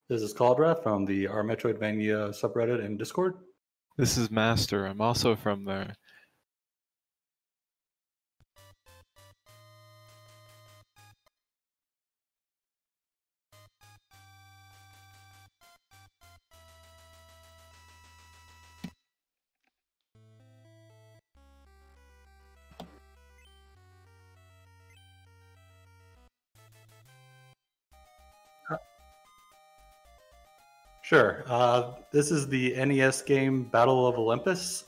This is Caldra from the Our Metroidvania subreddit and Discord. This is Master. I'm also from there. Sure. This is the NES game Battle of Olympus.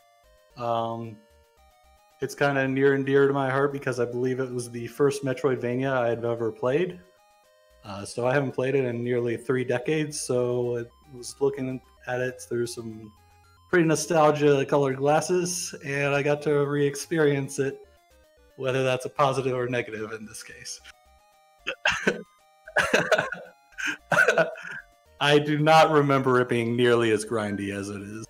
It's kind of near and dear to my heart because I believe it was the first Metroidvania I had ever played. So I haven't played it in nearly 3 decades, so I was looking at it through some pretty nostalgia-colored glasses, and I got to re-experience it, whether that's a positive or negative in this case. I do not remember it being nearly as grindy as it is.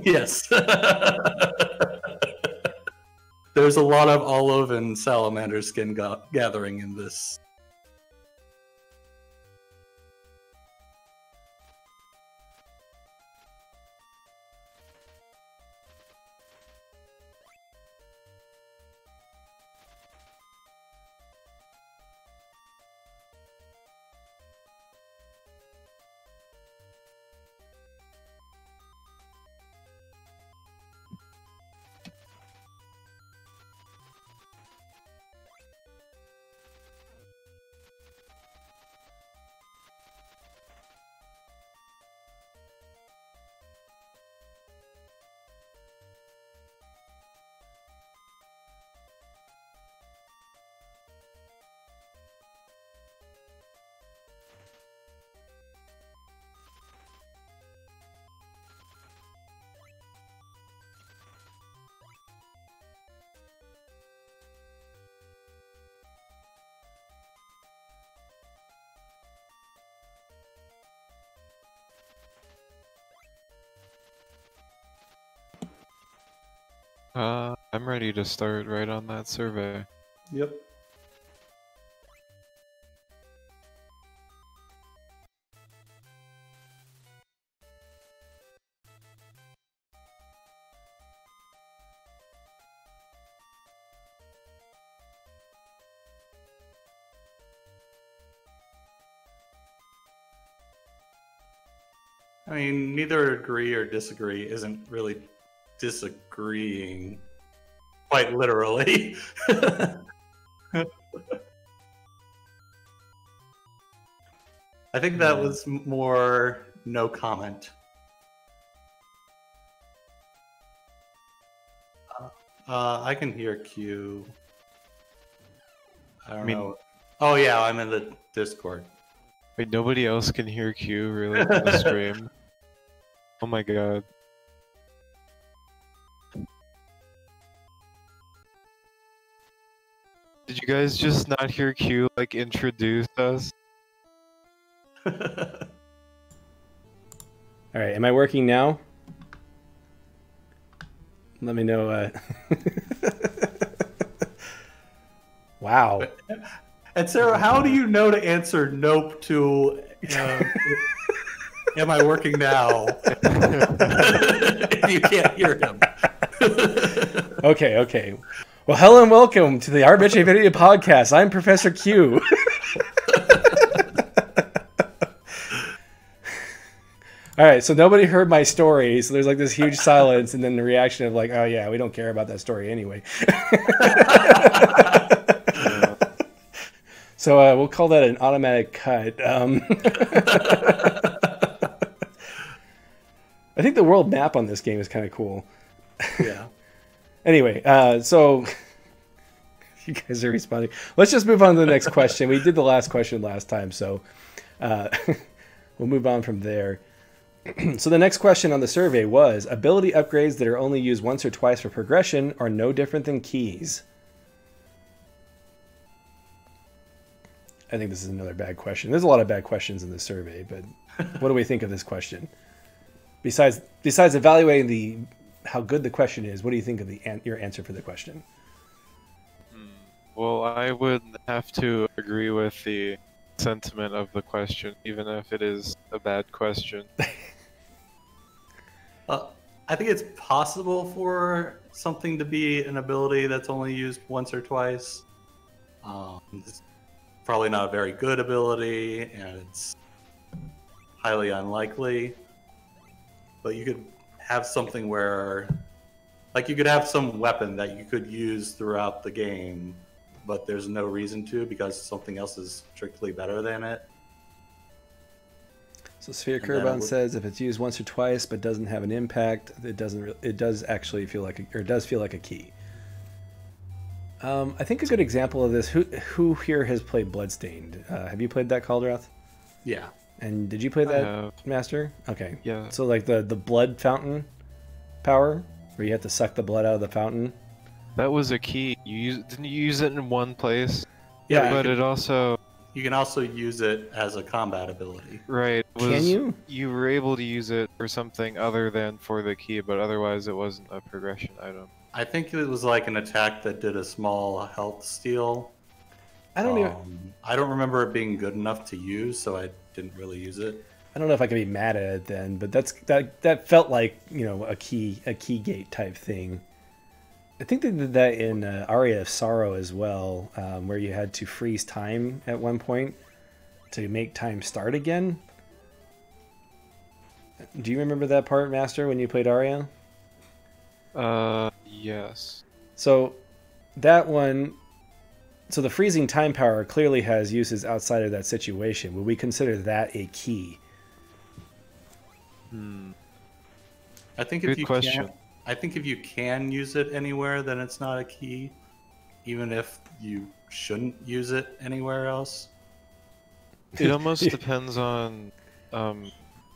Yes. There's a lot of olive and salamander skin gathering in this. I'm ready to start right on that survey. Yep. I mean, neither agree or disagree isn't really disagreeing, quite literally. I think that was more no comment. I can hear Q. I don't know. Oh yeah, I'm in the Discord. Wait, nobody else can hear Q really in the stream? Oh my god. Did you guys just not hear Q, like, introduce us? Alright, am I working now? Let me know. Wow. And Sarah, how do you know to answer nope to am I working now? If you can't hear him. Okay. Well, hello and welcome to the Our Metroidvania podcast. I'm Professor Q. All right, so nobody heard my story, so there's like this huge silence, and then the reaction of like, oh yeah, we don't care about that story anyway. So we'll call that an automatic cut. I think the world map on this game is kind of cool. Yeah. Anyway, so you guys are responding. Let's just move on to the next question. We did the last question last time, so we'll move on from there. So the next question on the survey was, ability upgrades that are only used once or twice for progression are no different than keys. I think this is another bad question. There's a lot of bad questions in this survey, but what do we think of this question? Besides evaluating the how good the question is, what do you think of your answer for the question? Well, I would have to agree with the sentiment of the question, even if it is a bad question. I think it's possible for something to be an ability that's only used once or twice. It's probably not a very good ability, and it's highly unlikely. But you could have something where, like, you could have some weapon that you could use throughout the game, but there's no reason to because something else is strictly better than it. So Sphere Kurbon says if it's used once or twice but doesn't have an impact, it does actually feel like a key. I think a good example of this. Who here has played Bloodstained? Have you played that, Caldrath? Yeah. And did you play that, Master? Okay. Yeah. So like the blood fountain power, where you have to suck the blood out of the fountain. That was a key. Didn't you use it in one place? Yeah, but it also... You can also use it as a combat ability. Right. Can you? You were able to use it for something other than for the key, but otherwise it wasn't a progression item. I think it was like an attack that did a small health steal. I don't remember it being good enough to use, so I didn't really use it. I don't know if I can be mad at it then, but that felt like, you know, a key gate type thing. I think they did that in Aria of Sorrow as well, where you had to freeze time at one point to make time start again. Do you remember that part, Master, when you played Aria? Yes. So that one, so the freezing time power clearly has uses outside of that situation. Would we consider that a key? I think Good question. I think if you can use it anywhere, then it's not a key, even if you shouldn't use it anywhere else. It almost depends on,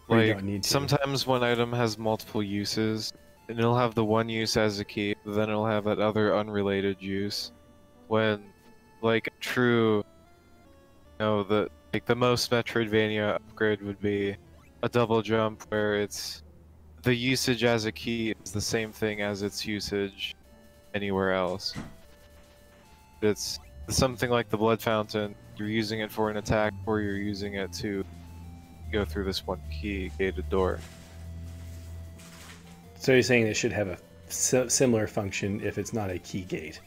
like, sometimes one item has multiple uses, and it'll have the one use as a key, but then it'll have that other unrelated use. When, like, true, the most Metroidvania upgrade would be a double jump, where it's the usage as a key is the same thing as its usage anywhere else. It's something like the blood fountain. You're using it for an attack, or you're using it to go through this one key gated door. So you're saying it should have a similar function if it's not a key gate?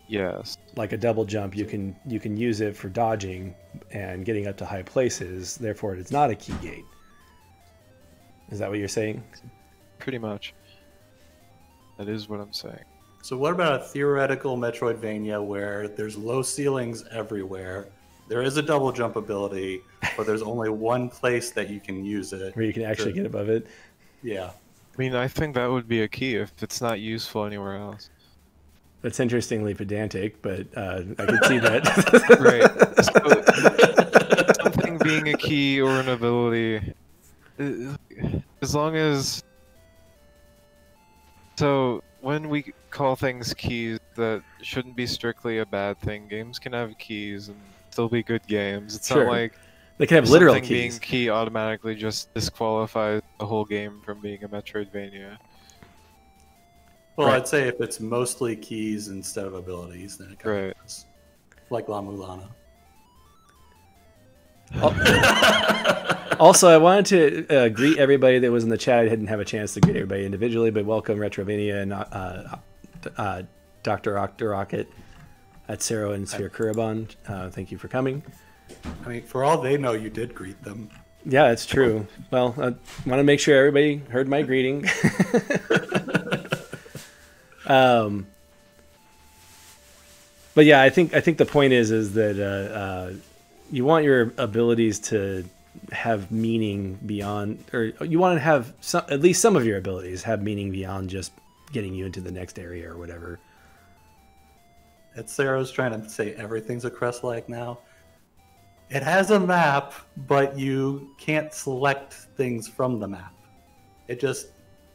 Yes. Like a double jump, you can use it for dodging and getting up to high places. Therefore, it's not a key gate. Is that what you're saying? Pretty much. That is what I'm saying. So what about a theoretical Metroidvania where there's low ceilings everywhere? There is a double jump ability, but there's only one place that you can use it. Where you can actually get above it? Yeah. I mean, I think that would be a key if it's not useful anywhere else. That's interestingly pedantic, but I can see that. Right. So, something being a key or an ability, as long as... So, when we call things keys, that shouldn't be strictly a bad thing. Games can have keys and still be good games. It's not like they can have literal something keys. Being key automatically just disqualifies the whole game from being a Metroidvania. Well, I'd say if it's mostly keys instead of abilities, then it kind of is. Like La Mulana. Also, I wanted to greet everybody that was in the chat. I didn't have a chance to greet everybody individually, but welcome Retrovania and Dr. Octorocket at Cero and Sphere Kurabon. Thank you for coming. I mean, for all they know, you did greet them. Yeah, it's true. Well, I want to make sure everybody heard my greeting. But yeah, I think the point is that you want your abilities to have meaning beyond, or you want to have at least some of your abilities have meaning beyond just getting you into the next area or whatever. And Sarah's trying to say everything's a crest-like now. It has a map, but you can't select things from the map. It just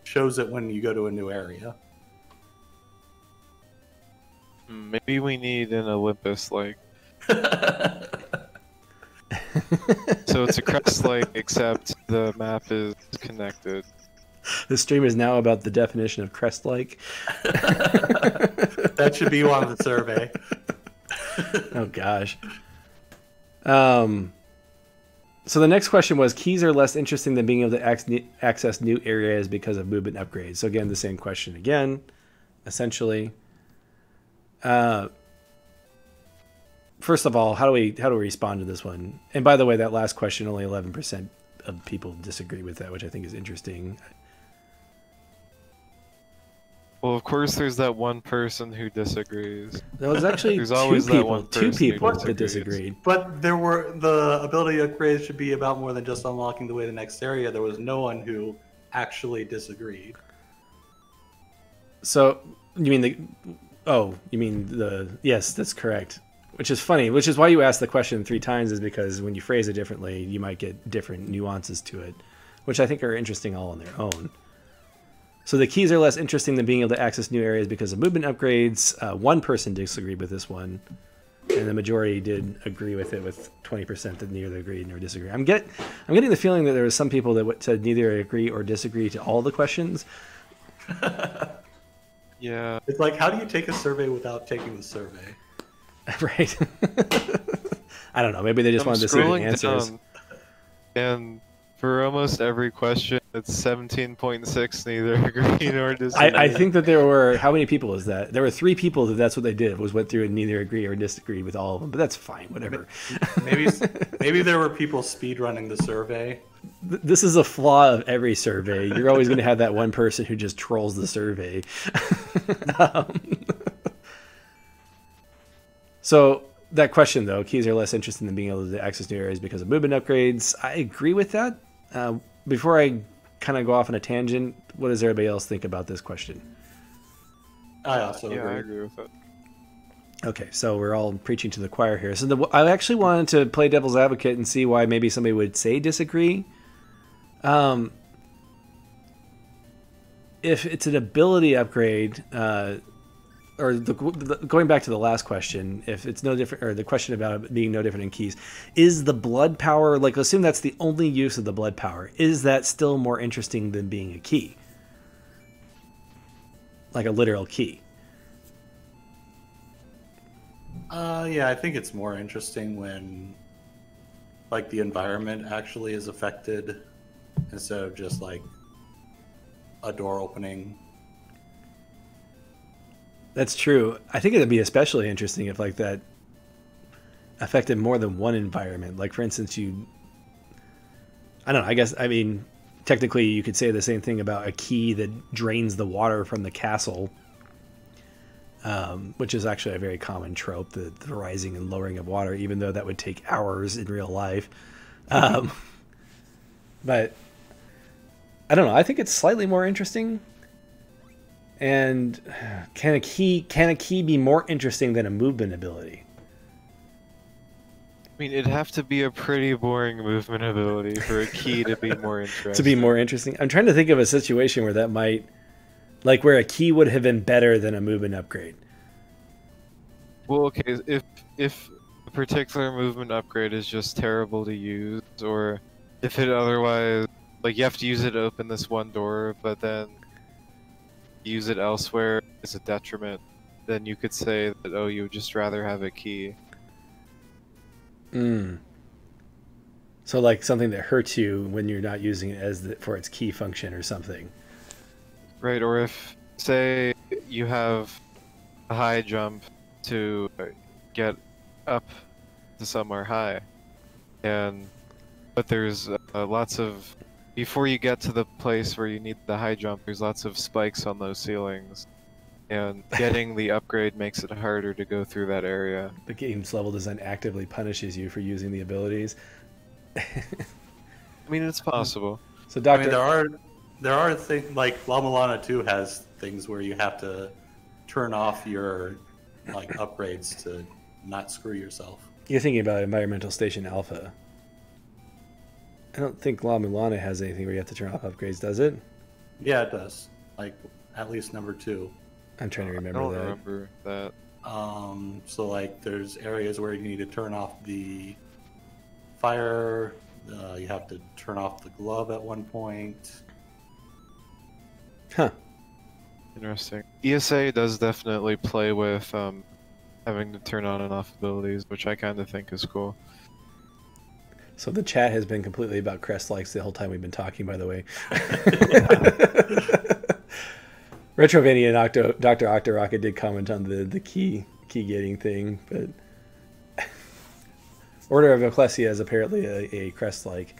shows it when you go to a new area. Maybe we need an Olympus-like. So it's a crest-like, except the map is connected. The stream is now about the definition of crest-like. That should be on the survey. Oh gosh. So the next question was, keys are less interesting than being able to access new areas because of movement upgrades. So again, the same question again, essentially. First of all, how do we respond to this one? And by the way, that last question, only 11% of people disagree with that, which I think is interesting. Well, of course, there's that one person who disagrees. There was actually There's always that one two person who people that disagrees. disagreed. But the ability upgrades should be about more than just unlocking the way to the next area. There was no one who actually disagreed. So you mean yes, that's correct. Which is funny, which is why you asked the question 3 times, is because when you phrase it differently, you might get different nuances to it, which I think are interesting all on their own. So the keys are less interesting than being able to access new areas because of movement upgrades. One person disagreed with this one, and the majority did agree with it, with 20% that neither agreed nor disagree. I'm getting the feeling that there was some people that said neither agree or disagree to all the questions. Yeah. It's like, how do you take a survey without taking the survey? Right. I don't know. Maybe they just wanted to see the answers. Down, and for almost every question, it's 17.6 neither agree nor disagree. I think that there were, how many people is that? There were 3 people that's what they did, was went through and neither agree or disagree with all of them. But that's fine, whatever. Maybe there were people speed running the survey. This is a flaw of every survey. You're always going to have that one person who just trolls the survey. So that question, though, keys are less interesting than being able to access new areas because of movement upgrades. I agree with that. Before I kind of go off on a tangent, what does everybody else think about this question? I also Yeah, agree. I agree with it. Okay, so we're all preaching to the choir here. So I actually wanted to play devil's advocate and see why maybe somebody would say disagree. If it's an ability upgrade, or going back to the last question, if it's no different, or the question about it being no different in keys, is the blood power, like assume that's the only use of the blood power, is that still more interesting than being a key? Like a literal key? Yeah, I think it's more interesting when, like, the environment actually is affected instead of just like a door opening. That's true. I think it'd be especially interesting if like that affected more than one environment. Like for instance, I don't know, I mean, technically you could say the same thing about a key that drains the water from the castle, which is actually a very common trope, the rising and lowering of water, even though that would take hours in real life. But I don't know. I think it's slightly more interesting. And can a key be more interesting than a movement ability? I mean, it'd have to be a pretty boring movement ability for a key to be more interesting. To be more interesting? I'm trying to think of a situation where that might, like where a key would have been better than a movement upgrade. Well, okay, if a particular movement upgrade is just terrible to use, or if it otherwise, like you have to use it to open this one door, but then use it elsewhere is a detriment, then you could say that, oh, you would just rather have a key. So like something that hurts you when you're not using it as for its key function or something. Right, or if, say, you have a high jump to get up to somewhere high, but there's lots of, before you get to the place where you need the high jump, there's lots of spikes on those ceilings, and getting the upgrade makes it harder to go through that area. The game's level design actively punishes you for using the abilities. I mean, it's possible. So, Doctor, I mean, there are things like La Milana 2 has things where you have to turn off your like upgrades to not screw yourself. You're thinking about Environmental Station Alpha. I don't think La Milana has anything where you have to turn off upgrades, does it? Yeah, it does. Like at least number 2. I'm trying to remember I don't that. remember that. So like there's areas where you need to turn off the fire. You have to turn off the glove at one point. Huh. Interesting. ESA does definitely play with having to turn on and off abilities, which I kind of think is cool. So the chat has been completely about crest likes the whole time we've been talking, by the way. Retrovania and Dr. Octorocket did comment on the key getting thing, but Order of Ecclesia is apparently a crest like,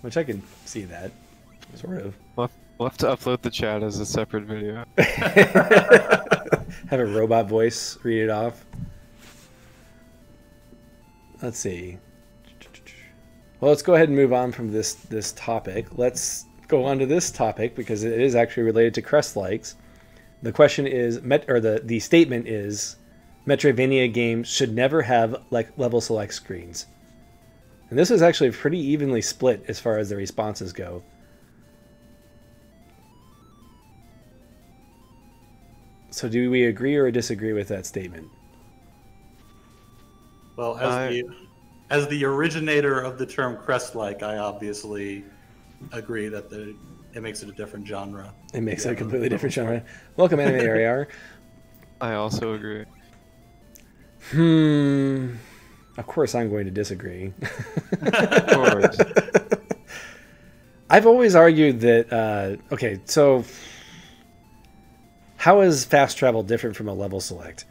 which I can see that, sort of. We'll have to upload the chat as a separate video. Have a robot voice read it off. Let's see. Well, let's go ahead and move on from this topic. Let's go on to this topic because it is actually related to crest likes. The question is, the statement is, Metroidvania games should never have level select screens. And this is actually pretty evenly split as far as the responses go. So do we agree or disagree with that statement? Well, as the originator of the term crest-like, I obviously agree that it makes it a different genre. It makes it a completely different genre. Welcome, Anime RAR. I also agree. Of course I'm going to disagree. Of course. I've always argued that, okay, so how is fast travel different from a level select?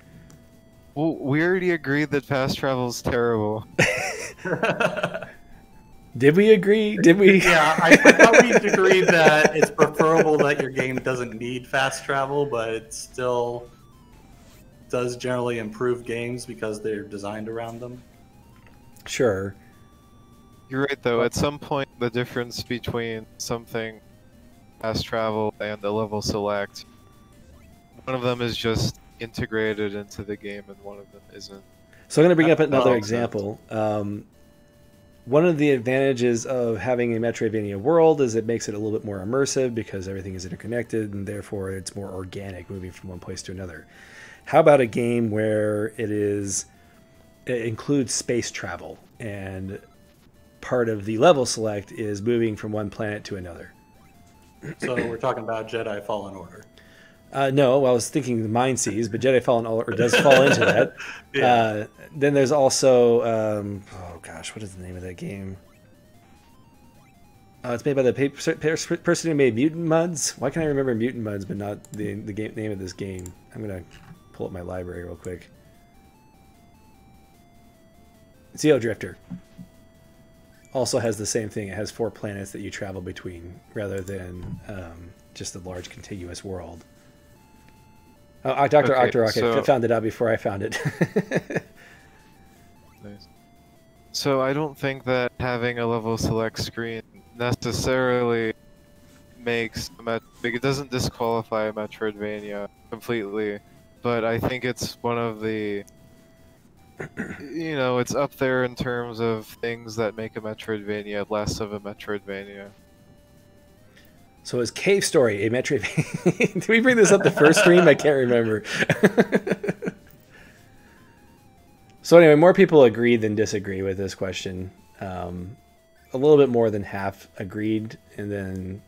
Well, we already agreed that fast travel is terrible. Did we agree? Did we? Yeah, I thought we agreed that it's preferable that your game doesn't need fast travel, but it still does generally improve games because they're designed around them. Sure. You're right, though. At some point, the difference between something fast travel and a level select, one of them is just integrated into the game and one of them isn't. So I'm going to bring up another example. One of the advantages of having a Metroidvania world is it makes it a little bit more immersive because everything is interconnected and therefore it's more organic moving from one place to another. How about a game where it includes space travel and part of the level select is moving from one planet to another? So we're talking about Jedi Fallen Order. No, well, I was thinking the Mind Seas, but Jedi Fallen Order does fall into that. Yeah. Then there's also, oh gosh, what is the name of that game? It's made by the person who made Mutant Muds. Why can I remember Mutant Muds, but not the name of this game? I'm gonna pull up my library real quick. Zeo Drifter also has the same thing. It has 4 planets that you travel between, rather than just a large contiguous world. Oh, Dr. Octorocket found it out before I found it. Nice. So I don't think that having a level select screen necessarily makes it doesn't disqualify a Metroidvania completely, but I think it's one of the, you know, it's up there in terms of things that make a Metroidvania less of a Metroidvania. So is Cave Story a Metroidvania? Did we bring this up the first stream? I can't remember. So anyway, more people agree than disagree with this question. A little bit more than half agreed, and then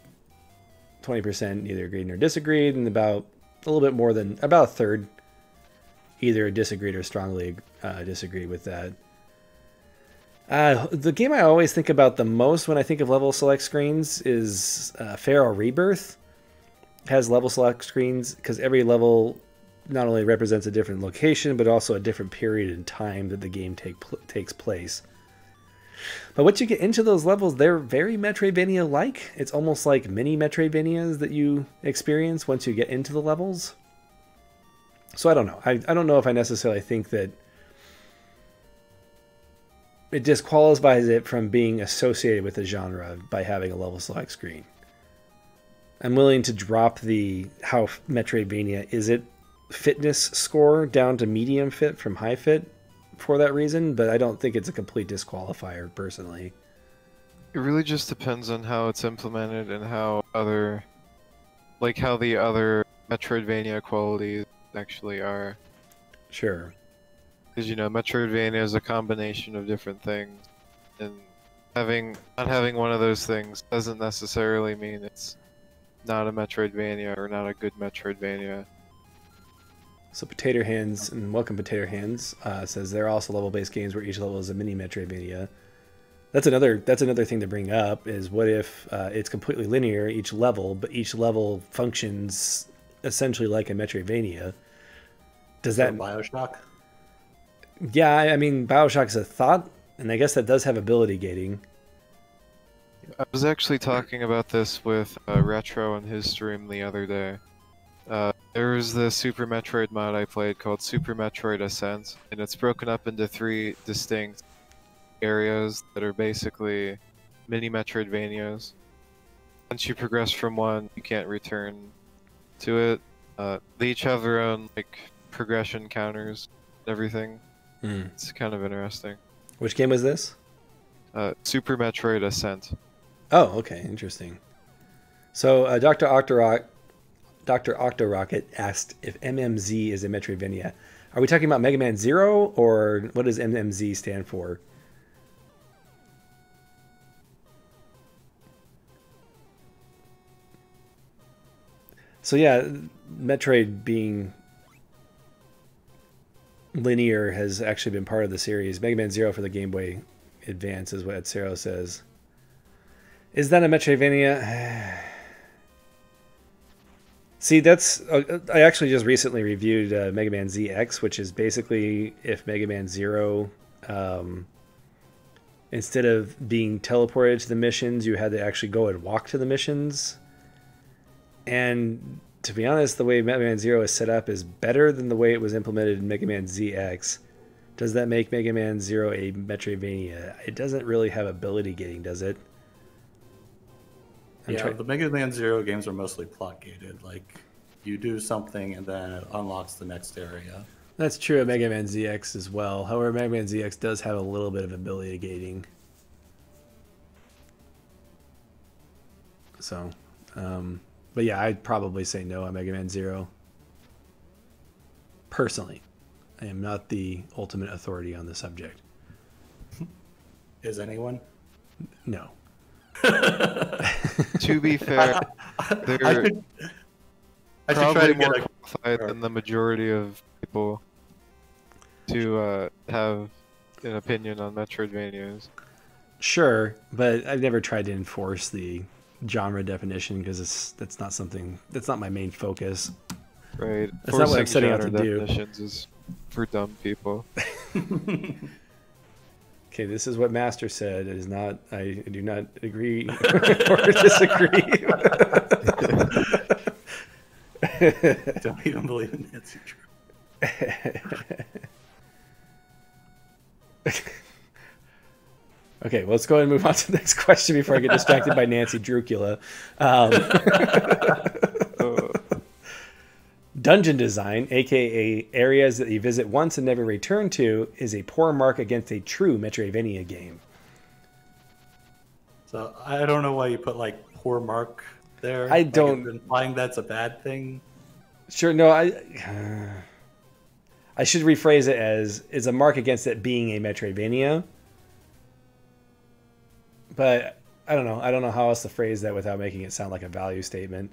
20% neither agreed nor disagreed, and about a little bit more than about a third either disagreed or strongly disagreed with that. The game I always think about the most when I think of level select screens is Pharaoh Rebirth. It has level select screens because every level not only represents a different location, but also a different period in time that the game takes place. But once you get into those levels, they're very Metroidvania-like. It's almost like mini Metroidvanias that you experience once you get into the levels. So I don't know. I don't know if I necessarily think that it disqualifies it from being associated with the genre by having a level select screen. I'm willing to drop the how Metroidvania is it fitness score down to medium fit from high fit for that reason, but I don't think it's a complete disqualifier personally. It really just depends on how it's implemented and how the other Metroidvania qualities actually are. Sure. Because, you know, Metroidvania is a combination of different things, and not having one of those things doesn't necessarily mean it's not a Metroidvania or not a good Metroidvania. So Potato Hands, and welcome Potato Hands, says there are also level-based games where each level is a mini Metroidvania. That's another thing to bring up, is what if it's completely linear each level, but each level functions essentially like a Metroidvania. Does that BioShock? Yeah, I mean BioShock is a thought, and I guess that does have ability gating. I was actually talking about this with Retro on his stream the other day. There was the Super Metroid mod I played called Super Metroid Ascent, and it's broken up into 3 distinct areas that are basically mini Metroidvanias. Once you progress from one, you can't return to it. They each have their own like progression counters and everything. It's kind of interesting. Which game was this? Super Metroid Ascent. Oh, okay, interesting. So Dr. Octorocket asked if MMZ is a Metroidvania. Are we talking about Mega Man Zero, or what does MMZ stand for? So yeah, Metroid being linear has actually been part of the series. Mega Man Zero for the Game Boy Advance is what Edsero says. Is that a Metroidvania? See, that's... I actually just recently reviewed Mega Man ZX, which is basically if Mega Man Zero, instead of being teleported to the missions, you had to actually go and walk to the missions. And to be honest, the way Mega Man Zero is set up is better than the way it was implemented in Mega Man ZX. Does that make Mega Man Zero a Metroidvania? It doesn't really have ability gating, does it? The Mega Man Zero games are mostly plot gated. Like, you do something and then it unlocks the next area. That's true of Mega Man ZX as well. However, Mega Man ZX does have a little bit of ability gating. So, but yeah, I'd probably say no on Mega Man Zero. Personally, I am not the ultimate authority on the subject. Is anyone? No. To be fair, they're probably more qualified than the majority of people to have an opinion on Metroidvanias. Sure, but I've never tried to enforce the genre definition because that's not my main focus. Right. That's not what I'm setting out to do. Definitions is for dumb people. Okay, this is what Master said. It is not. I do not agree or disagree. Don't even believe in Nancy Drew. Okay, well, let's go ahead and move on to the next question before I get distracted by Nancy Dracula. Dungeon design, aka areas that you visit once and never return to, is a poor mark against a true Metroidvania game. So I don't know why you put like poor mark there. I don't. Like, implying that's a bad thing. Sure, no, I should rephrase it as is a mark against it being a Metroidvania. But I don't know. I don't know how else to phrase that without making it sound like a value statement.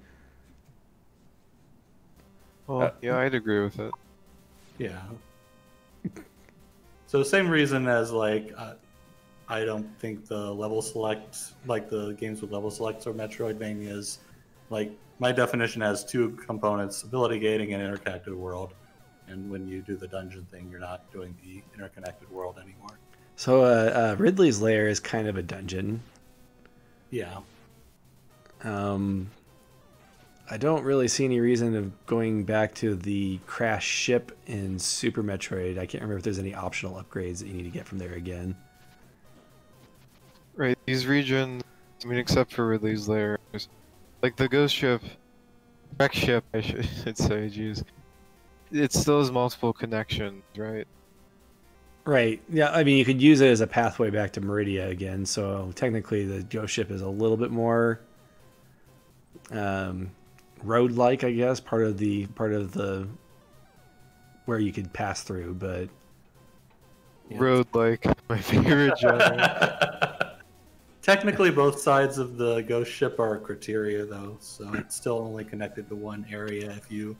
Well, yeah, I'd agree with it. Yeah. So same reason as like I don't think the level select, like the games with level selects or Metroidvanias, like my definition has 2 components: ability gating and interconnected world. And when you do the dungeon thing, you're not doing the interconnected world anymore. So Ridley's Lair is kind of a dungeon. Yeah. I don't really see any reason of going back to the crash ship in Super Metroid. I can't remember if there's any optional upgrades that you need to get from there again. Right, these regions, I mean, except for Ridley's Lair, like the ghost ship, wreck ship, I should say, geez. It still has multiple connections, right? Right. Yeah, I mean, you could use it as a pathway back to Meridia again, so technically the ghost ship is a little bit more road-like, I guess, part of the where you could pass through, but yeah. Road-like, my favorite genre. Technically, both sides of the ghost ship are criteria, though, so it's still only connected to one area if you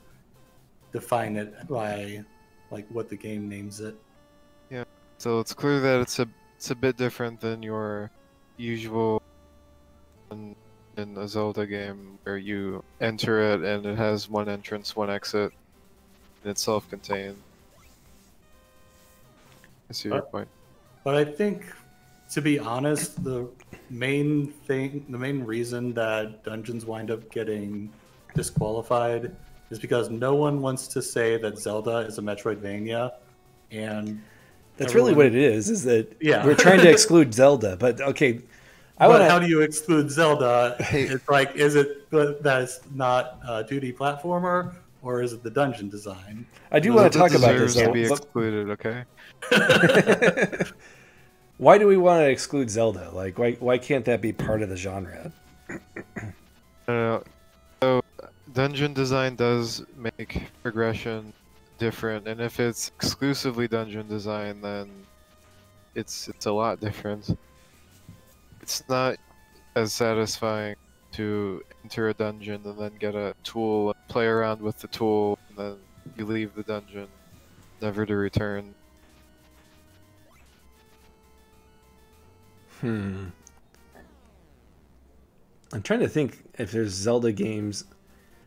define it by like what the game names it. Yeah, so it's clear that it's a bit different than your usual in a Zelda game where you enter it and it has one entrance, one exit, and it's self-contained. I see your point. But I think, to be honest, the main reason that dungeons wind up getting disqualified is because no one wants to say that Zelda is a Metroidvania, and that's really what it is. Is that yeah. We're trying to exclude Zelda, but okay. How do you exclude Zelda? It's like, is it that it's not a 2D platformer, or is it the dungeon design? I do want to talk about this. To be excluded, okay? Why do we want to exclude Zelda? Like, why can't that be part of the genre? So, dungeon design does make progression different, and if it's exclusively dungeon design, then it's a lot different. It's not as satisfying to enter a dungeon and then get a tool, play around with the tool, and then you leave the dungeon, never to return. I'm trying to think if there's Zelda games.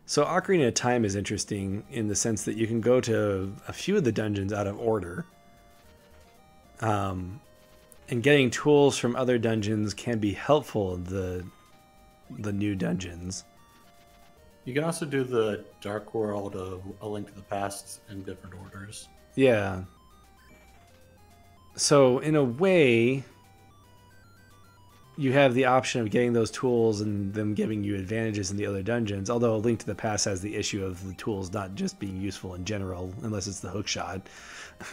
So Ocarina of Time is interesting in the sense that you can go to a few of the dungeons out of order. And getting tools from other dungeons can be helpful in the new dungeons. You can also do the Dark World of A Link to the Past in different orders. Yeah. So in a way, you have the option of getting those tools and them giving you advantages in the other dungeons, although A Link to the Past has the issue of the tools not just being useful in general, unless it's the hookshot.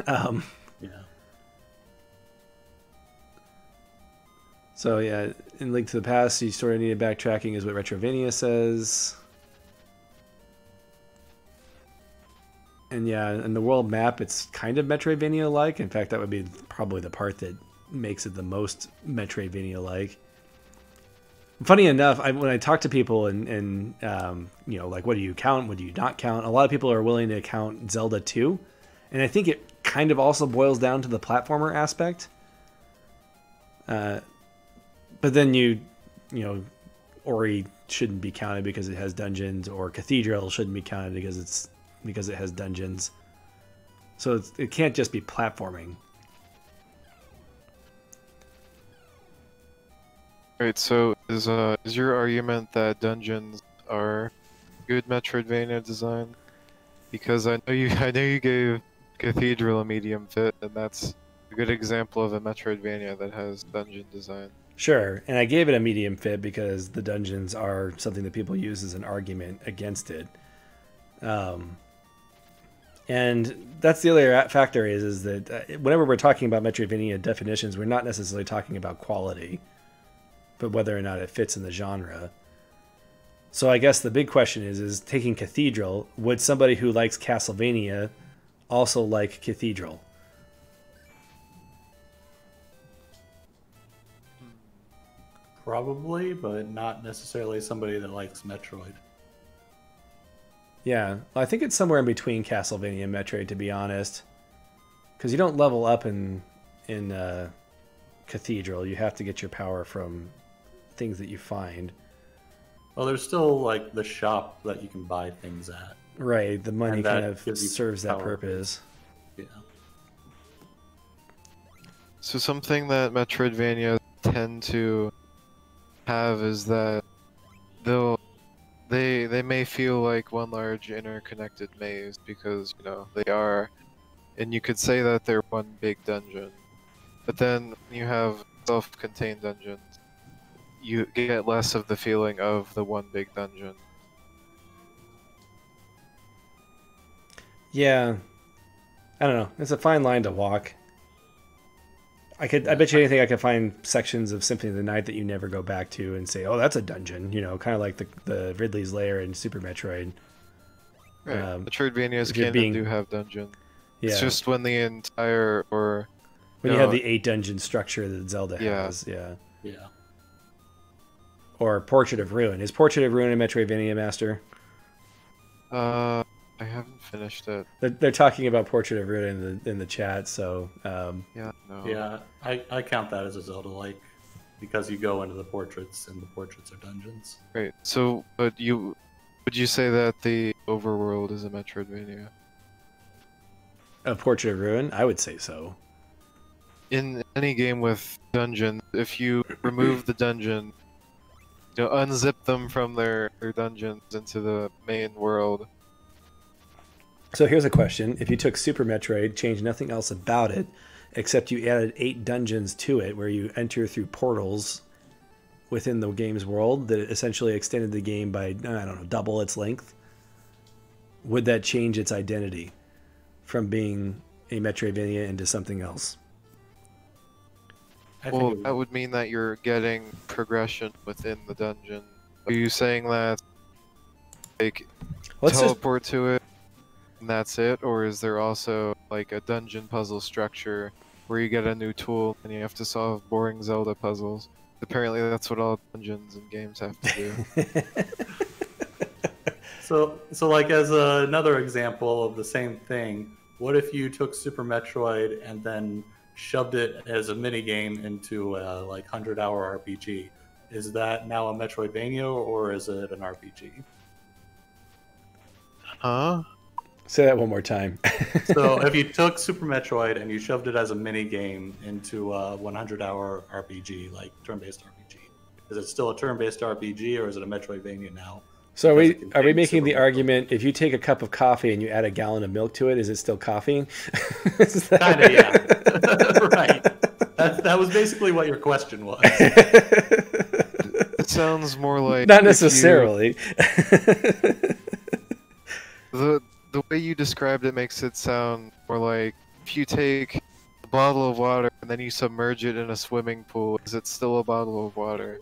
Yeah. So yeah, in Link to the Past, you sort of need backtracking, is what Metroidvania says. And yeah, in the world map, it's kind of Metroidvania-like. In fact, that would be probably the part that makes it the most Metroidvania-like. Funny enough, when I talk to people and like, what do you count, what do you not count? A lot of people are willing to count Zelda 2. And I think it kind of also boils down to the platformer aspect. But then Ori shouldn't be counted because it has dungeons, or Cathedral shouldn't be counted because it has dungeons. So it can't just be platforming. Right. So is your argument that dungeons are good Metroidvania design? Because I know you gave Cathedral a medium fit, and that's a good example of a Metroidvania that has dungeon design. Sure, and I gave it a medium fit because the dungeons are something that people use as an argument against it. And that's the other factor is that whenever we're talking about Metroidvania definitions, we're not necessarily talking about quality, but whether or not it fits in the genre. So I guess the big question is taking Cathedral, would somebody who likes Castlevania also like Cathedral? Probably, but not necessarily somebody that likes Metroid. Yeah, well, I think it's somewhere in between Castlevania and Metroid, to be honest. Because you don't level up in Cathedral. You have to get your power from things that you find. Well, there's still like the shop that you can buy things at. Right, the money kind of gives you serves that power. purpose. Yeah. So something that Metroidvania tend to have is that they may feel like one large interconnected maze because they are, and you could say that they're one big dungeon. But then when you have self-contained dungeons, you get less of the feeling of the one big dungeon. Yeah, I don't know. It's a fine line to walk. I bet you anything I could find sections of Symphony of the Night that you never go back to and say, oh, that's a dungeon, kind of like the Ridley's Lair in Super Metroid. Right. Metroidvanias do have dungeons. Yeah. It's just when the entire, or when you have the 8 dungeon structure that Zelda has. Yeah. Yeah. or Portrait of Ruin. Is Portrait of Ruin a Metroidvania, Master? I haven't finished it. They're talking about Portrait of Ruin in the chat, so Yeah, no. Yeah, I count that as a Zelda-like because you go into the portraits and the portraits are dungeons. Right. So, but would you say that the overworld is a Metroidvania? a Portrait of Ruin, I would say so. In any game with dungeons, if you remove the dungeon, unzip them from their dungeons into the main world. So here's a question: if you took Super Metroid, changed nothing else about it, except you added 8 dungeons to it, where you enter through portals within the game's world, that essentially extended the game by, I don't know, double its length, would that change its identity from being a Metroidvania into something else? Well, that would mean that you're getting progression within the dungeon. Are you saying that, like, teleport to it and that's it? Or is there also, like, a dungeon puzzle structure where you get a new tool and you have to solve boring Zelda puzzles? Apparently that's what all dungeons and games have to do. So like as another example of the same thing, what if you took Super Metroid and then shoved it as a mini game into a like 100-hour RPG? Is that now a Metroidvania or is it an RPG? Huh? Say that one more time. So if you took Super Metroid and you shoved it as a mini game into a 100-hour RPG, like turn-based RPG, is it still a turn-based RPG or is it a Metroidvania now? So are we making the argument, if you take a cup of coffee and you add a gallon of milk to it, is it still coffee? Kind of, yeah. Right. That was basically what your question was. It sounds more like... Not necessarily. The way you described it makes it sound more like if you take a bottle of water and then you submerge it in a swimming pool, is it still a bottle of water?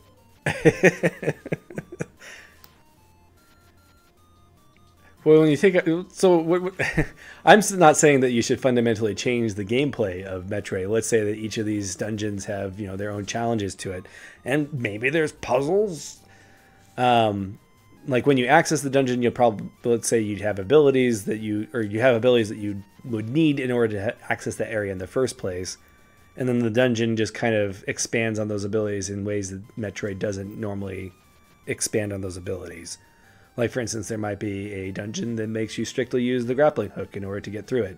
Well, when you take I'm not saying that you should fundamentally change the gameplay of Metroid. Let's say that each of these dungeons have, their own challenges to it, and maybe there's puzzles. Like when you access the dungeon, you'll probably, let's say you have abilities that you would need in order to access that area in the first place, and then the dungeon just kind of expands on those abilities in ways that Metroid doesn't normally expand on those abilities. Like, for instance, there might be a dungeon that makes you strictly use the grappling hook in order to get through it,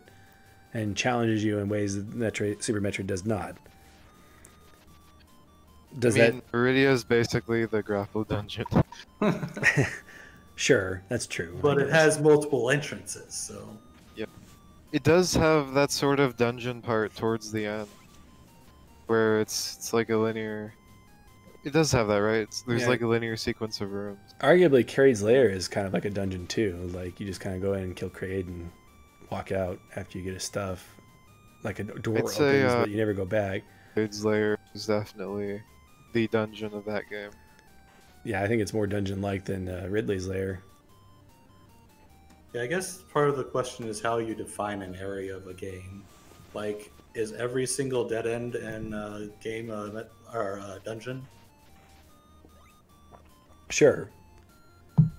and challenges you in ways that Super Metroid does not. Iridia is basically the grapple dungeon. Sure, that's true. But it has multiple entrances, so... Yep. It does have that sort of dungeon part towards the end, where it's like a linear... It does have that, right? There's like a linear sequence of rooms. Arguably, Kraid's Lair is kind of like a dungeon too. Like, you just kind of go in and kill Kraid and walk out after you get his stuff. Like a door opens, but you never go back. Kraid's Lair is definitely the dungeon of that game. Yeah, I think it's more dungeon-like than Ridley's Lair. Yeah, I guess part of the question is how you define an area of a game. Like, is every single dead end in a game or a dungeon? Sure.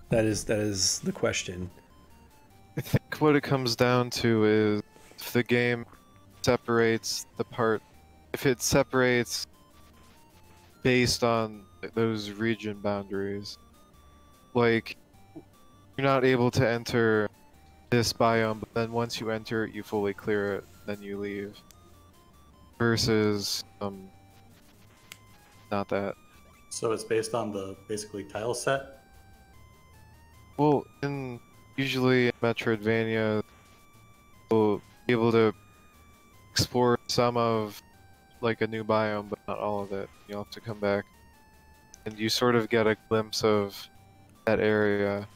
That is the question. I think what it comes down to is if the game separates if it separates based on those region boundaries, like you're not able to enter this biome, but then once you enter it, you fully clear it, then you leave. Versus, not that. So it's based on the basically tile set? Well, usually in Metroidvania, you'll be able to explore some of like a new biome, but not all of it. You'll have to come back, and you sort of get a glimpse of that area.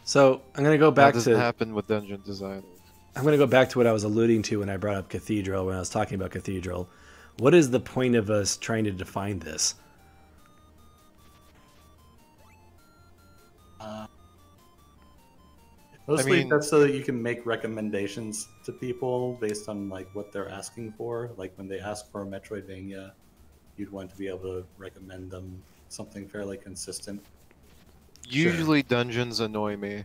So I'm gonna go back that doesn't happen with dungeon design. I'm gonna go back to what I was alluding to when I brought up Cathedral. When I was talking about Cathedral, what is the point of us trying to define this? Mostly that's so that you can make recommendations to people based on like what they're asking for. Like when they ask for a Metroidvania, you'd want to be able to recommend them something fairly consistent. Usually dungeons annoy me.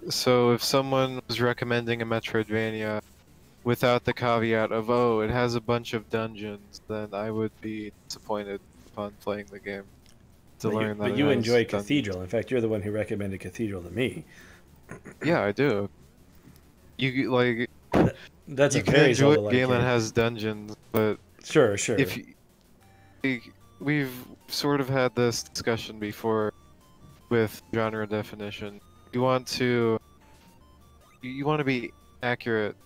So if someone was recommending a Metroidvania without the caveat of, oh, it has a bunch of dungeons, then I would be disappointed upon playing the game to learn that But it you has enjoy dungeons. Cathedral. In fact, you're the one who recommended Cathedral to me. Yeah, I do. You like That's you a can very enjoy a Zelda-like game that game. has dungeons, but Sure. if we've sort of had this discussion before with genre definition. You want to be accurate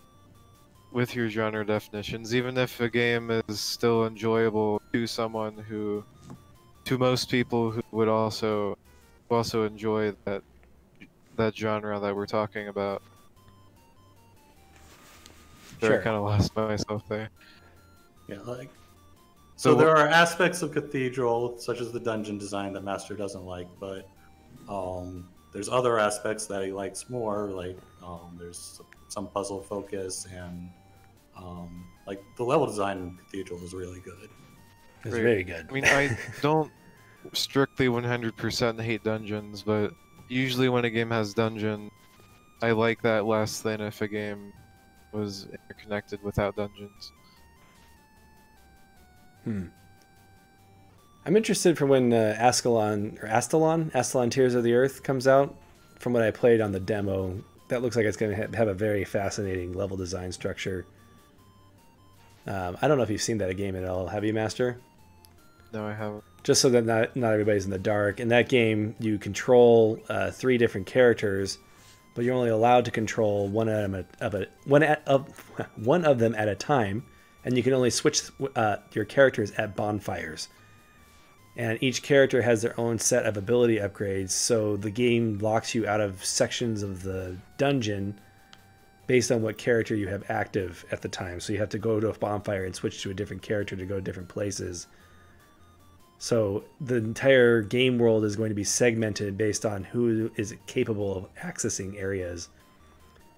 with your genre definitions, even if a game is still enjoyable to someone to most people who would also enjoy that genre that we're talking about. Sure. I kind of lost myself there. Yeah, so there are aspects of Cathedral, such as the dungeon design, that Master doesn't like, but there's other aspects that he likes more, like there's some puzzle focus, and like the level design in Cathedral is really good. It's very good. I mean, I don't strictly 100% hate dungeons, but usually when a game has dungeon, I like that less than if a game was interconnected without dungeons. I'm interested for when Astalon Tears of the Earth comes out. From what I played on the demo, that looks like it's going to have a very fascinating level design structure. I don't know if you've seen that game at all. Have you, Master? No, I haven't. Just so that not everybody's in the dark. In that game, you control 3 different characters, but you're only allowed to control one of them at a time, and you can only switch your characters at bonfires. And each character has their own set of ability upgrades, so the game locks you out of sections of the dungeon based on what character you have active at the time. So you have to go to a bonfire and switch to a different character to go to different places. So the entire game world is going to be segmented based on who is capable of accessing areas.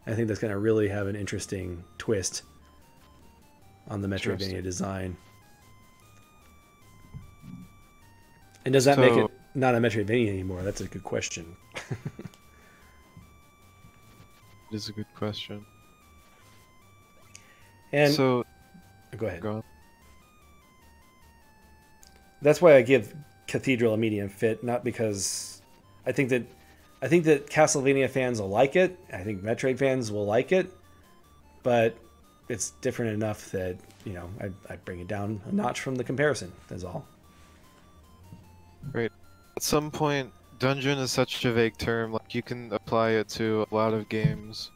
I think that's going to really have an interesting twist on the Metroidvania design. And does that make it not a Metroidvania anymore? That's a good question. It is a good question. And so, go ahead. Go on. That's why I give Cathedral a medium fit, not because I think that Castlevania fans will like it. I think Metroid fans will like it, but it's different enough that, you know, I bring it down a notch from the comparison. That's all. Right. At some point, dungeon is such a vague term. Like, you can apply it to a lot of games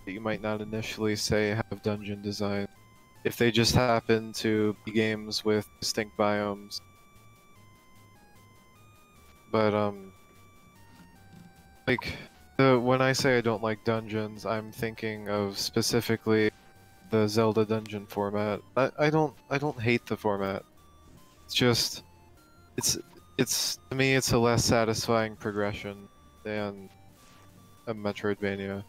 that you might not initially say have dungeon design, if they just happen to be games with distinct biomes. But like, when I say I don't like dungeons, I'm thinking of specifically the Zelda dungeon format. I don't hate the format. It's just it's to me it's a less satisfying progression than a Metroidvania.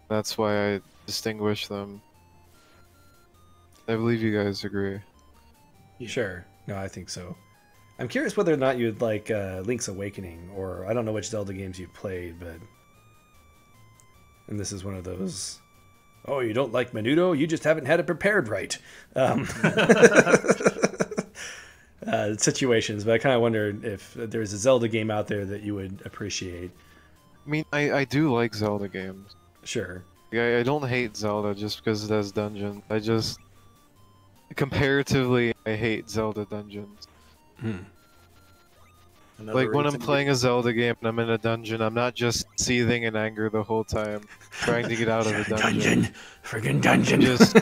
That's why I distinguish them. I believe you guys agree. Sure. No, I think so. I'm curious whether or not you'd like Link's Awakening, or I don't know which Zelda games you've played, but... And this is one of those... Oh, you don't like Menudo? You just haven't had it prepared right. Situations, but I kind of wondered if there's a Zelda game out there that you would appreciate. I mean, I do like Zelda games. Sure. I don't hate Zelda just because it has dungeons. I just... Comparatively, I hate Zelda dungeons. Like, when I'm playing a Zelda game and I'm in a dungeon, I'm not just seething in anger the whole time, trying to get out of the dungeon. Friggin' dungeon! I'm just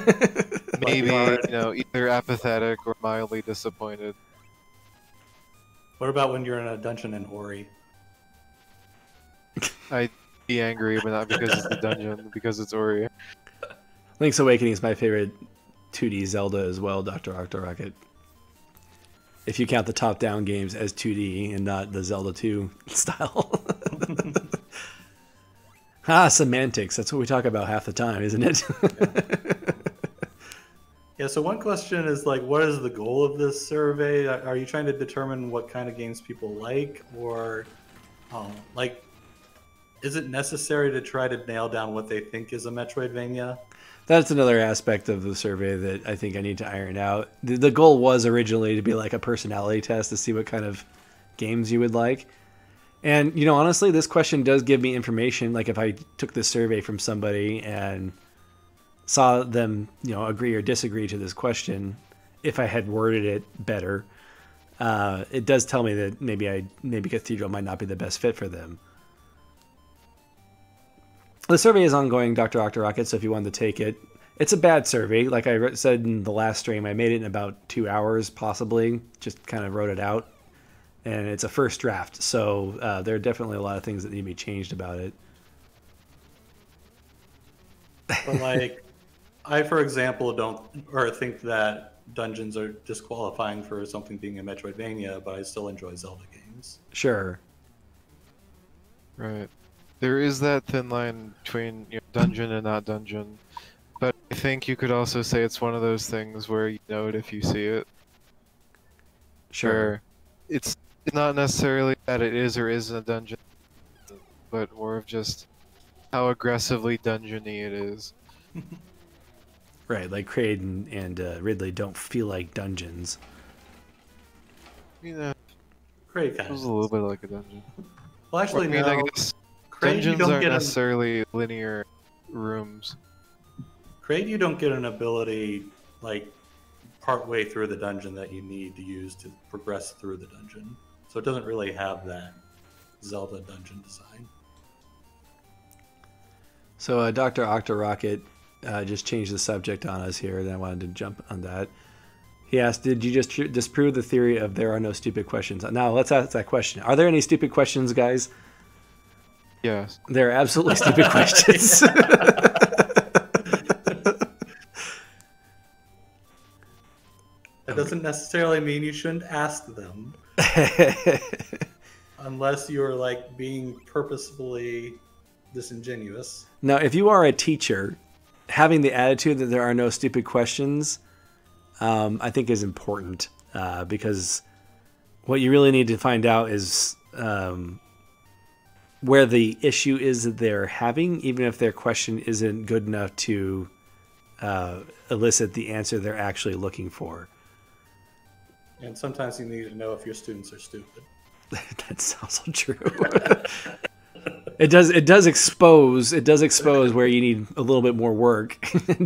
maybe, you know, either apathetic or mildly disappointed. What about when you're in a dungeon in Ori? I'd be angry, but not because it's the dungeon, because it's Ori. Link's Awakening is my favorite 2D Zelda as well, Dr. Octorocket. If you count the top-down games as 2D and not the Zelda 2 style. Semantics. That's what we talk about half the time, isn't it? Yeah, so one question is like, what is the goal of this survey? Are you trying to determine what kind of games people like, or like, is it necessary to try to nail down what they think is a Metroidvania? That's another aspect of the survey that I think I need to iron out. The goal was originally to be like a personality test to see what kind of games you would like. And, you know, honestly, this question does give me information. Like if I took this survey from somebody and saw them, you know, agree or disagree to this question, if I had worded it better, it does tell me that maybe Cathedral might not be the best fit for them. The survey is ongoing, Dr. Octorocket, so if you wanted to take it, it's a bad survey. Like I said in the last stream, I made it in about 2 hours, possibly. Just kind of wrote it out. And it's a first draft, so there are definitely a lot of things that need to be changed about it. But like, I, for example, don't or think that dungeons are disqualifying for something being a Metroidvania, but I still enjoy Zelda games. Sure. Right. There is that thin line between, you know, dungeon and not dungeon, but I think you could also say it's one of those things where you know it if you see it. Sure. Where it's not necessarily that it is or isn't a dungeon, but more of just how aggressively dungeony it is. Right, like Kraid and Ridley don't feel like dungeons. You know, Great, it guys. was a little bit like a dungeon. Well, actually, I mean, no. I guess Kraid, you dungeons don't aren't get necessarily linear rooms. Kraid, you don't get an ability like partway through the dungeon that you need to use to progress through the dungeon. So it doesn't really have that Zelda dungeon design. So Dr. Octorocket just changed the subject on us here, and I wanted to jump on that. He asked, did you just disprove the theory of there are no stupid questions? Now, let's ask that question. Are there any stupid questions, guys? Yes. There are absolutely stupid questions. That doesn't necessarily mean you shouldn't ask them. Unless you're like being purposefully disingenuous. Now, if you are a teacher, having the attitude that there are no stupid questions, I think is important because what you really need to find out is where the issue is that they're having, even if their question isn't good enough to elicit the answer they're actually looking for. And sometimes you need to know if your students are stupid. That's also true. It does expose where you need a little bit more work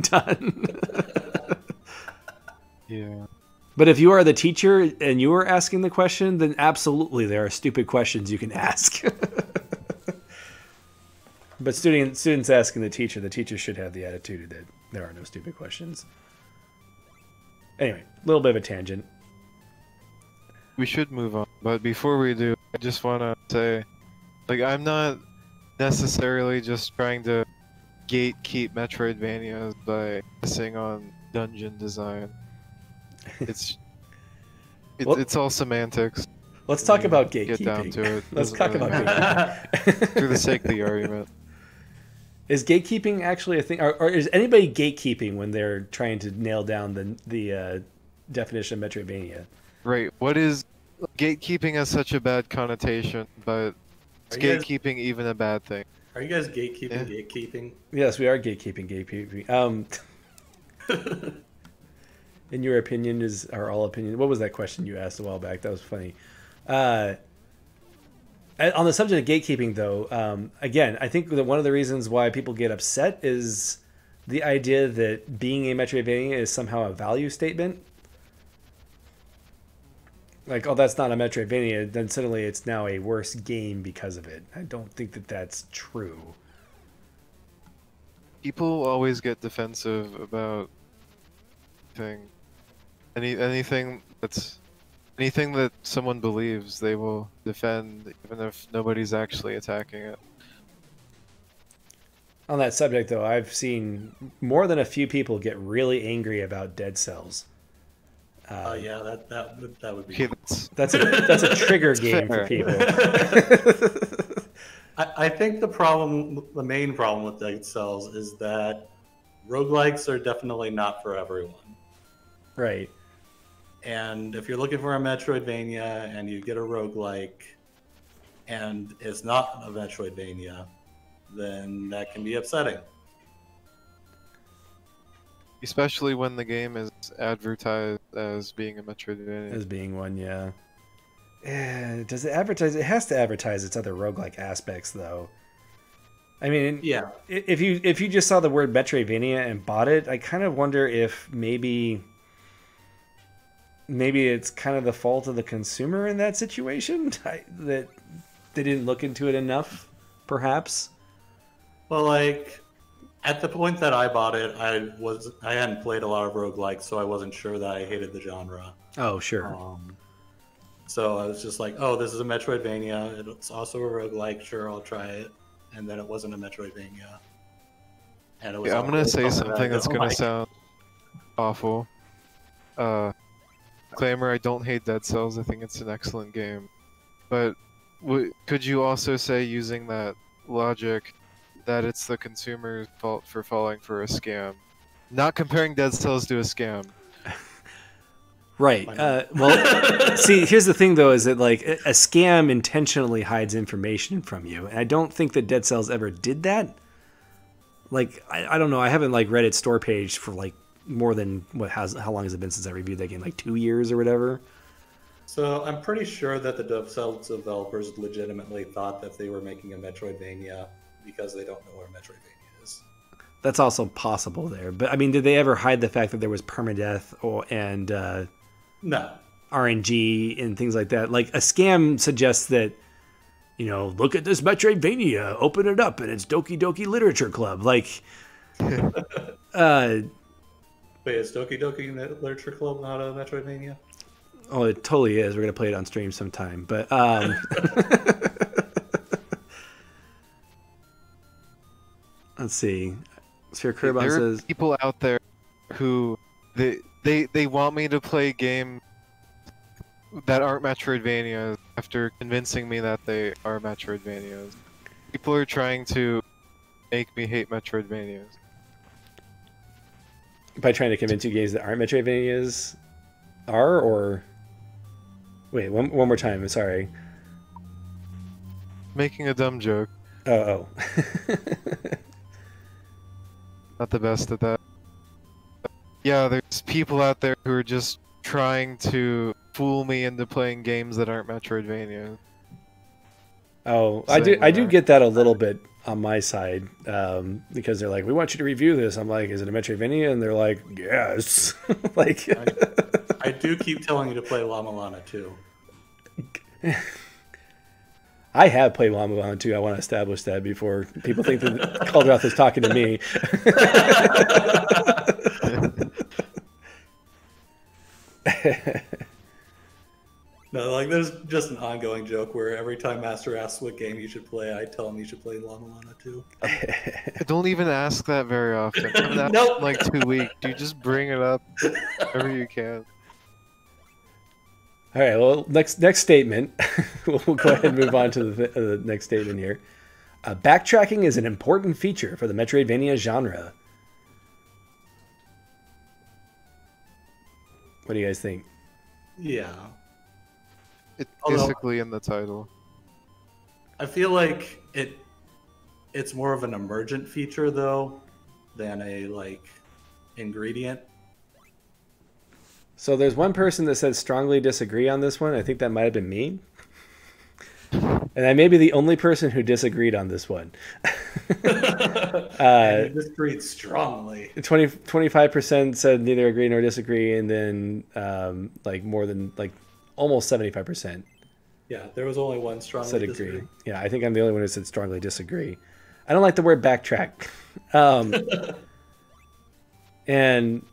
done. Yeah. But if you are the teacher and you are asking the question, then absolutely there are stupid questions you can ask. But students asking the teacher should have the attitude that there are no stupid questions. Anyway, a little bit of a tangent. We should move on, but before we do, I just want to say, like, I'm not necessarily just trying to gatekeep Metroidvanias by focusing on dungeon design. It's all semantics. Let's talk about gatekeeping. Get down to it. Let's Doesn't talk really about matter. gatekeeping. For the sake of the argument. Is gatekeeping actually a thing, or is anybody gatekeeping when they're trying to nail down the definition of Metroidvania? Right. What is gatekeeping has such a bad connotation, but is gatekeeping even a bad thing? Are you guys gatekeeping? Yes, we are gatekeeping. In your opinion, are all opinion? What was that question you asked a while back? That was funny. On the subject of gatekeeping, though, again, I think that one of the reasons why people get upset is the idea that being a Metroidvania is somehow a value statement. Like, oh, that's not a Metroidvania, then suddenly it's now a worse game because of it. I don't think that that's true. People always get defensive about anything that someone believes, they will defend even if nobody's actually attacking it. On that subject, though, I've seen more than a few people get really angry about Dead Cells. Yeah, that would be. Okay, That's a trigger game for people. I think the main problem with Dead Cells is that roguelikes are definitely not for everyone. Right. And if you're looking for a Metroidvania and you get a roguelike and it's not a Metroidvania, then that can be upsetting. Especially when the game is advertised as being a Metroidvania. As being one, yeah. Does it advertise? It has to advertise its other roguelike aspects, though. I mean, Yeah. If you just saw the word Metroidvania and bought it, I kind of wonder if maybe it's kind of the fault of the consumer in that situation that they didn't look into it enough, perhaps. Well, like at the point that I bought it, I hadn't played a lot of roguelikes, so I wasn't sure that I hated the genre. Oh, sure. So I was just like, oh, this is a Metroidvania. It's also a roguelike. Sure, I'll try it. And then it wasn't a Metroidvania. And it was I'm gonna say something that's gonna like. sound awful. Claimer, I don't hate Dead Cells. I think it's an excellent game. But could you also say, using that logic, that it's the consumer's fault for falling for a scam? Not comparing Dead Cells to a scam. Right. Well, see, here's the thing, though, is that like a scam intentionally hides information from you, and I don't think that Dead Cells ever did that. Like, I don't know. I haven't like read its store page for like more than how long has it been since I reviewed that game? Like 2 years or whatever. So I'm pretty sure that the Dead Cells developers legitimately thought that they were making a Metroidvania because they don't know where Metroidvania is. That's also possible there. But I mean, did they ever hide the fact that there was permadeath and No. RNG and things like that? Like a scam suggests that, you know, look at this Metroidvania, open it up, and it's Doki Doki Literature Club. Like, Wait, is Doki Doki Literature Club not a Metroidvania? oh, it totally is. We're gonna play it on stream sometime. But let's see. Sphere Kerbon There are says people out there who they want me to play games that aren't Metroidvanias after convincing me that they are Metroidvanias. People are trying to make me hate Metroidvanias. by trying to convince you games that aren't Metroidvanias are, or wait, one more time. Sorry. Making a dumb joke. Oh. Not the best at that. Yeah, there's people out there who are just trying to fool me into playing games that aren't Metroidvania. Oh, I do get that a little bit on my side, because they're like, we want you to review this. I'm like, is it a Metroidvania? And they're like, yes. Like, I do keep telling you to play Llama Lana too. I have played Llama Lana 2. I want to establish that before people think that Calderoth is talking to me. No, like there's just an ongoing joke where every time Master asks what game you should play, I tell him you should play Llama Lana too. I don't even ask that very often. I haven't Nope. in like 2 weeks. You just bring it up whenever you can. All right, well, next statement. We'll go ahead and move on to the next statement here. Backtracking is an important feature for the Metroidvania genre. What do you guys think? Yeah. It's Although- basically in the title. I feel like it's more of an emergent feature though than a like ingredient. So there's one person that said strongly disagree on this one. I think that might have been me. And I may be the only person who disagreed on this one. And you disagreed strongly. 25% said neither agree nor disagree, and then like more than like almost 75% Yeah, there was only one strongly said disagree. agree. Yeah, I think I'm the only one who said strongly disagree. I don't like the word backtrack. And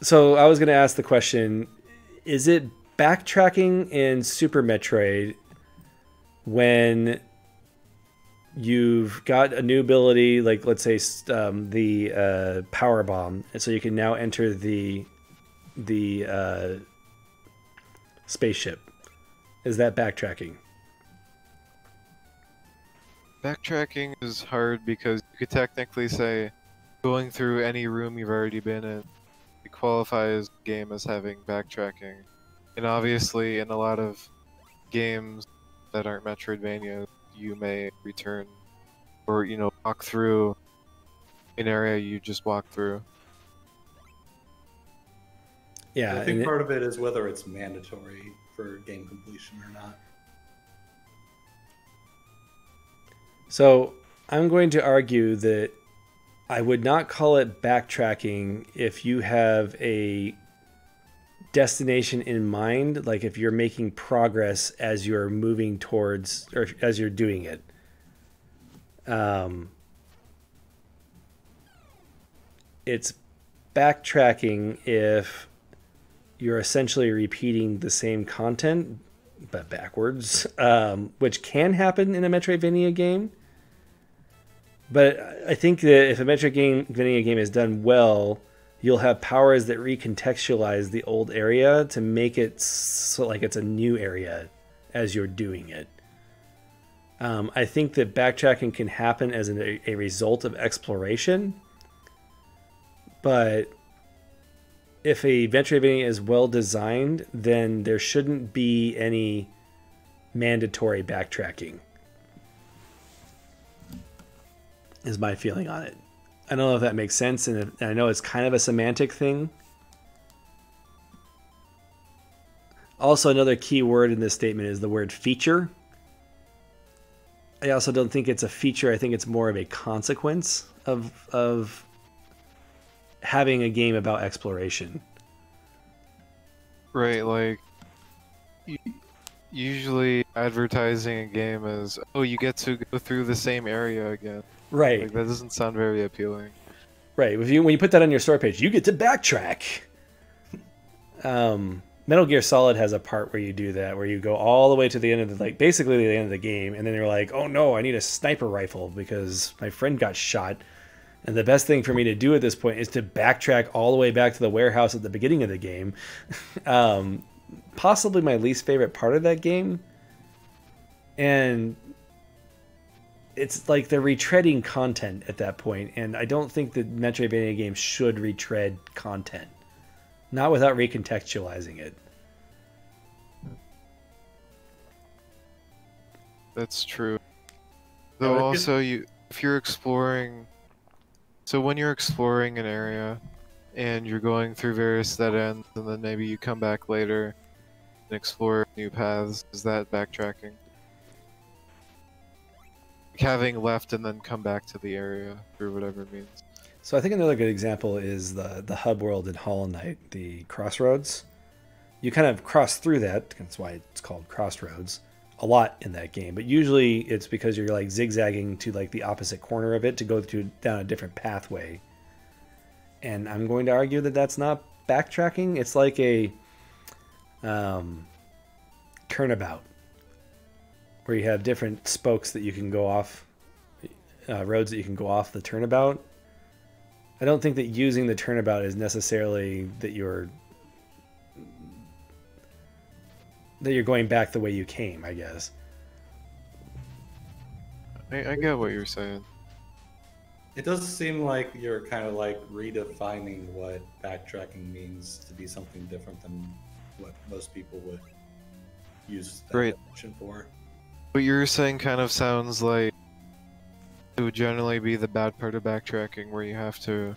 so I was going to ask the question, is it backtracking in Super Metroid when you've got a new ability, like let's say the power bomb, and so you can now enter the spaceship? Is that backtracking? Backtracking is hard because you could technically say going through any room you've already been in qualifies a game as having backtracking. And obviously, in a lot of games that aren't Metroidvania, you may return or, walk through an area you just walked through. Yeah, I think part of it is whether it's mandatory for game completion or not. So I'm going to argue that I would not call it backtracking if you have a destination in mind, like if you're making progress as you're moving towards or as you're doing it. It's backtracking if you're essentially repeating the same content but backwards, which can happen in a Metroidvania game. But I think that if a Metroidvania game is done well, you'll have powers that recontextualize the old area to make it so like it's a new area as you're doing it. I think that backtracking can happen as a result of exploration, but if a Metroidvania is well designed, then there shouldn't be any mandatory backtracking, is my feeling on it. I don't know if that makes sense, and I know it's kind of a semantic thing. Also, another key word in this statement is the word feature. I also don't think it's a feature. I think it's more of a consequence of having a game about exploration. Right, like usually advertising a game as, oh, you get to go through the same area again. Right. Like, that doesn't sound very appealing. Right. When you put that on your store page, you get to backtrack. Metal Gear Solid has a part where you do that, where you go all the way to the end of basically the end of the game, and then you're like, oh no, I need a sniper rifle because my friend got shot. And the best thing for me to do at this point is to backtrack all the way back to the warehouse at the beginning of the game. Possibly my least favorite part of that game. And it's like they're retreading content at that point, and I don't think that Metroidvania games should retread content. Not without recontextualizing it. That's true. Though also, if you're exploring... So when you're exploring an area, and you're going through various dead ends, and then maybe you come back later and explore new paths, is that backtracking? Like having left and then come back to the area, or whatever it means. So I think another good example is the hub world in Hollow Knight, the Crossroads. You kind of cross through that, that's why it's called Crossroads, a lot in that game. But usually it's because you're like zigzagging to like the opposite corner of it to go down a different pathway. And I'm going to argue that that's not backtracking. It's like a turnabout, where you have different spokes that you can go off, roads that you can go off the turnabout. I don't think that using the turnabout is necessarily that you're going back the way you came, I guess. I get what you're saying. It does seem like you're kind of like redefining what backtracking means to be something different than what most people would use that definition for. What you're saying kind of sounds like it would generally be the bad part of backtracking, where you have to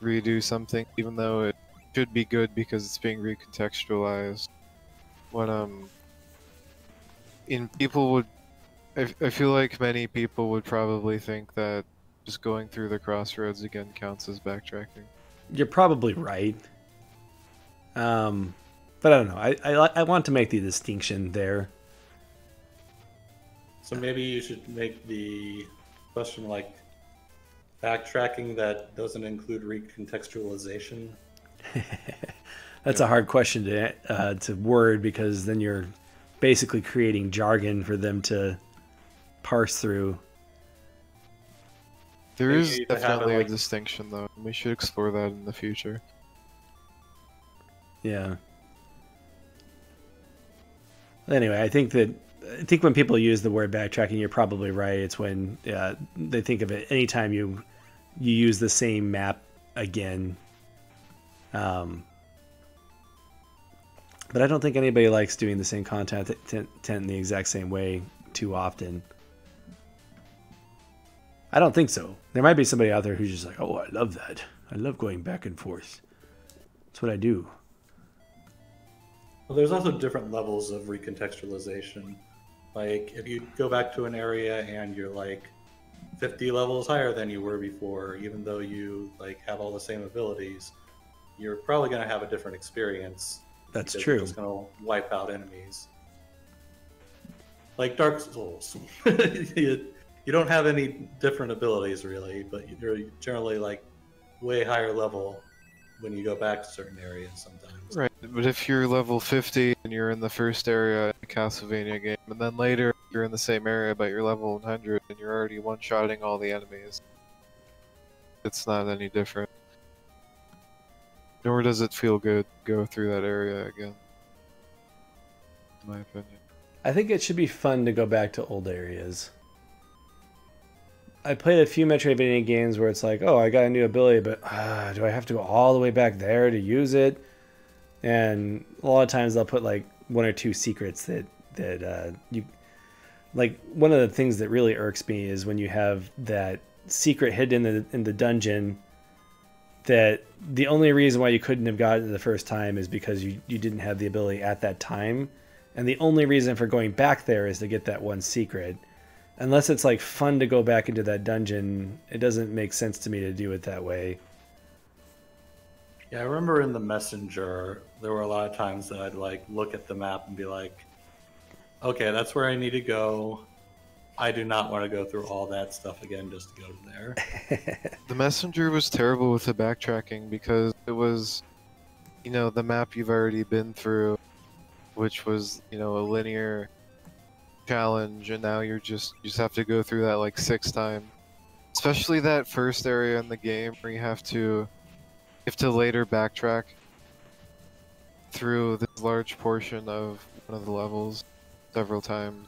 redo something, even though it should be good because it's being recontextualized. When I feel like many people would probably think that just going through the crossroads again counts as backtracking. You're probably right. But I don't know. I want to make the distinction there. So maybe you should make the question like backtracking that doesn't include recontextualization. That's a hard question to word, because then you're basically creating jargon for them to parse through. There is definitely a distinction, though. We should explore that in the future. Yeah. Anyway, I think when people use the word backtracking, you're probably right. It's when they think of it anytime you use the same map again. But I don't think anybody likes doing the same content in the exact same way too often. I don't think so. There might be somebody out there who's just like, oh, I love that. I love going back and forth. That's what I do. Well, there's also different levels of recontextualization. Like, if you go back to an area and you're like 50 levels higher than you were before, even though you like have all the same abilities, you're probably going to have a different experience. That's because true. You're just going to wipe out enemies. Like Dark Souls. You don't have any different abilities really, but you're generally like way higher level when you go back to certain areas sometimes. Right, but if you're level 50 and you're in the first area in a Castlevania game, and then later you're in the same area but you're level 100 and you're already one-shotting all the enemies, it's not any different. Nor does it feel good to go through that area again, in my opinion. I think it should be fun to go back to old areas. I played a few Metroidvania games where it's like, oh, I got a new ability, but do I have to go all the way back there to use it? And a lot of times they'll put like one or two secrets that you like. One of the things that really irks me is when you have that secret hidden in the dungeon that the only reason why you couldn't have gotten it the first time is because you didn't have the ability at that time, and the only reason for going back there is to get that one secret. Unless it's like fun to go back into that dungeon, it doesn't make sense to me to do it that way. Yeah, I remember in the Messenger, there were a lot of times that I'd like look at the map and be like, okay, that's where I need to go. I do not want to go through all that stuff again just to go there. The Messenger was terrible with the backtracking because it was, you know, the map you've already been through, which was, you know, a linear challenge, and now you just have to go through that like 6 times. Especially that first area in the game where you have to later backtrack through this large portion of one of the levels several times.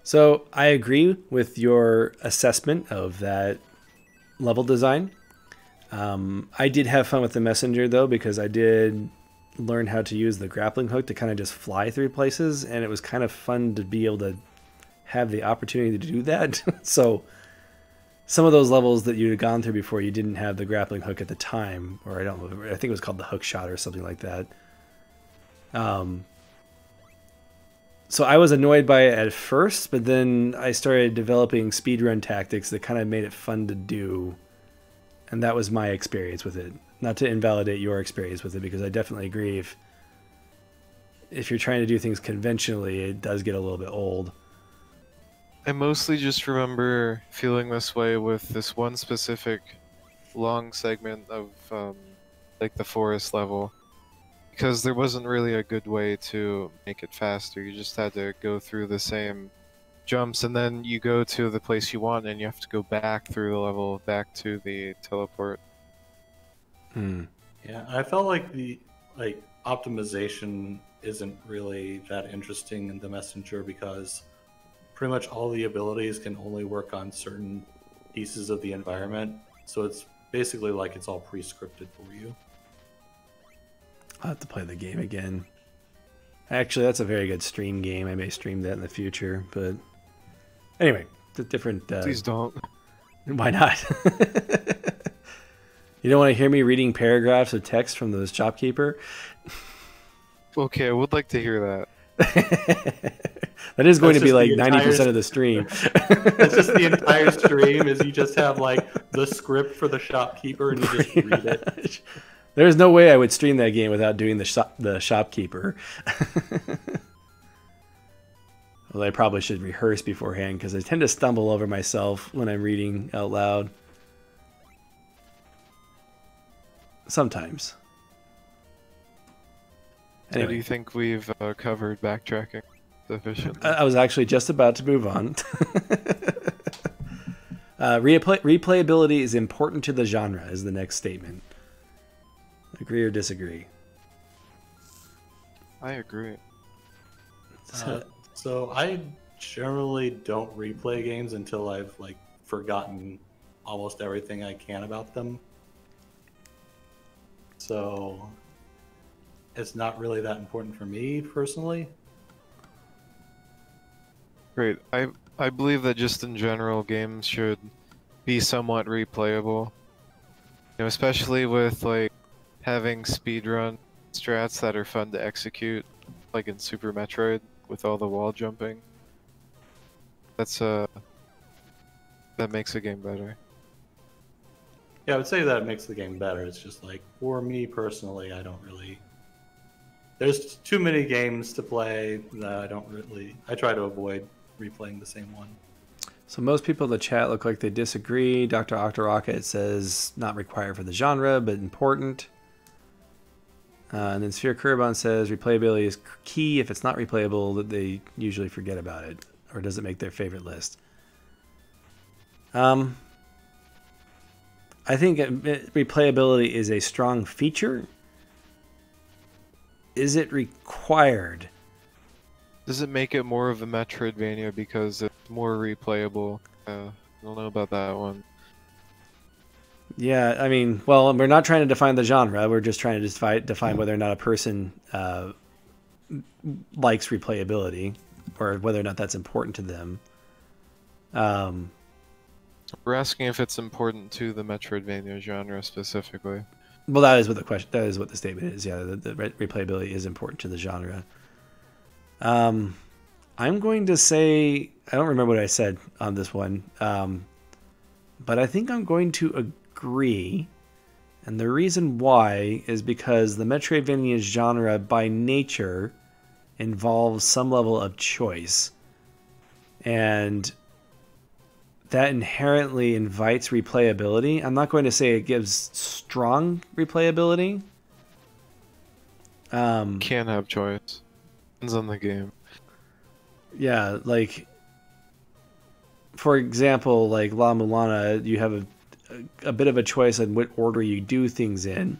So I agree with your assessment of that level design. I did have fun with the Messenger though, because I did learn how to use the grappling hook to kind of just fly through places, and it was kind of fun to be able to have the opportunity to do that. So some of those levels that you'd gone through before, you didn't have the grappling hook at the time, or I think it was called the hook shot or something like that. So I was annoyed by it at first, but then I started developing speedrun tactics that kind of made it fun to do. And that was my experience with it. Not to invalidate your experience with it, because I definitely agree if you're trying to do things conventionally, it does get a little bit old. I mostly just remember feeling this way with this one specific long segment of like the forest level, because there wasn't really a good way to make it faster. You just had to go through the same jumps, and then you go to the place you want and you have to go back through the level back to the teleport. Yeah, I felt like the optimization isn't really that interesting in the Messenger, because pretty much all the abilities can only work on certain pieces of the environment. So it's basically like it's all pre-scripted for you. I'll have to play the game again. Actually, that's a very good stream game. I may stream that in the future, but anyway, the different. Please don't. Why not? You don't want to hear me reading paragraphs of text from the shopkeeper? Okay, I would like to hear that. That is going That's to be like just the 90% of the stream. That's just the entire stream, is you just have like the script for the shopkeeper and you just read it. There's no way I would stream that game without doing the shopkeeper. Well, I probably should rehearse beforehand, because I tend to stumble over myself when I'm reading out loud. Sometimes. Anyway. Do you think we've covered backtracking sufficiently? I was actually just about to move on. Replayability is important to the genre, is the next statement. Agree or disagree? I agree. So I generally don't replay games until I've like forgotten almost everything I can about them. so it's not really that important for me personally. Great. I believe that just in general, games should be somewhat replayable. You know, especially with like having speedrun strats that are fun to execute, like in Super Metroid with all the wall jumping. That's that makes a game better. Yeah, I would say that it makes the game better. It's just like, for me personally, I don't really. There's too many games to play that I don't really. I try to avoid replaying the same one. So most people in the chat look like they disagree. Dr. Octorocket says not required for the genre, but important. And then Sphere Kurbon says replayability is key. If it's not replayable, that they usually forget about it or doesn't make their favorite list. I think replayability is a strong feature. Is it required? Does it make it more of a Metroidvania because it's more replayable? I don't know about that one. Yeah, I mean, well, we're not trying to define the genre. We're just trying to define whether or not a person likes replayability or whether or not that's important to them. We're asking if it's important to the Metroidvania genre specifically. Well, that is what the question. That is what the statement is. Yeah, the replayability is important to the genre. I'm going to say I don't remember what I said on this one, but I think I'm going to agree, and the reason why is because the Metroidvania genre, by nature, involves some level of choice, and that inherently invites replayability. I'm not going to say it gives strong replayability. Can't have choice. Depends on the game. Yeah, like for example, like La Mulana, you have a bit of a choice on what order you do things in.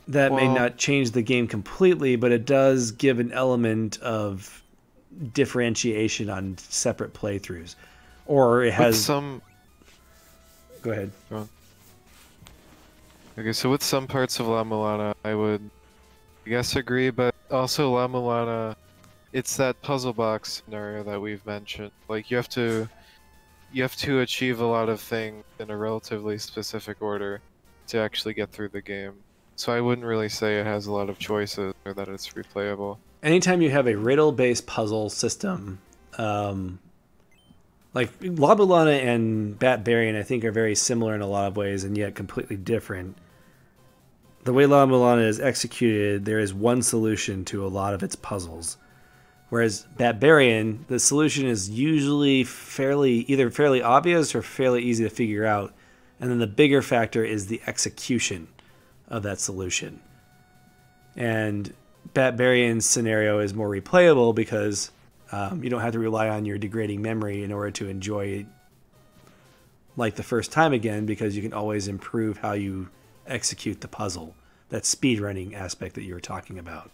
That may not change the game completely, but it does give an element of differentiation on separate playthroughs. Or it has some. Go ahead. Go on. Okay, so with some parts of La Mulana, I would, I guess, agree, but also La Mulana, it's that puzzle box scenario that we've mentioned. Like you have to achieve a lot of things in a relatively specific order to actually get through the game. So I wouldn't really say it has a lot of choices or that it's replayable. Anytime you have a riddle-based puzzle system, like La Mulana and Batbarian, I think are very similar in a lot of ways and yet completely different. The way La Mulana is executed, there is one solution to a lot of its puzzles. Whereas Batbarian, the solution is usually either fairly obvious or fairly easy to figure out. And then the bigger factor is the execution of that solution. And Batbarian's scenario is more replayable because you don't have to rely on your degrading memory in order to enjoy it like the first time again, because you can always improve how you execute the puzzle. That speedrunning aspect that you were talking about.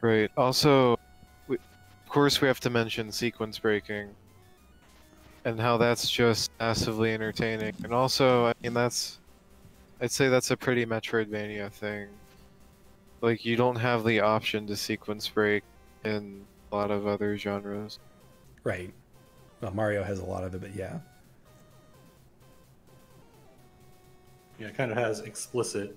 Right. Also, of course we have to mention sequence breaking and how that's just massively entertaining. And also, I mean, I'd say that's a pretty Metroidvania thing. Like, you don't have the option to sequence break in a lot of other genres. Right. Well, Mario has a lot of it, but yeah. Yeah, it kind of has explicit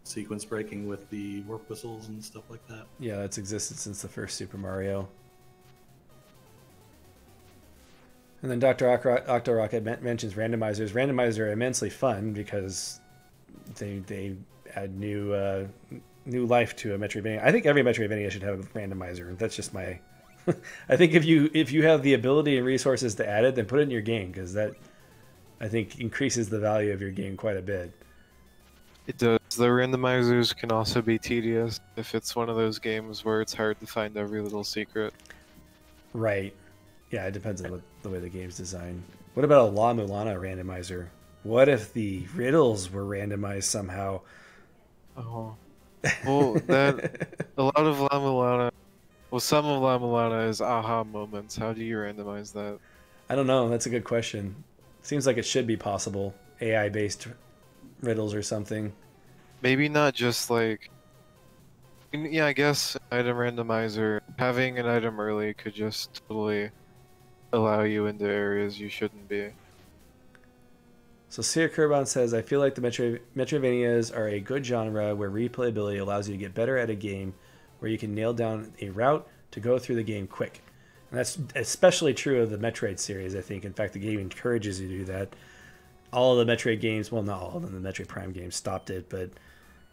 sequence breaking with the warp whistles and stuff like that. Yeah, that's existed since the first Super Mario. And then Dr. Octorocket mentions randomizers. Randomizers are immensely fun because they add new life to a Metroidvania. I think every Metroidvania should have a randomizer. That's just my. I think if you have the ability and resources to add it, then put it in your game, because that, I think, increases the value of your game quite a bit. It does. The randomizers can also be tedious if it's one of those games where it's hard to find every little secret. Right. Yeah, it depends on the way the game's designed. What about a La Mulana randomizer? What if the riddles were randomized somehow? Oh. Well, that a lot of La Mulana. Well, some of La Mulana is aha moments. How do you randomize that? I don't know. That's a good question. Seems like it should be possible. AI-based riddles or something. maybe not just like, yeah, I guess item randomizer, having an item early could just totally allow you into areas you shouldn't be. So Sia Kurbon says, I feel like the Metroidvanias are a good genre where replayability allows you to get better at a game where you can nail down a route to go through the game quick. And that's especially true of the Metroid series, I think. In fact, the game encourages you to do that. All of the Metroid games, well, not all of them, the Metroid Prime games stopped it, but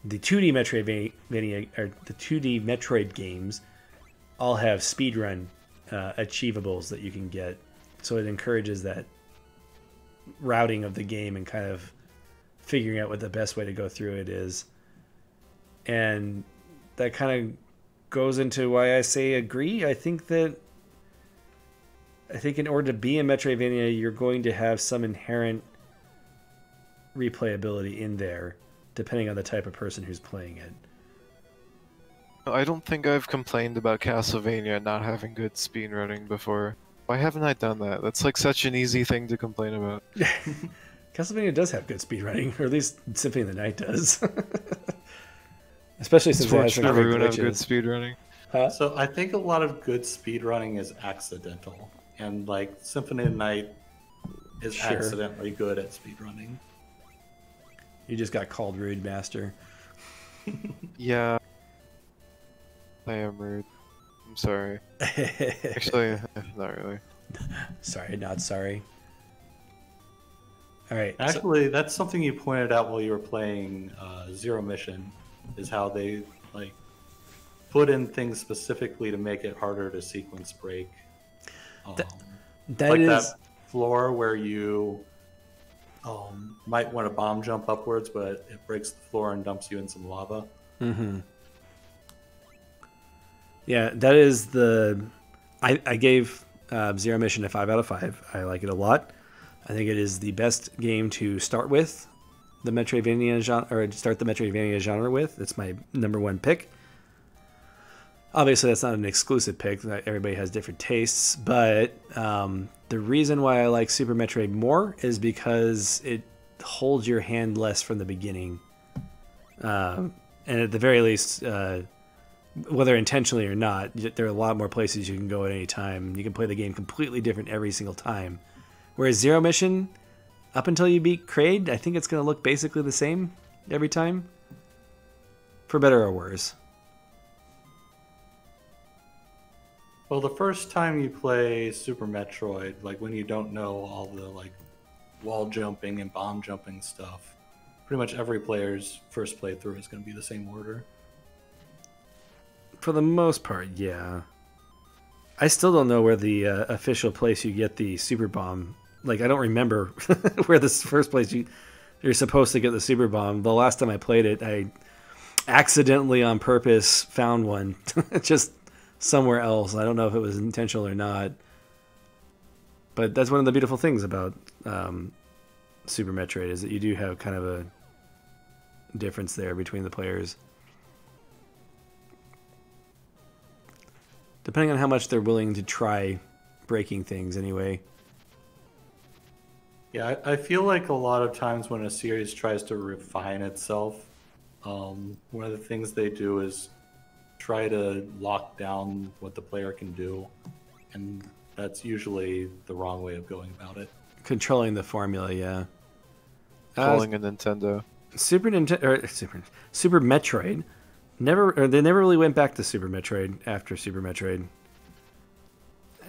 the 2D Metroidvania, or the 2D Metroid games all have speedrun achievables that you can get. So it encourages that routing of the game and kind of figuring out what the best way to go through it is. And that kind of goes into why I say agree. I think in order to be a Metroidvania, you're going to have some inherent replayability in there, depending on the type of person who's playing it. I don't think I've complained about Castlevania not having good speedrunning before. Why haven't I done that? That's like such an easy thing to complain about. Castlevania does have good speedrunning, or at least Symphony of the Night does. Especially since it has some great Everyone have glitches. good speedrunning. Huh? So I think a lot of good speedrunning is accidental, and like Symphony of the Night is Sure. accidentally good at speedrunning. You just got called rude, master. Yeah. I am rude. I'm sorry. Actually, not really. Sorry, not sorry. All right. so- Actually, that's something you pointed out while you were playing Zero Mission, is how they like put in things specifically to make it harder to sequence break. that like is that floor where you might want to bomb jump upwards, but it breaks the floor and dumps you in some lava. Mm-hmm. Yeah, that is the. I gave Zero Mission a 5 out of 5. I like it a lot. I think it is the best game to start with the Metroidvania genre, or start the Metroidvania genre with. It's my number one pick. Obviously, that's not an exclusive pick. Everybody has different tastes, but the reason why I like Super Metroid more is because it holds your hand less from the beginning, and at the very least, whether intentionally or not, there are a lot more places you can go at any time. You can play the game completely different every single time. Whereas Zero Mission, up until you beat Kraid, I think it's going to look basically the same every time, for better or worse. Well, the first time you play Super Metroid, like when you don't know all the like wall jumping and bomb jumping stuff, pretty much every player's first playthrough is going to be the same order. For the most part, yeah. I still don't know where the official place you get the super bomb. Like, I don't remember where this first place you're supposed to get the super bomb. The last time I played it, I accidentally on purpose found one just somewhere else. I don't know if it was intentional or not. But that's one of the beautiful things about Super Metroid, is that you do have kind of a difference there between the players. Depending on how much they're willing to try breaking things anyway. Yeah, I feel like a lot of times when a series tries to refine itself, one of the things they do is try to lock down what the player can do, and that's usually the wrong way of going about it. Controlling the formula, yeah. Calling a Nintendo. Super Metroid they never really went back to Super Metroid after Super Metroid.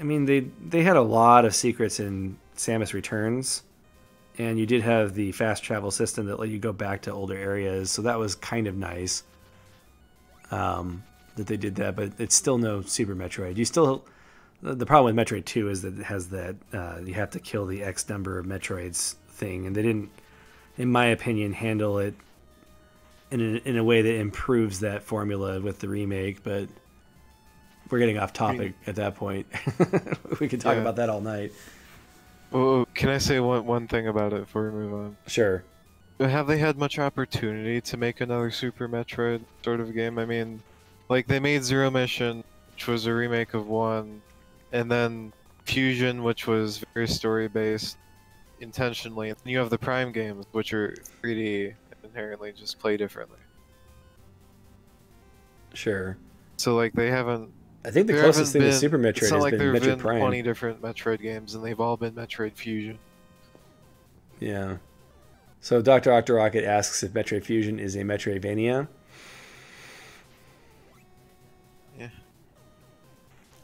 I mean, they had a lot of secrets in Samus Returns, and you did have the fast travel system that let you go back to older areas, so that was kind of nice that they did that, but it's still no Super Metroid. The problem with Metroid 2 is that it has that you have to kill the X number of Metroids thing, and they didn't, in my opinion, handle it in a way that improves that formula with the remake. But we're getting off topic at that point. We could talk about that all night. Oh, can I say one thing about it before we move on? Sure. Have they had much opportunity to make another Super Metroid sort of game? I mean, like, they made Zero Mission, which was a remake of 1, and then Fusion, which was very story-based intentionally. And you have the Prime games, which are 3D and inherently just play differently. Sure. So like they haven't. I think the There closest thing haven't to Super It's Metroid not has like been there have Metroid been Prime. 20 different Metroid games, and they've all been Metroid Fusion. Yeah. So Dr. Octorocket asks if Metroid Fusion is a Metroidvania. Yeah.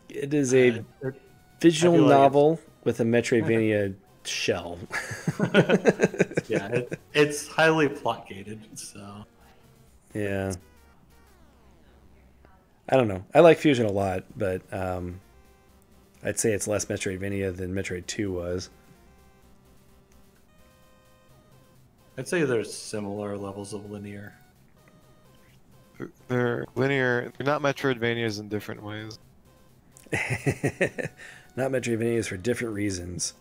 It is a I visual feel like novel with a Metroidvania shell. it's highly plot gated. So Yeah. I don't know. I like Fusion a lot, but I'd say it's less Metroidvania than Metroid 2 was. I'd say there's similar levels of linear. They're linear. They're not Metroidvanias in different ways. Not Metroidvanias for different reasons.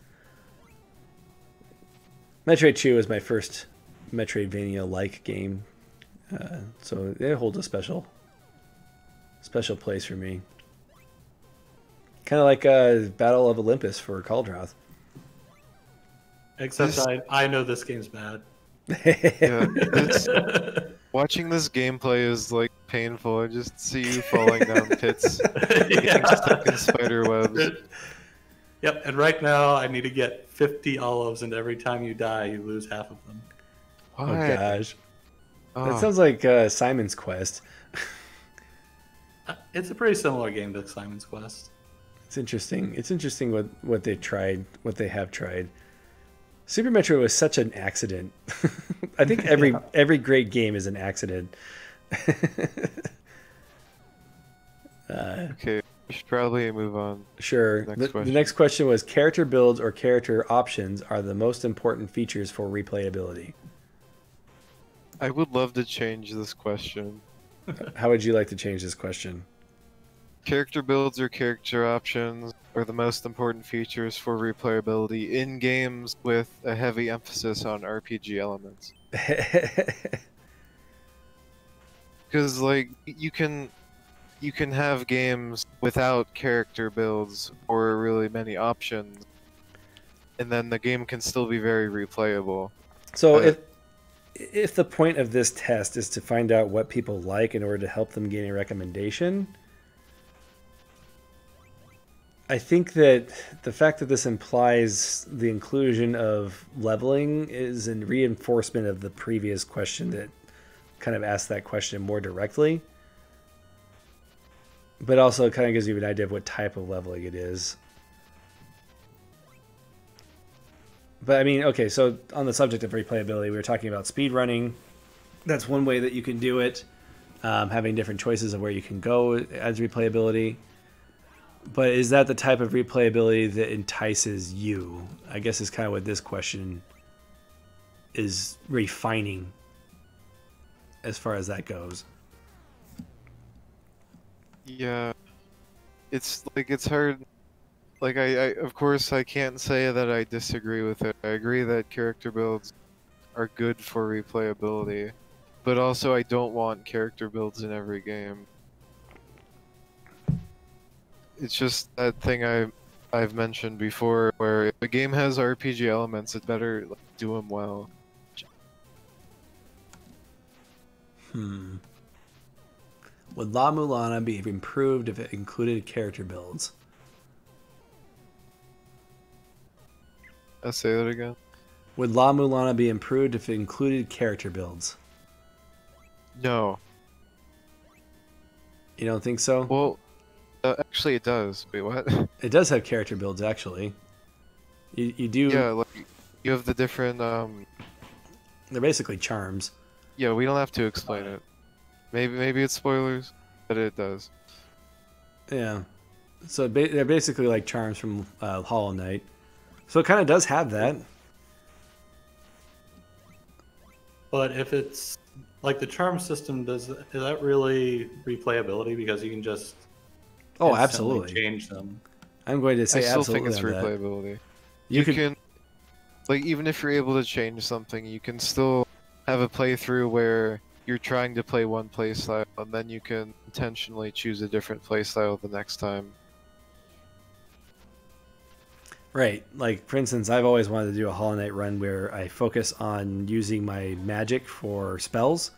Metroid 2 is my first Metroidvania-like game, so it holds a special place for me. Kind of like Battle of Olympus for Caldroth. Except I know this game's bad. Yeah, watching this gameplay is like painful. I just see you falling down pits, getting stuck in spider webs. Yep, and right now I need to get 50 olives, and every time you die, you lose half of them. Oh Why? gosh, Oh, that sounds like Simon's Quest. It's a pretty similar game to Simon's Quest. It's interesting. It's interesting what they tried, what they have tried. Super Metroid was such an accident. I think every great game is an accident. okay. We should probably move on. Sure. The next question was character builds or character options are the most important features for replayability. I would love to change this question. How would you like to change this question? Character builds or character options are the most important features for replayability in games with a heavy emphasis on RPG elements. Because like you can have games without character builds or really many options, and then the game can still be very replayable. So if the point of this test is to find out what people like in order to help them gain a recommendation, I think that the fact that this implies the inclusion of leveling is a reinforcement of the previous question that kind of asked that question more directly. But also it kind of gives you an idea of what type of leveling it is. But I mean, okay, so on the subject of replayability, we were talking about speedrunning. That's one way that you can do it. Having different choices of where you can go as replayability. But is that the type of replayability that entices you? I guess is kind of what this question is refining as far as that goes. Yeah, it's like it's hard. Like I of course I can't say that I disagree with it. I agree that character builds are good for replayability, but also I don't want character builds in every game. It's just that thing I've mentioned before, where if a game has RPG elements, it better like, do them well. Would La Mulana be improved if it included character builds? I'll say that again. Would La Mulana be improved if it included character builds? No. You don't think so? Well, actually it does. Wait, what? It does have character builds, actually. You do... Yeah, like, you have the different, They're basically charms. Yeah, we don't have to explain it. Maybe it's spoilers, but it does. Yeah. So they're basically like charms from Hollow Knight. So it kind of does have that. But if it's like the charm system, is that really replayability? Because you can just absolutely change them. I'm going to say I still absolutely think it's on that. replayability. You can, like, even if you're able to change something, you can still have a playthrough where you're trying to play one playstyle, and then you can intentionally choose a different playstyle the next time. Right. Like, for instance, I've always wanted to do a Hollow Knight run where I focus on using my magic for spells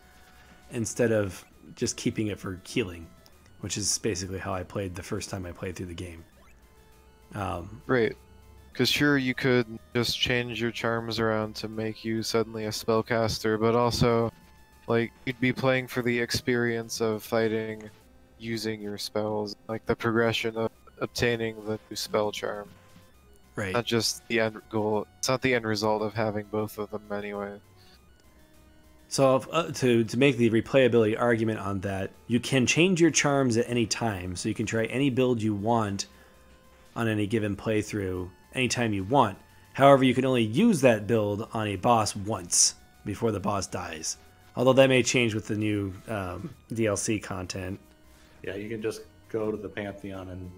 instead of just keeping it for healing, which is basically how I played the first time I played through the game. Right. Because sure, you could just change your charms around to make you suddenly a spellcaster, but also, like, you'd be playing for the experience of fighting using your spells, like the progression of obtaining the new spell charm. Right. Not just the end goal. It's not the end result of having both of them anyway. So to make the replayability argument on that, you can change your charms at any time. So you can try any build you want on any given playthrough anytime you want. However, you can only use that build on a boss once before the boss dies. Although that may change with the new DLC content. Yeah, you can just go to the Pantheon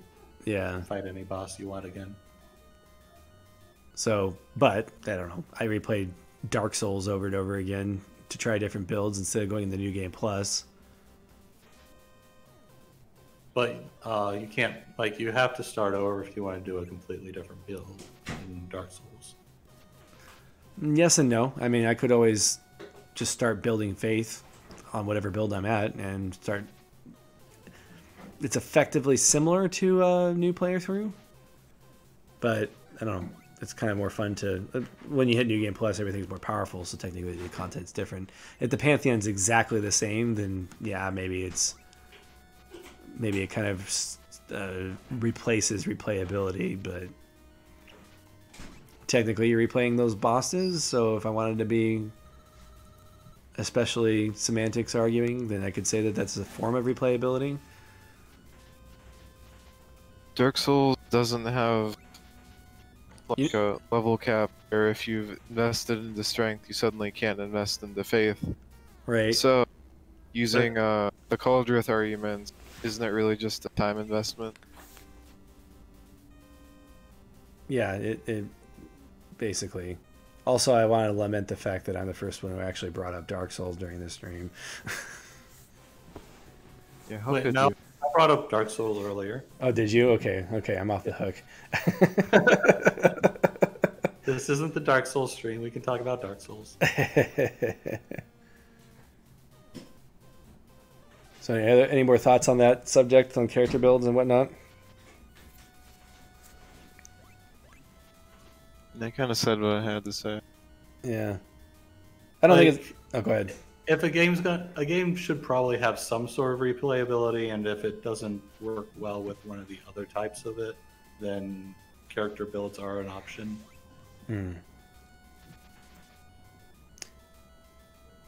and fight any boss you want again. So, but, I don't know. I replayed Dark Souls over and over again to try different builds instead of going to the New Game Plus. But you can't, like, you have to start over if you want to do a completely different build in Dark Souls. Yes and no. I mean, I could always just start building faith on whatever build I'm at and start. It's effectively similar to a new player through, but I don't know. It's kind of more fun to when you hit New Game Plus, everything's more powerful. So technically, the content's different. If the Pantheon's exactly the same, then yeah, maybe it kind of replaces replayability, but technically you're replaying those bosses. So if I wanted to be especially semantics arguing, then I could say that that's a form of replayability. Dark Souls doesn't have like a level cap where if you've invested into strength, you suddenly can't invest into faith. Right. So, using the Call of Drift argument, isn't it really just a time investment? Yeah, it basically. Also, I wanted to lament the fact that I'm the first one who actually brought up Dark Souls during this stream. Yeah, how Wait, could no, you? I brought up Dark Souls earlier. Oh, did you? Okay, I'm off the hook. This isn't the Dark Souls stream. We can talk about Dark Souls. So, any more thoughts on that subject, on character builds and whatnot? I kind of said what I had to say. Yeah, I don't think it's. Oh, go ahead. If a game should probably have some sort of replayability, and if it doesn't work well with one of the other types of it, then character builds are an option.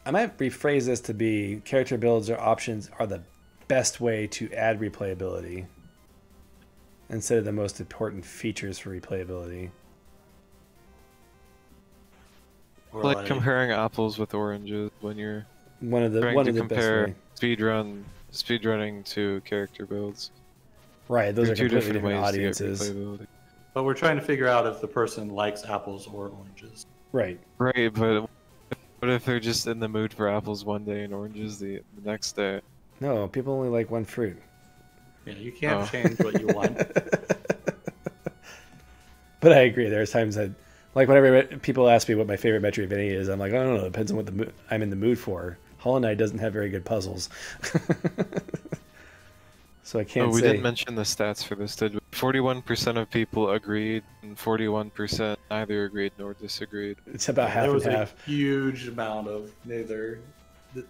I might rephrase this to be character builds or options are the best way to add replayability instead of the most important features for replayability. Or Like comparing apples with oranges when you're one of the compare best way. speedrunning to character builds. Right, those are two completely different different ways to get audiences. replayability. But we're trying to figure out if the person likes apples or oranges. Right. Right, but what if they're just in the mood for apples one day and oranges the next day? No, people only like one fruit. Yeah, you can't change what you want. But I agree. There's times that, like, whenever people ask me what my favorite Metroidvania is, I'm like, I don't know. It depends on what I'm in the mood for. Hollow Knight doesn't have very good puzzles. So I can't say. We didn't mention the stats for this, did we? 41% of people agreed, and 41% neither agreed nor disagreed. It's about half There was and a half. huge amount of neither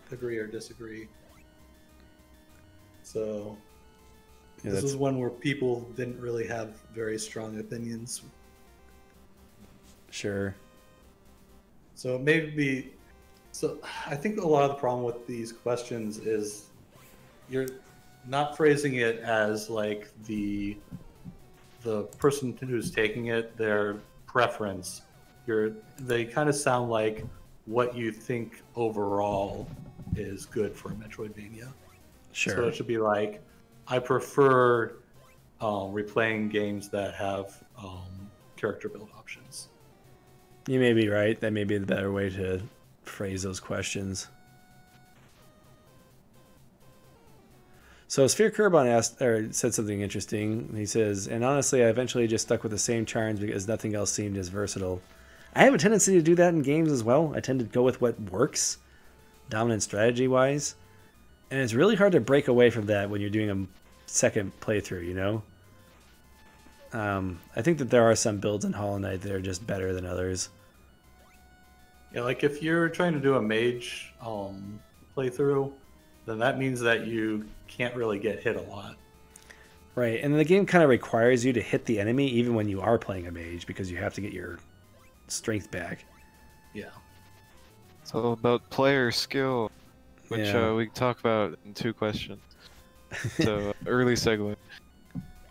agree or disagree. So Yeah, this was one where people didn't really have very strong opinions. Sure. So maybe, so I think a lot of the problem with these questions is you're not phrasing it as like the person who's taking it, their preference. They kind of sound like what you think overall is good for a Metroidvania. Sure. So it should be like, I prefer replaying games that have character build options. You may be right. That may be the better way to phrase those questions. So Sphere Kurbon asked, or said something interesting. He says, and honestly, I eventually just stuck with the same charms because nothing else seemed as versatile. I have a tendency to do that in games as well. I tend to go with what works, dominant strategy-wise. And it's really hard to break away from that when you're doing a second playthrough, you know? I think that there are some builds in Hollow Knight that are just better than others. Yeah, like if you're trying to do a mage playthrough, then that means that you can't really get hit a lot. Right, and the game kind of requires you to hit the enemy even when you are playing a mage because you have to get your strength back. Yeah. It's all about player skill, which we can talk about in 2 questions. So, early segue.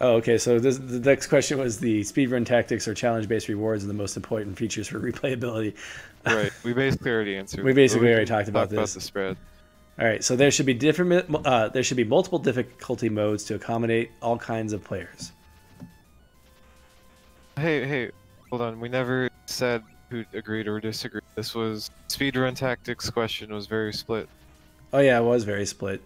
Oh, okay, so the next question was the speedrun tactics or challenge-based rewards and the most important features for replayability. Right, we basically already answered. We basically already talked about this. About the spread. All right, so there should be there should be multiple difficulty modes to accommodate all kinds of players. Hey, hold on. We never said who agreed or disagreed. This was speedrun tactics question was very split. Oh yeah, it was very split.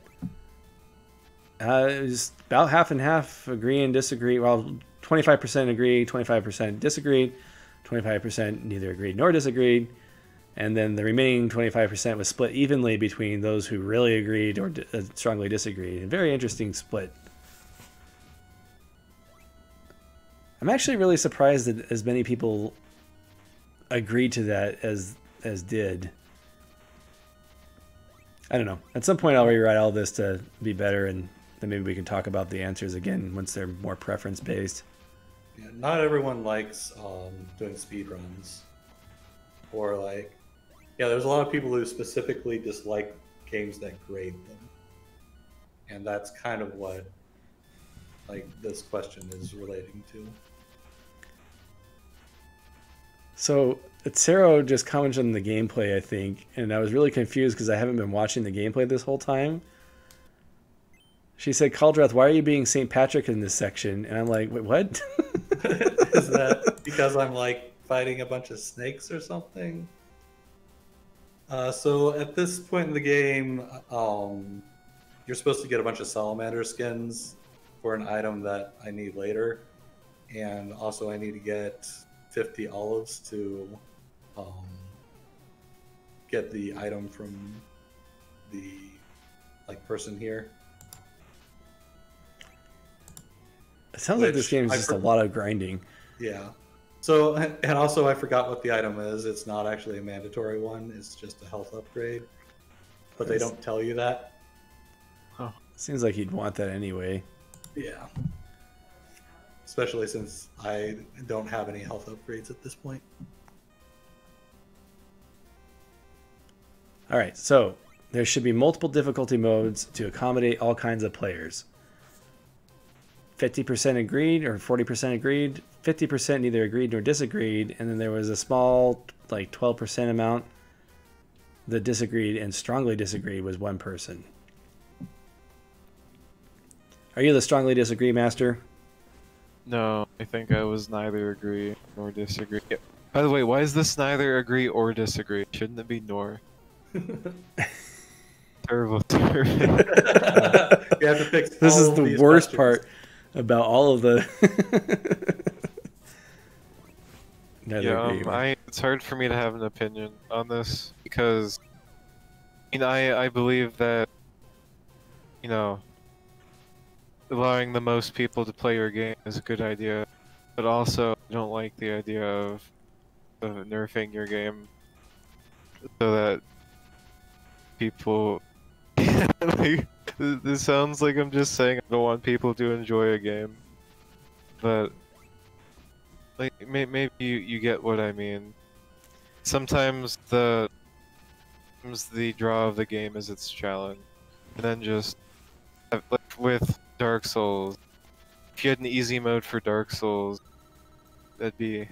It was about half and half, agree and disagree. Well, 25% agree, 25% disagreed, 25% neither agreed nor disagreed. And then the remaining 25% was split evenly between those who really agreed or strongly disagreed. A very interesting split. I'm actually really surprised that as many people agreed to that as did. I don't know. At some point I'll rewrite all this to be better, and then maybe we can talk about the answers again once they're more preference-based. Yeah, not everyone likes doing speed runs. Or like... Yeah, there's a lot of people who specifically dislike games that grade them. And that's kind of what like this question is relating to. So Tsero just commented on the gameplay, I think, and I was really confused because I haven't been watching the gameplay this whole time. She said, Caldrath, why are you being St. Patrick in this section? And I'm like, wait, what? Is that because I'm like fighting a bunch of snakes or something? So at this point in the game, you're supposed to get a bunch of salamander skins for an item that I need later. And also I need to get 50 olives to get the item from the person here. It sounds like this game is just a lot of grinding. Yeah. So, and also I forgot what the item is. It's not actually a mandatory one. It's just a health upgrade. But they don't tell you that. Oh. Seems like you'd want that anyway. Yeah. Especially since I don't have any health upgrades at this point. All right, so there should be multiple difficulty modes to accommodate all kinds of players. 50% agreed or 40% agreed, 50% neither agreed nor disagreed, and then there was a small, like 12% amount that disagreed and strongly disagreed was one person. Are you the strongly disagree master? No, I think I was neither agree nor disagree. Yeah. By the way, why is this neither agree or disagree? Shouldn't it be nor? Terrible. You have to fix this is the worst part about all of the it's hard for me to have an opinion on this because I believe that allowing the most people to play your game is a good idea, but also I don't like the idea of nerfing your game so that people like, this sounds like I'm just saying I don't want people to enjoy a game, but like maybe you get what I mean. Sometimes the draw of the game is its challenge, and then just like with Dark Souls, if you had an easy mode for Dark Souls, that'd be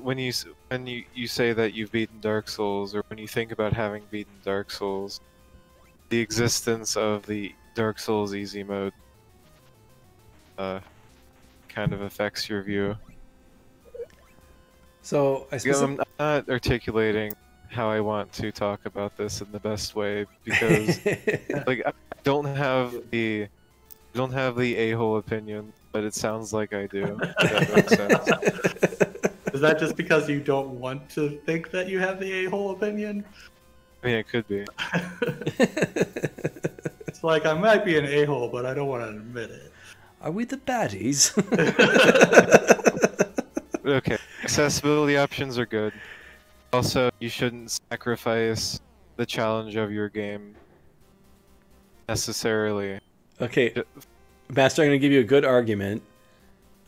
when you say that you've beaten Dark Souls, or when you think about having beaten Dark Souls, the existence of the Dark Souls easy mode kind of affects your view. So I'm not articulating how I want to talk about this in the best way because like I don't have the a-hole opinion, but it sounds like I do. If that makes sense. Is that just because you don't want to think that you have the a-hole opinion? I mean, it could be. It's like I might be an a-hole, but I don't want to admit it. Are we the baddies? Okay, accessibility options are good. Also, you shouldn't sacrifice the challenge of your game necessarily. Okay, Master, I'm going to give you a good argument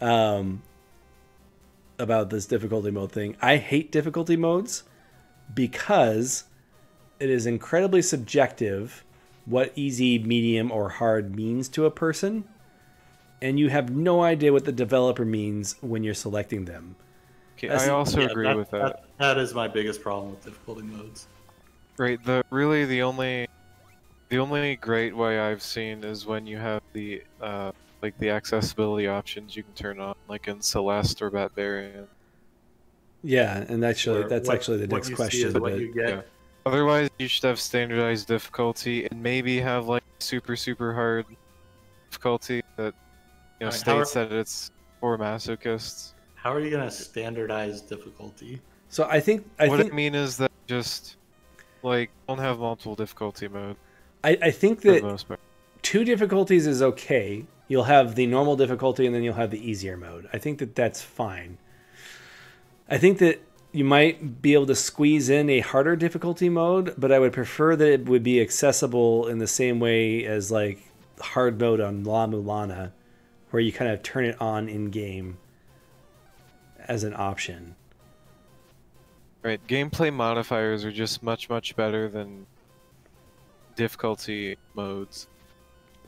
about this difficulty mode thing. I hate difficulty modes because it is incredibly subjective what easy, medium, or hard means to a person, and you have no idea what the developer means when you're selecting them. Okay, I also agree with that. That is my biggest problem with difficulty modes. Right. The only great way I've seen is when you have the like the accessibility options you can turn on, like in Celeste or Barbarian. Yeah, and actually, that's actually the next question. What you get. Yeah. Otherwise, you should have standardized difficulty and maybe have like super hard difficulty that states that it's for masochists. How are you gonna standardize difficulty? So I think I mean is that just like don't have multiple difficulty mode. I think that 2 difficulties is okay. You'll have the normal difficulty and then you'll have the easier mode. I think that that's fine. I think that you might be able to squeeze in a harder difficulty mode, but I would prefer that it would be accessible in the same way as like hard mode on La Mulana, where you kind of turn it on in game as an option. Right, gameplay modifiers are just much better than difficulty modes,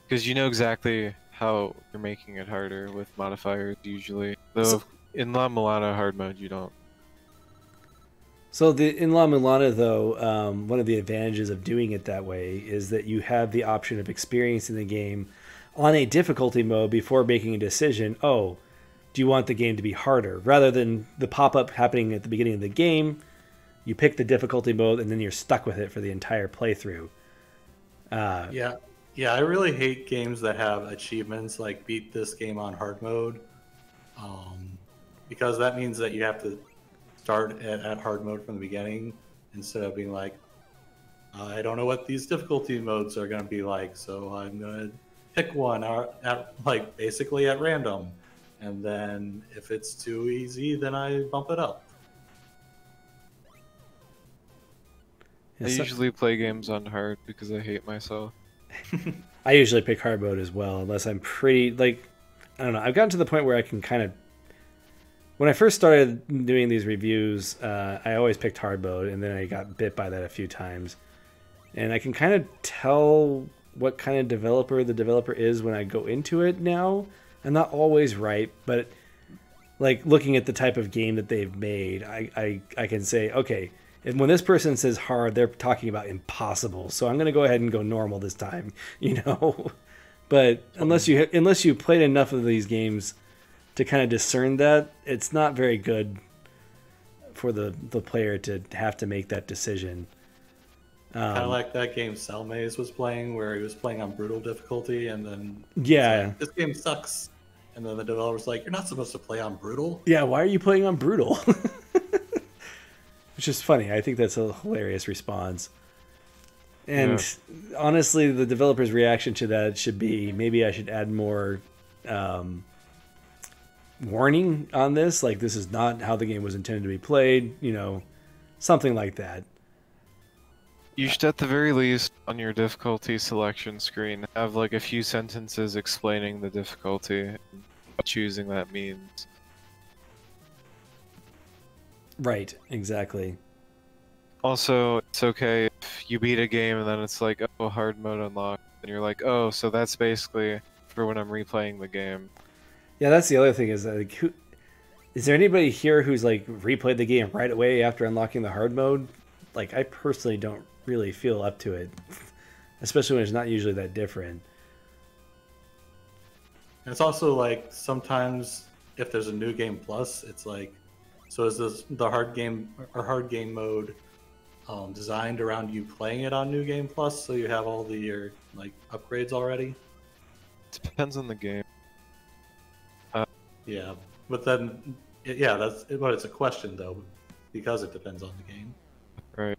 because you know exactly how you're making it harder with modifiers usually. Though in La Mulana hard mode you don't. So in La Mulana though, one of the advantages of doing it that way is that you have the option of experiencing the game on a difficulty mode before making a decision. Oh, do you want the game to be harder? Rather than the pop-up happening at the beginning of the game, you pick the difficulty mode and then you're stuck with it for the entire playthrough. Yeah, I really hate games that have achievements like beat this game on hard mode, because that means that you have to start at hard mode from the beginning instead of being like, I don't know what these difficulty modes are going to be like, so I'm going to pick one at basically at random, and then if it's too easy, then I bump it up. I usually play games on hard because I hate myself. I usually pick hard mode as well, unless I'm pretty, I don't know. I've gotten to the point where I can kind of, when I first started doing these reviews, I always picked hard mode, and then I got bit by that a few times. And I can kind of tell what kind of developer the developer is when I go into it now. I'm not always right, but like looking at the type of game that they've made, I can say, okay, and when this person says hard, they're talking about impossible. So I'm going to go ahead and go normal this time, But unless you played enough of these games to kind of discern that, it's not very good for the player to have to make that decision. Kind of like that game Salmaze was playing, where he was playing on brutal difficulty, and then like, this game sucks. And then the developer's like, you're not supposed to play on brutal. Yeah, why are you playing on brutal? Which is funny. I think that's a hilarious response. And honestly, the developer's reaction to that should be, maybe I should add more warning on this. Like, this is not how the game was intended to be played. Something like that. You should at the very least, on your difficulty selection screen, have like a few sentences explaining the difficulty and what choosing that means. Right, exactly. Also, it's okay if you beat a game and then it's like, oh, hard mode unlocked, and you're like, oh, so that's basically for when I'm replaying the game. Yeah, that's the other thing is like, is there anybody here who's like replayed the game right away after unlocking the hard mode? Like, I personally don't really feel up to it, especially when it's not usually that different. And it's also like sometimes if there's a new game plus, it's like, so is this the hard game mode designed around you playing it on New Game Plus, so you have all your like upgrades already? It depends on the game. Yeah, but then but it's a question though, because it depends on the game. Right.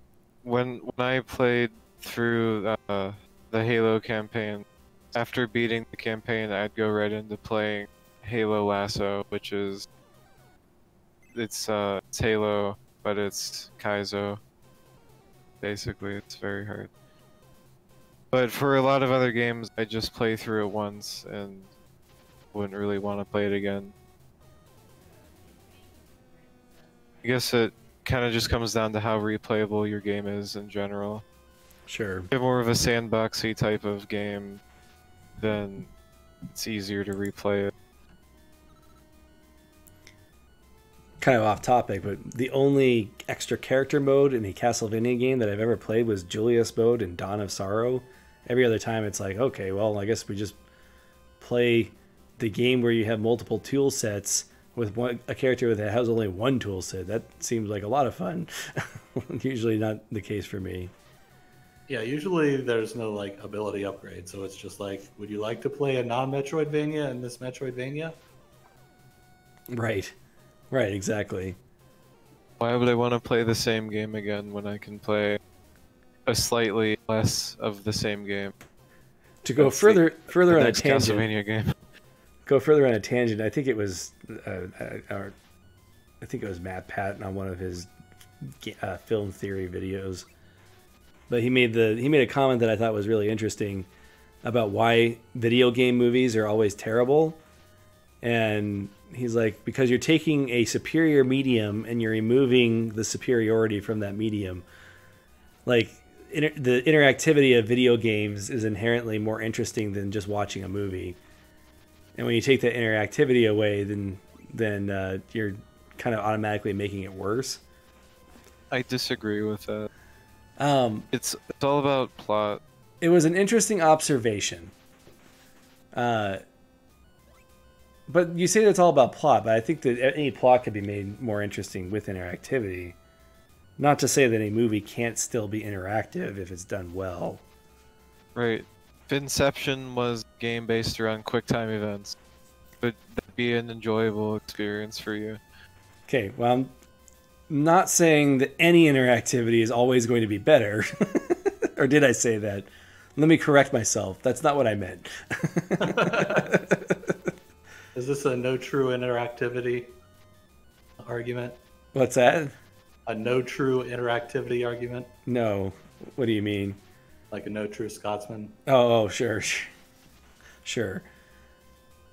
when I played through the Halo campaign, after beating the campaign, I'd go right into playing Halo Lasso, which is it's Halo, but it's Kaizo. Basically, it's very hard. But for a lot of other games, I just play through it once and wouldn't really want to play it again. I guess it kind of just comes down to how replayable your game is in general. Sure. If you're more of a sandboxy type of game, then it's easier to replay it. Kind of off topic, but the only extra character mode in a Castlevania game that I've ever played was Julius mode in Dawn of Sorrow. Every other time it's like, okay, well, I guess we just play the game where you have multiple tool sets with a character that has only one tool set. That seems like a lot of fun. Usually not the case for me. Yeah, usually there's no like ability upgrade, so it's just like, would you like to play a non-Metroidvania in this Metroidvania? Right. Right, exactly. Why would I want to play the same game again when I can play a slightly less of the same game? To go That's further the on a next tangent. Castlevania game. Go further on a tangent. I think it was Matt Patton on one of his film theory videos. But he made a comment that I thought was really interesting about why video game movies are always terrible. And he's like, because you're taking a superior medium and you're removing the superiority from that medium. Like, the interactivity of video games is inherently more interesting than just watching a movie. And when you take that interactivity away, then you're kind of automatically making it worse. I disagree with that. It's all about plot. It was an interesting observation. But you say that it's all about plot, but I think that any plot could be made more interesting with interactivity. Not to say that a movie can't still be interactive if it's done well. Right. If Inception was a game based around QuickTime events, would that be an enjoyable experience for you? Okay, well, I'm not saying that any interactivity is always going to be better. Or did I say that? Let me correct myself. That's not what I meant. Is this a no true interactivity argument? What's that? A no true interactivity argument? No. What do you mean? Like a no true Scotsman? Oh, sure. Sure.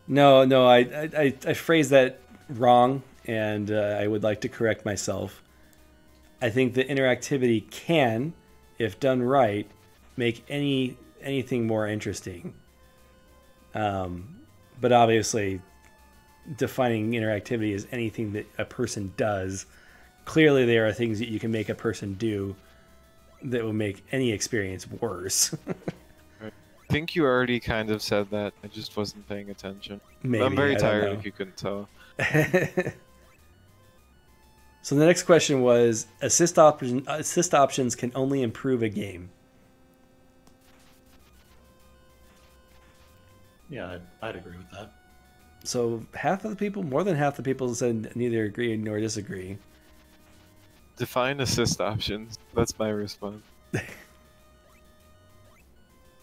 No, I phrased that wrong, and I would like to correct myself. I think that interactivity can, if done right, make anything more interesting. But obviously, defining interactivity as anything that a person does, clearly there are things that you can make a person do that will make any experience worse. I think you already kind of said that. I just wasn't paying attention. Maybe, I'm very I don't tired know. if you couldn't tell. So the next question was, assist options can only improve a game. Yeah, I'd agree with that. So more than half the people said neither agree nor disagree. Define assist options. That's my response.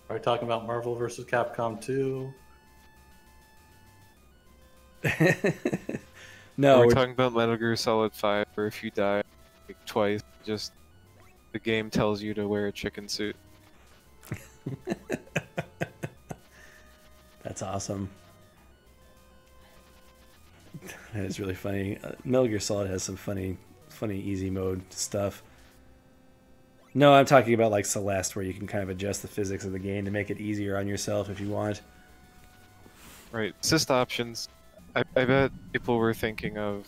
Are we talking about Marvel vs. Capcom 2? No, we're talking about Metal Gear Solid 5, where if you die like, twice, just the game tells you to wear a chicken suit. That's awesome. That is really funny. Metal Gear Solid has some funny easy mode stuff. No, I'm talking about like Celeste, where you can kind of adjust the physics of the game to make it easier on yourself if you want. Right. Assist options. I bet people were thinking of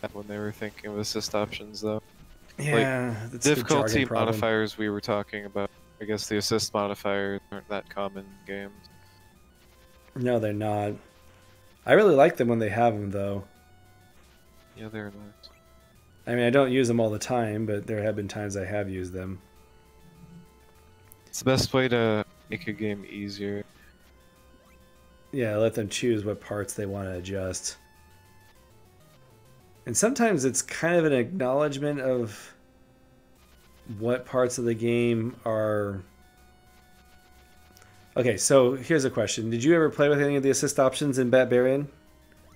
that when they were thinking of assist options, though. Yeah, like, that's the difficulty jargon problem. modifiers we were talking about. I guess the assist modifiers aren't that common in games. No, they're not. I really like them when they have them, though. Yeah, they're nice. I mean, I don't use them all the time, but there have been times I have used them. It's the best way to make a game easier. Yeah, let them choose what parts they want to adjust. And sometimes it's kind of an acknowledgement of what parts of the game are... Okay, so here's a question. Did you ever play with any of the assist options in Batbarian?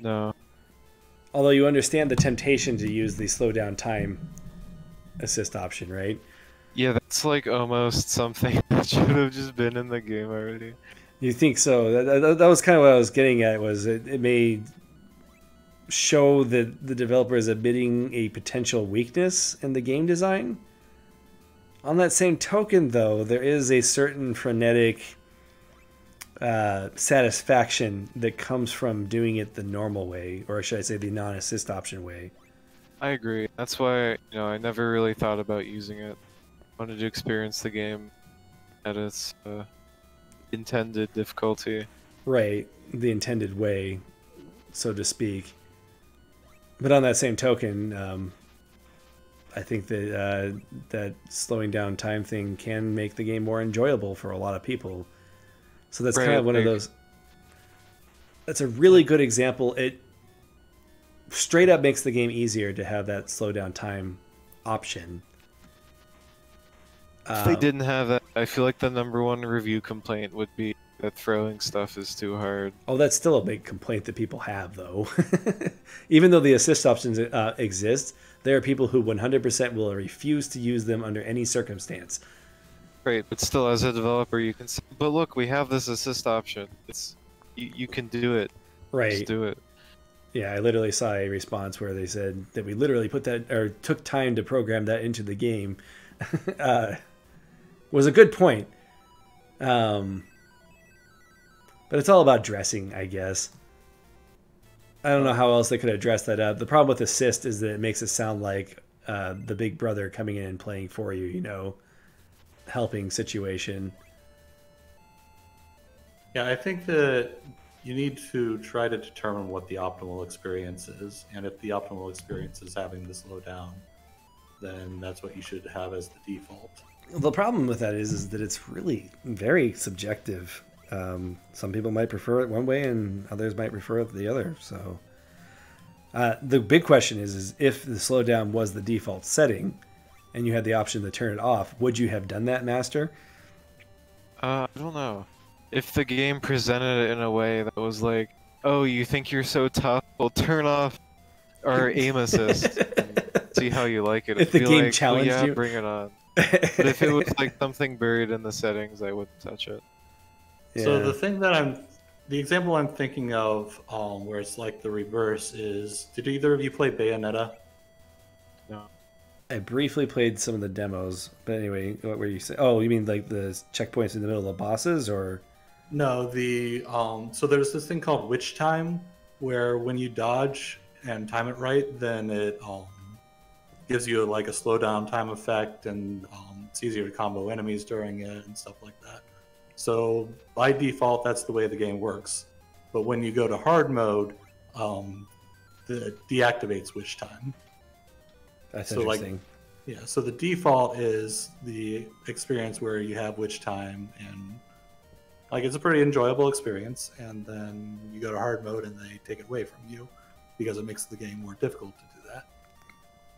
No. Although you understand the temptation to use the slow down time assist option, right? Yeah, that's like almost something that should have just been in the game already. You think so? That was kind of what I was getting at. Was it may show that the developer is admitting a potential weakness in the game design. On that same token, though, there is a certain frenetic satisfaction that comes from doing it the normal way, or should I say the non-assist option way. I agree. That's why, I never really thought about using it. I wanted to experience the game at its intended difficulty. Right, the intended way, so to speak. But on that same token, I think that that slowing down time thing can make the game more enjoyable for a lot of people. So that's kind of one of those. That's a really good example. It straight up makes the game easier to have that slow down time option. If they didn't have that, I feel like the #1 review complaint would be that throwing stuff is too hard. Oh, that's still a big complaint that people have, though. Even though the assist options exist, there are people who 100% will refuse to use them under any circumstance. Right, but still, as a developer, you can say, but look, we have this assist option. It's you can do it. Right. Just do it. Yeah, I literally saw a response where they said that we literally put that, or took time to program that into the game. Was a good point. But it's all about dressing, I guess. I don't know how else they could address that up. The problem with assist is that it makes it sound like the big brother coming in and playing for you, helping situation. Yeah, I think that you need to try to determine what the optimal experience is. And if the optimal experience is having the slow down, then that's what you should have as the default. The problem with that is that it's really very subjective. Some people might prefer it one way and others might prefer it the other. So the big question is if the slowdown was the default setting and you had the option to turn it off, would you have done that, Master? I don't know. If the game presented it in a way that was like, oh, you think you're so tough, well, turn off our aim assist and see how you like it. If the game like, challenged yeah, you? bring it on. But if it was like something buried in the settings, I wouldn't touch it. Yeah. So the example I'm thinking of, where it's like the reverse is, did either of you play Bayonetta? No. I briefly played some of the demos, but anyway, what were you saying? Oh, you mean like the checkpoints in the middle of the bosses, or? No, so there's this thing called witch time, where when you dodge and time it right, then it gives you like a slowdown time effect, and it's easier to combo enemies during it and stuff like that. So by default, that's the way the game works. But when you go to hard mode, it deactivates witch time. That's so interesting. So the default is the experience where you have witch time, and it's a pretty enjoyable experience. And then you go to hard mode, and they take it away from you because it makes the game more difficult to do that.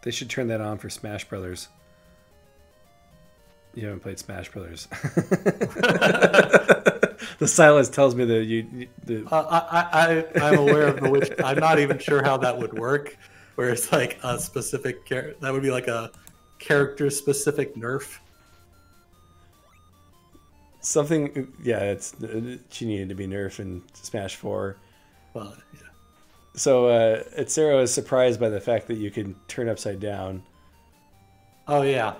They should turn that on for Smash Brothers. You haven't played Smash Brothers. The silence tells me that I'm aware of the witch. I'm not even sure how that would work. Where it's like a specific that would be like a character-specific nerf. Something, yeah. She needed to be nerfed in Smash 4. Well, yeah. So Etzero is surprised by the fact that you can turn upside down. Oh yeah.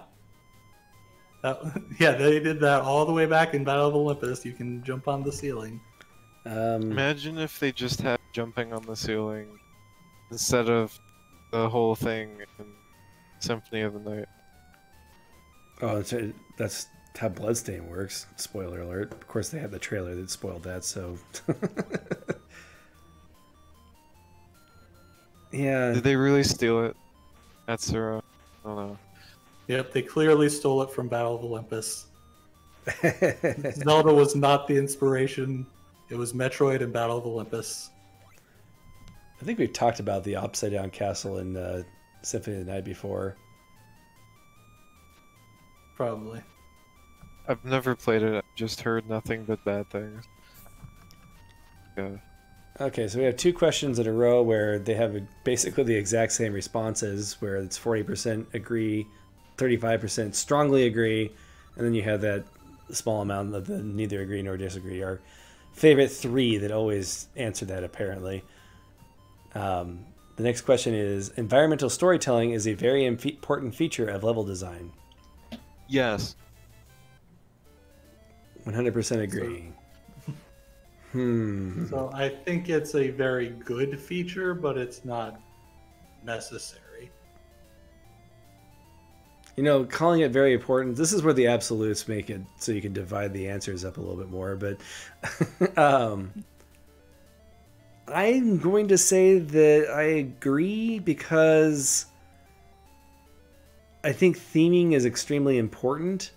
Yeah, they did that all the way back in Battle of Olympus. You can jump on the ceiling. Imagine if they just had jumping on the ceiling instead of the whole thing in Symphony of the Night. Oh, that's how Bloodstain works. Spoiler alert. Of course, they had the trailer that spoiled that, so... Yeah. Did they really steal it? That's I don't know. Yep, they clearly stole it from Battle of Olympus. Zelda was not the inspiration. It was Metroid and Battle of Olympus. I think we've talked about the upside down castle in Symphony of the Night before. Probably. I've never played it. I've just heard nothing but bad things. Yeah. Okay, so we have two questions in a row where they have basically the exact same responses, where it's 40% agree, 35% strongly agree, and then you have that small amount of the neither agree nor disagree. Our favorite three that always answer that, apparently. The next question is, environmental storytelling is a very important feature of level design. Yes. 100% agree. So I think it's a very good feature, but it's not necessary. You know, calling it very important, this is where the absolutes make it so you can divide the answers up a little bit more, but I'm going to say that I agree because I think theming is extremely important.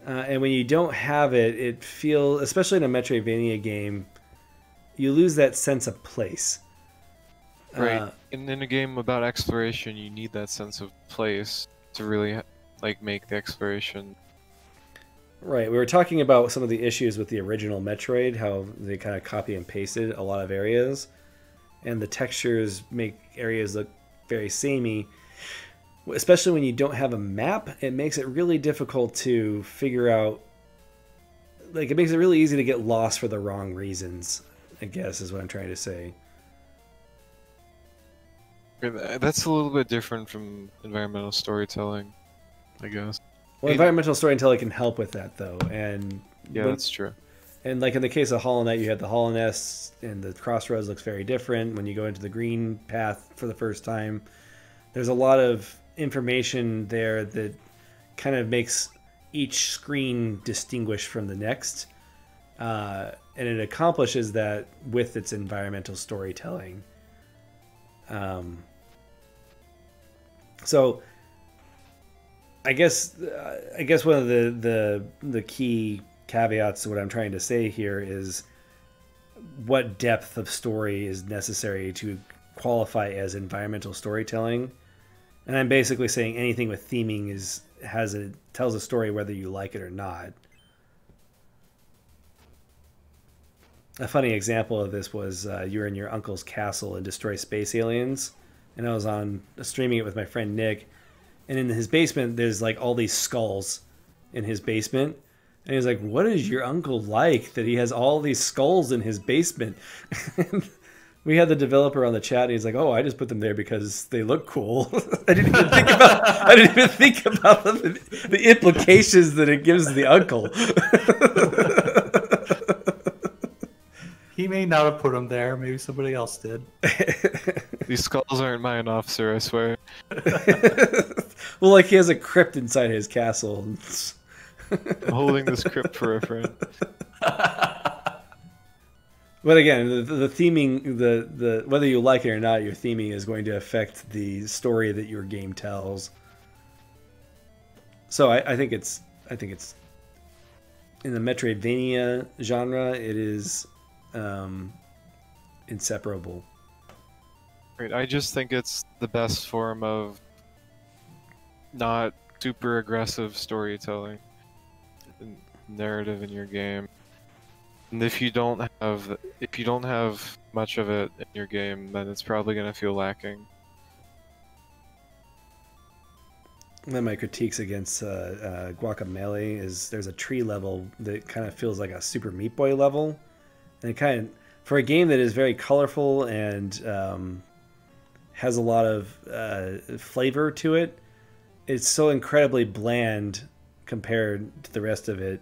And when you don't have it, it feels, especially in a Metroidvania game, you lose that sense of place. Right. And in a game about exploration, you need that sense of place to really like make the exploration. Right. We were talking about some of the issues with the original Metroid, how they kind of copy and pasted a lot of areas, and the textures make areas look very samey. Especially when you don't have a map, it makes it really difficult to figure out. Like, it makes it really easy to get lost for the wrong reasons, I guess, is what I'm trying to say. That's a little bit different from environmental storytelling, I guess. Well, environmental storytelling can help with that, though. And yeah, that's true. And like in the case of Hollow Knight, you had the Hollow Nest, and the crossroads looks very different. When you go into the green path for the first time, there's a lot of information there that kind of makes each screen distinguished from the next. And it accomplishes that with its environmental storytelling. So I guess one of the key caveats to what I'm trying to say here is what depth of story is necessary to qualify as environmental storytelling. And I'm basically saying anything with theming tells a story whether you like it or not. A funny example of this was you were in your uncle's castle and destroy space aliens, and I was streaming it with my friend Nick, and in his basement there's like all these skulls in his basement, and he was like, "What is your uncle like that he has all these skulls in his basement?" We had the developer on the chat, and he's like, "Oh, I just put them there because they look cool." I didn't even think about the implications that it gives the uncle. He may not have put them there. Maybe somebody else did. These skulls aren't mine, officer, I swear. Well, like he has a crypt inside his castle. I'm holding this crypt for a friend. But again, the theming, the whether you like it or not, your theming is going to affect the story that your game tells. So I think it's in the Metroidvania genre, it is inseparable. Right, I just think it's the best form of not super aggressive storytelling and narrative in your game. And if you don't have much of it in your game, then it's probably going to feel lacking. One of my critiques against Guacamelee is there's a tree level that kind of feels like a Super Meat Boy level, and it kind of, for a game that is very colorful and has a lot of flavor to it, it's so incredibly bland compared to the rest of it.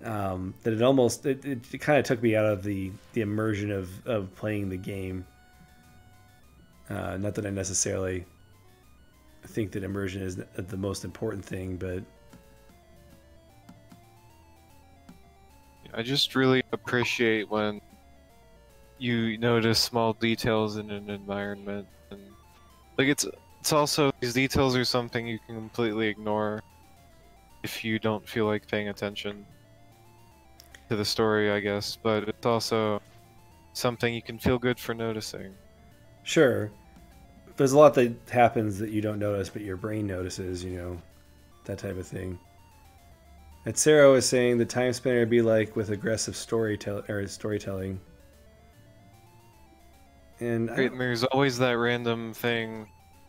That it almost it kind of took me out of the immersion of playing the game. Not that I necessarily think that immersion is the most important thing, but I just really appreciate when you notice small details in an environment, and like it's also, these details are something you can completely ignore if you don't feel like paying attention to the story, I guess, but it's also something you can feel good for noticing. Sure. There's a lot that happens that you don't notice, but your brain notices, you know. that type of thing. And Sarah was saying the time spanner would be like with aggressive storytelling. And There's always that random thing,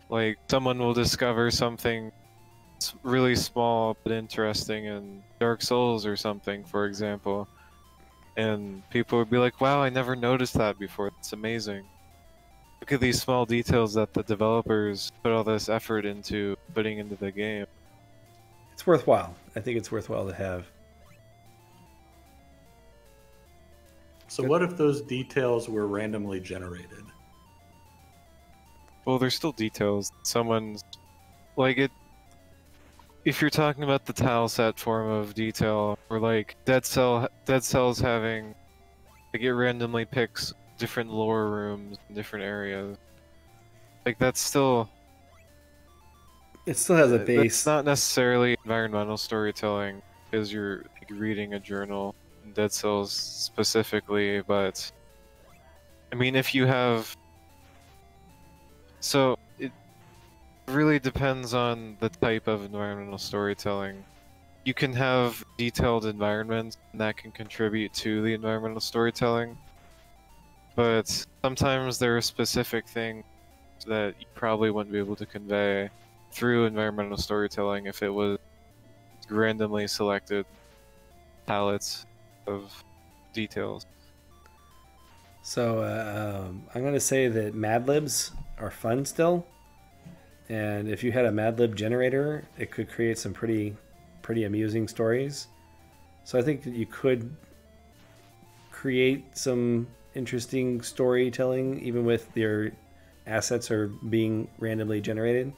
like someone will discover something really small but interesting in Dark Souls or something, for example, and people would be like, "Wow, I never noticed that before. It's amazing. Look at these small details that the developers put all this effort into putting into the game." it's worthwhile. I think it's worthwhile to have. So what if those details were randomly generated? Well, there's still details. Someone's like it. If you're talking about the tile set form of detail, or like Dead Cells having, like it randomly picks different lore rooms in different areas. Like that's still. It still has a That's base. not necessarily environmental storytelling, because you're like, reading a journal in Dead Cells specifically, but I mean, if you have. So, it really depends on the type of environmental storytelling. You can have detailed environments, and that can contribute to the environmental storytelling, but sometimes there are specific things that you probably wouldn't be able to convey through environmental storytelling if it was randomly selected palettes of details. So I'm going to say that Mad Libs are fun still, and if you had a Mad Lib generator, it could create some pretty amusing stories. So I think that you could create some interesting storytelling even with your assets are being randomly generated,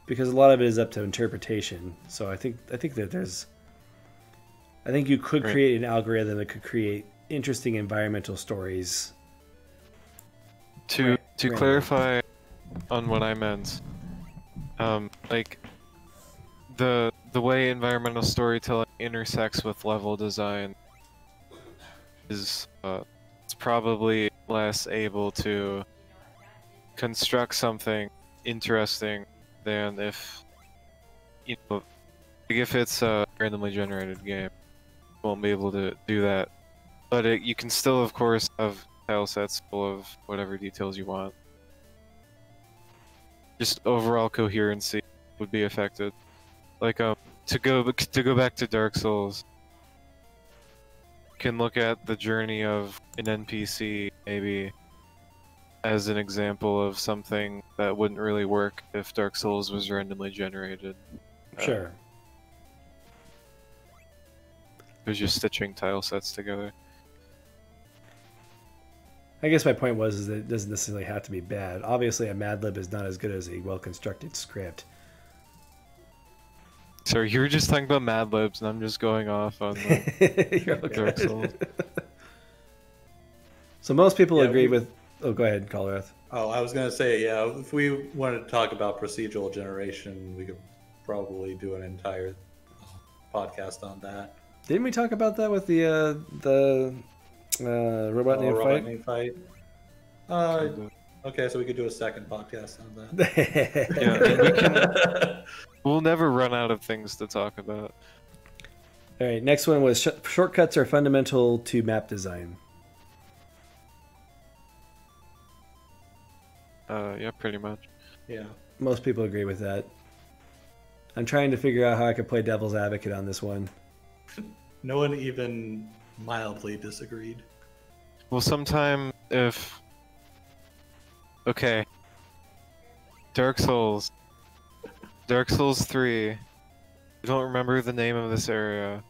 because a lot of it is up to interpretation. So I think that I think you could create an algorithm that could create interesting environmental stories. To clarify on what I meant, like the way environmental storytelling intersects with level design is it's probably less able to construct something interesting than if like if it's a randomly generated game. You won't be able to do that, but you can still, of course, have tile sets full of whatever details you want. Just overall coherency would be affected. Like to go back to Dark Souls, you can look at the journey of an NPC maybe as an example of something that wouldn't really work if Dark Souls was randomly generated. Sure. It was just stitching tile sets together. I guess my point was that it doesn't necessarily have to be bad. Obviously, a Mad Lib is not as good as a well-constructed script. So you were just talking about Mad Libs, and I'm just going off on Dark Souls. So most people agree with... Oh, go ahead, Colrath. Oh, I was going to say, yeah, if we wanted to talk about procedural generation, we could probably do an entire podcast on that. Didn't we talk about that with the robot named Fight? Okay, so we could do a second podcast on that. Yeah, we'll never run out of things to talk about. All right, next one was shortcuts are fundamental to map design. Yeah, pretty much. Yeah. Most people agree with that. I'm trying to figure out how I could play devil's advocate on this one. No one even mildly disagreed. Well, sometime if... Okay. Dark Souls 3. I don't remember the name of this area,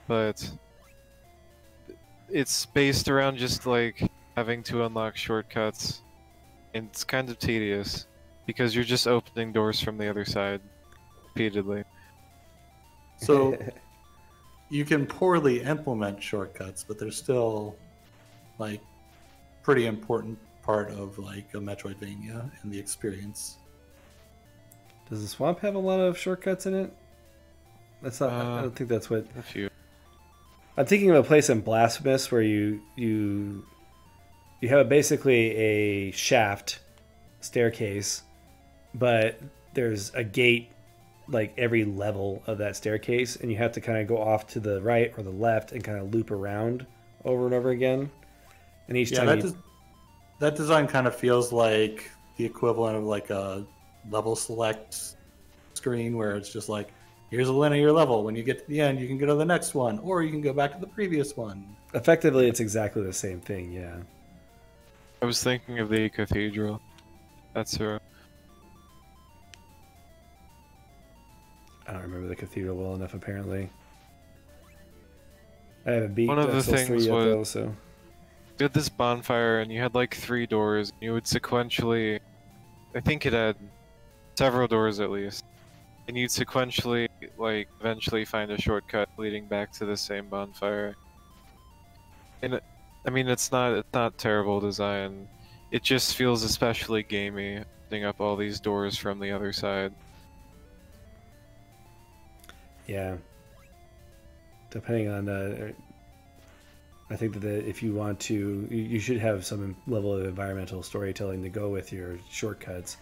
but it's based around just like having to unlock shortcuts, and it's kind of tedious because you're just opening doors from the other side repeatedly. So you can poorly implement shortcuts, but they're still like pretty important part of like a Metroidvania and the experience. Does the swamp have a lot of shortcuts in it? That's not. I don't think that's what. A few. I'm thinking of a place in Blasphemous where you have basically a shaft staircase, but there's a gate like every level of that staircase, and you have to kind of go off to the right or the left and kind of loop around over and over again. And each Yeah, time that design kind of feels like the equivalent of like a level select screen where it's just like, here's a linear level. When you get to the end, you can go to the next one, or you can go back to the previous one. effectively it's exactly the same thing. Yeah. I was thinking of the cathedral. That's her. I don't remember the cathedral well enough. Apparently, I haven't beat One of Dark the Souls 3 things yet was though, so. you had this bonfire and you had like 3 doors. You would sequentially, I think it had several doors at least, and you'd sequentially like eventually find a shortcut leading back to the same bonfire. And I mean, it's not terrible design. It just feels especially gamey, opening up all these doors from the other side. Yeah. Depending on, I think that if you want to, you should have some level of environmental storytelling to go with your shortcuts.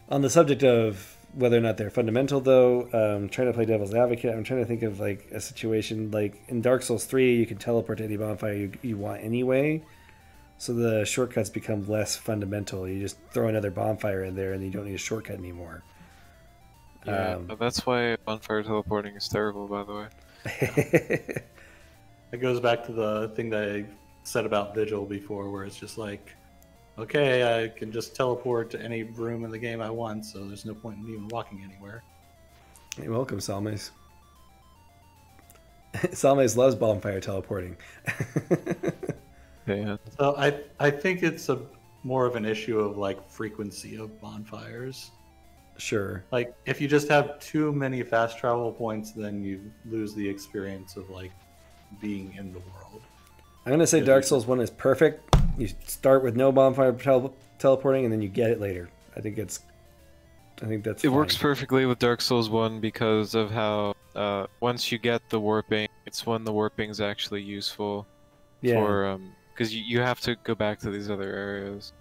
On the subject of whether or not they're fundamental, though, trying to play devil's advocate, I'm trying to think of like a situation like in Dark Souls 3, you can teleport to any bonfire you want anyway. So the shortcuts become less fundamental. You just throw another bonfire in there and you don't need a shortcut anymore. Yeah, that's why bonfire teleporting is terrible, by the way. It goes back to the thing that I said about Vigil before, where it's just like, okay, I can just teleport to any room in the game I want, so there's no point in even walking anywhere. Hey, welcome, Salmes. Salmes loves bonfire teleporting. Yeah. So I think it's more of an issue of like frequency of bonfires. Sure. Like if you just have too many fast travel points, then you lose the experience of like being in the world. I'm going to say Dark Souls 1 is perfect. You start with no bonfire teleporting and then you get it later. I think that's It fine. works perfectly with Dark Souls 1 because of how once you get the warping, it's when the warping's actually useful. Yeah. For because you have to go back to these other areas.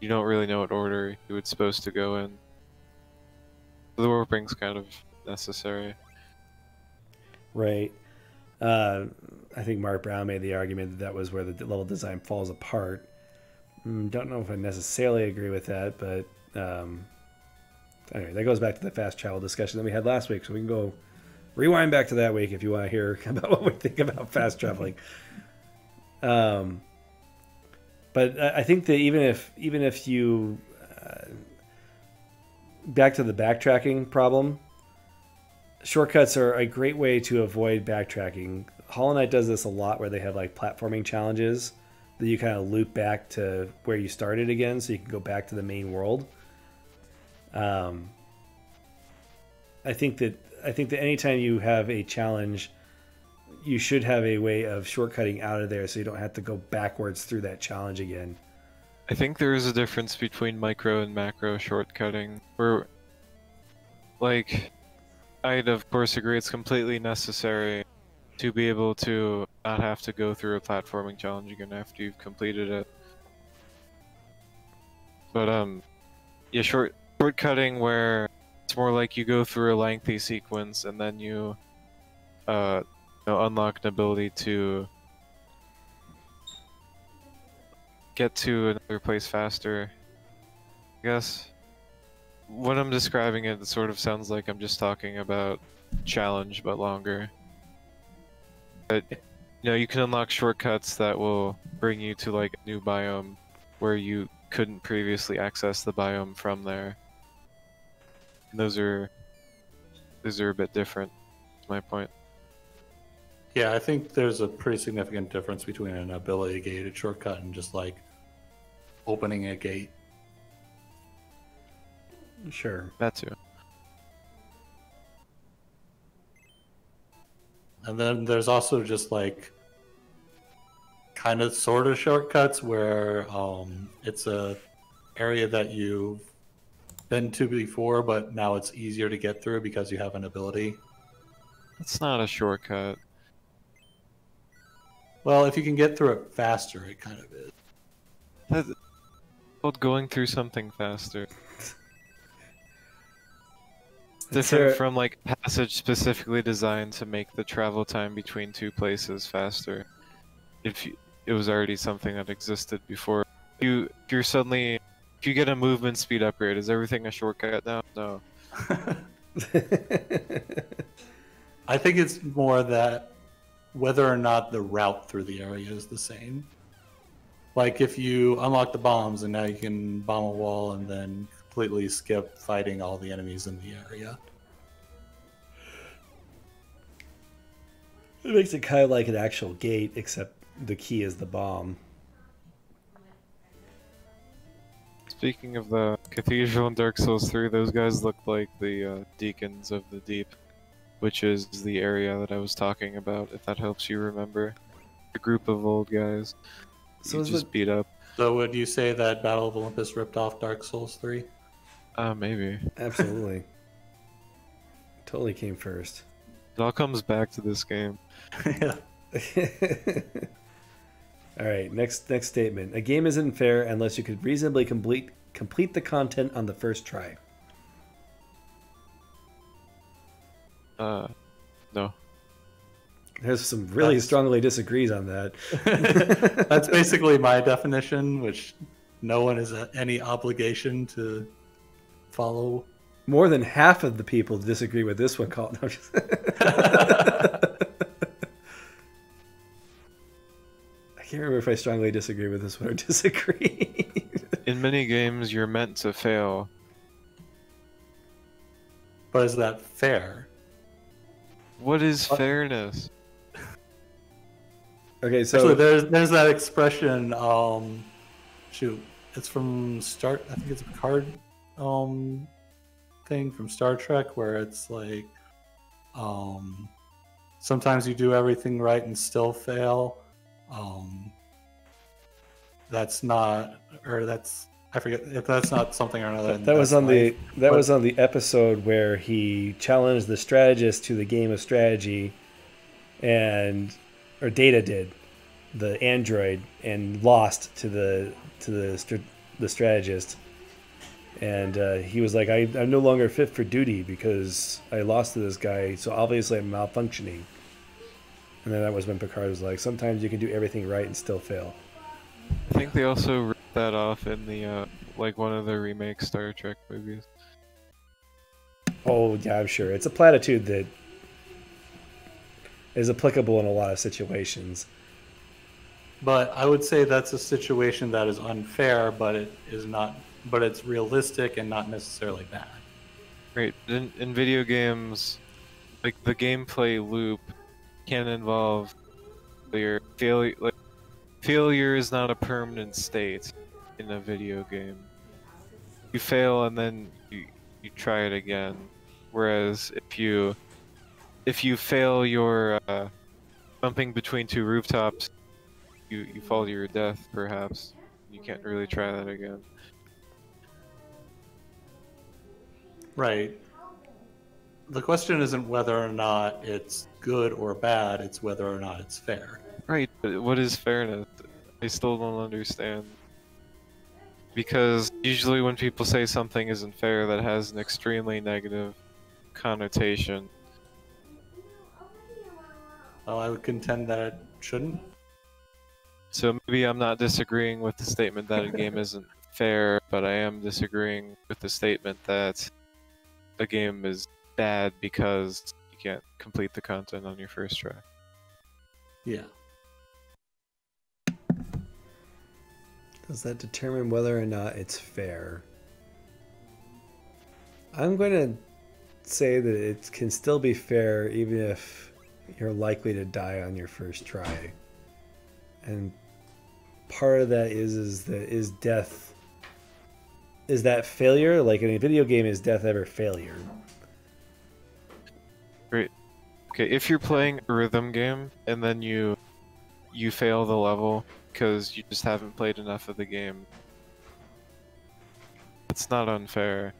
You don't really know what order you were supposed to go in. The warping's kind of necessary. Right. I think Mark Brown made the argument that was where the level design falls apart. Don't know if I necessarily agree with that, but anyway, that goes back to the fast travel discussion that we had last week, so we can go rewind back to that week if you want to hear about what we think about fast traveling. But I think that even if you back to the backtracking problem, shortcuts are a great way to avoid backtracking. Hollow Knight does this a lot where they have like platforming challenges that you kind of loop back to where you started again so you can go back to the main world. I think that anytime you have a challenge, you should have a way of shortcutting out of there so you don't have to go backwards through that challenge again. I think there is a difference between micro and macro shortcutting, where, like, I'd of course agree it's completely necessary to be able to not have to go through a platforming challenge again after you've completed it. But yeah, shortcutting where it's more like you go through a lengthy sequence and then you unlock an ability to get to another place faster. I guess when I'm describing it, it sort of sounds like I'm just talking about challenge but longer. But you can unlock shortcuts that will bring you to like a new biome where you couldn't previously access the biome from there. And those are a bit different. That's my point. Yeah, I think there's a pretty significant difference between an ability gated shortcut and just like opening a gate. Sure. That too. And then there's also just like kind of sort of shortcuts where it's a area that you've been to before, but now it's easier to get through because you have an ability. It's not a shortcut. Well, if you can get through it faster, it kind of is. That's called going through something faster. different from like a passage specifically designed to make the travel time between two places faster. It was already something that existed before. If you get a movement speed upgrade, is everything a shortcut now? No. I think it's more that whether or not the route through the area is the same. Like if you unlock the bombs and now you can bomb a wall and then completely skip fighting all the enemies in the area. It makes it kind of like an actual gate, except the key is the bomb. Speaking of the cathedral in Dark Souls 3, those guys look like the Deacons of the Deep, which is the area that I was talking about, if that helps you remember. A group of old guys. So you just beat up. So would you say that Battle of Olympus ripped off Dark Souls 3? Maybe. Absolutely. Totally came first. It all comes back to this game. Yeah. All right, next statement. A game isn't fair unless you could reasonably complete the content on the first try. No. There's some really strongly disagrees on that. That's basically my definition, which no one has any obligation to follow. More than half of the people disagree with this one. No, just... I can't remember if I strongly disagree with this one or disagree. In many games, you're meant to fail. But is that fair? What is fairness? Okay, so actually, there's that expression. Shoot, it's from Star. I think it's a card thing from Star Trek where it's like, sometimes you do everything right and still fail. That's not, or that's, I forget if that's not something or another. That was on was on the episode where he challenged the strategist to the game of strategy, or Data did, the android, and lost to the strategist, and he was like, I'm no longer fit for duty because I lost to this guy, so obviously I'm malfunctioning. And then that was when Picard was like, sometimes you can do everything right and still fail. I think they also ripped that off in the like one of the remake Star Trek movies. Oh yeah, I'm sure. It's a platitude that is applicable in a lot of situations. But I would say that's a situation that is unfair, but it is not. But it's realistic and not necessarily bad. Right. In video games, like the gameplay loop can involve failure. Like failure is not a permanent state in a video game. You fail and then you try it again. Whereas if you fail your jumping between two rooftops, you fall to your death, perhaps. You can't really try that again. Right. The question isn't whether or not it's good or bad, it's whether or not it's fair. Right, but what is fairness? I still don't understand. Because usually when people say something isn't fair, that has an extremely negative connotation. Well, I would contend that it shouldn't. So maybe I'm not disagreeing with the statement that a game isn't fair, but I am disagreeing with the statement that a game is bad because you can't complete the content on your first try. Yeah. Does that determine whether or not it's fair? I'm going to say that it can still be fair even if you're likely to die on your first try. And part of that is that failure? Like in a video game, is death ever failure? Great. Okay, if you're playing a rhythm game and then you fail the level because you just haven't played enough of the game, it's not unfair.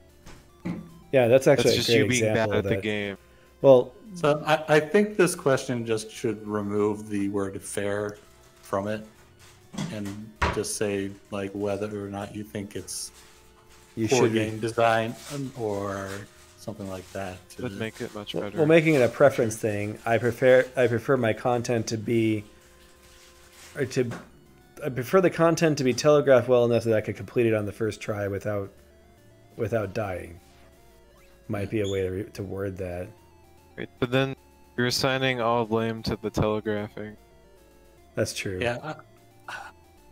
Yeah, that's actually just a great you being example bad of at that. the game. Well, so I think this question just should remove the word fair from it and just say like whether or not you think it's poor game design or something like that. Would make it much better. Well, making it a preference thing, I prefer my content to be, I prefer the content to be telegraphed well enough that I could complete it on the first try without dying. Might be a way to word that. Right, but then you're assigning all blame to the telegraphing. That's true. Yeah,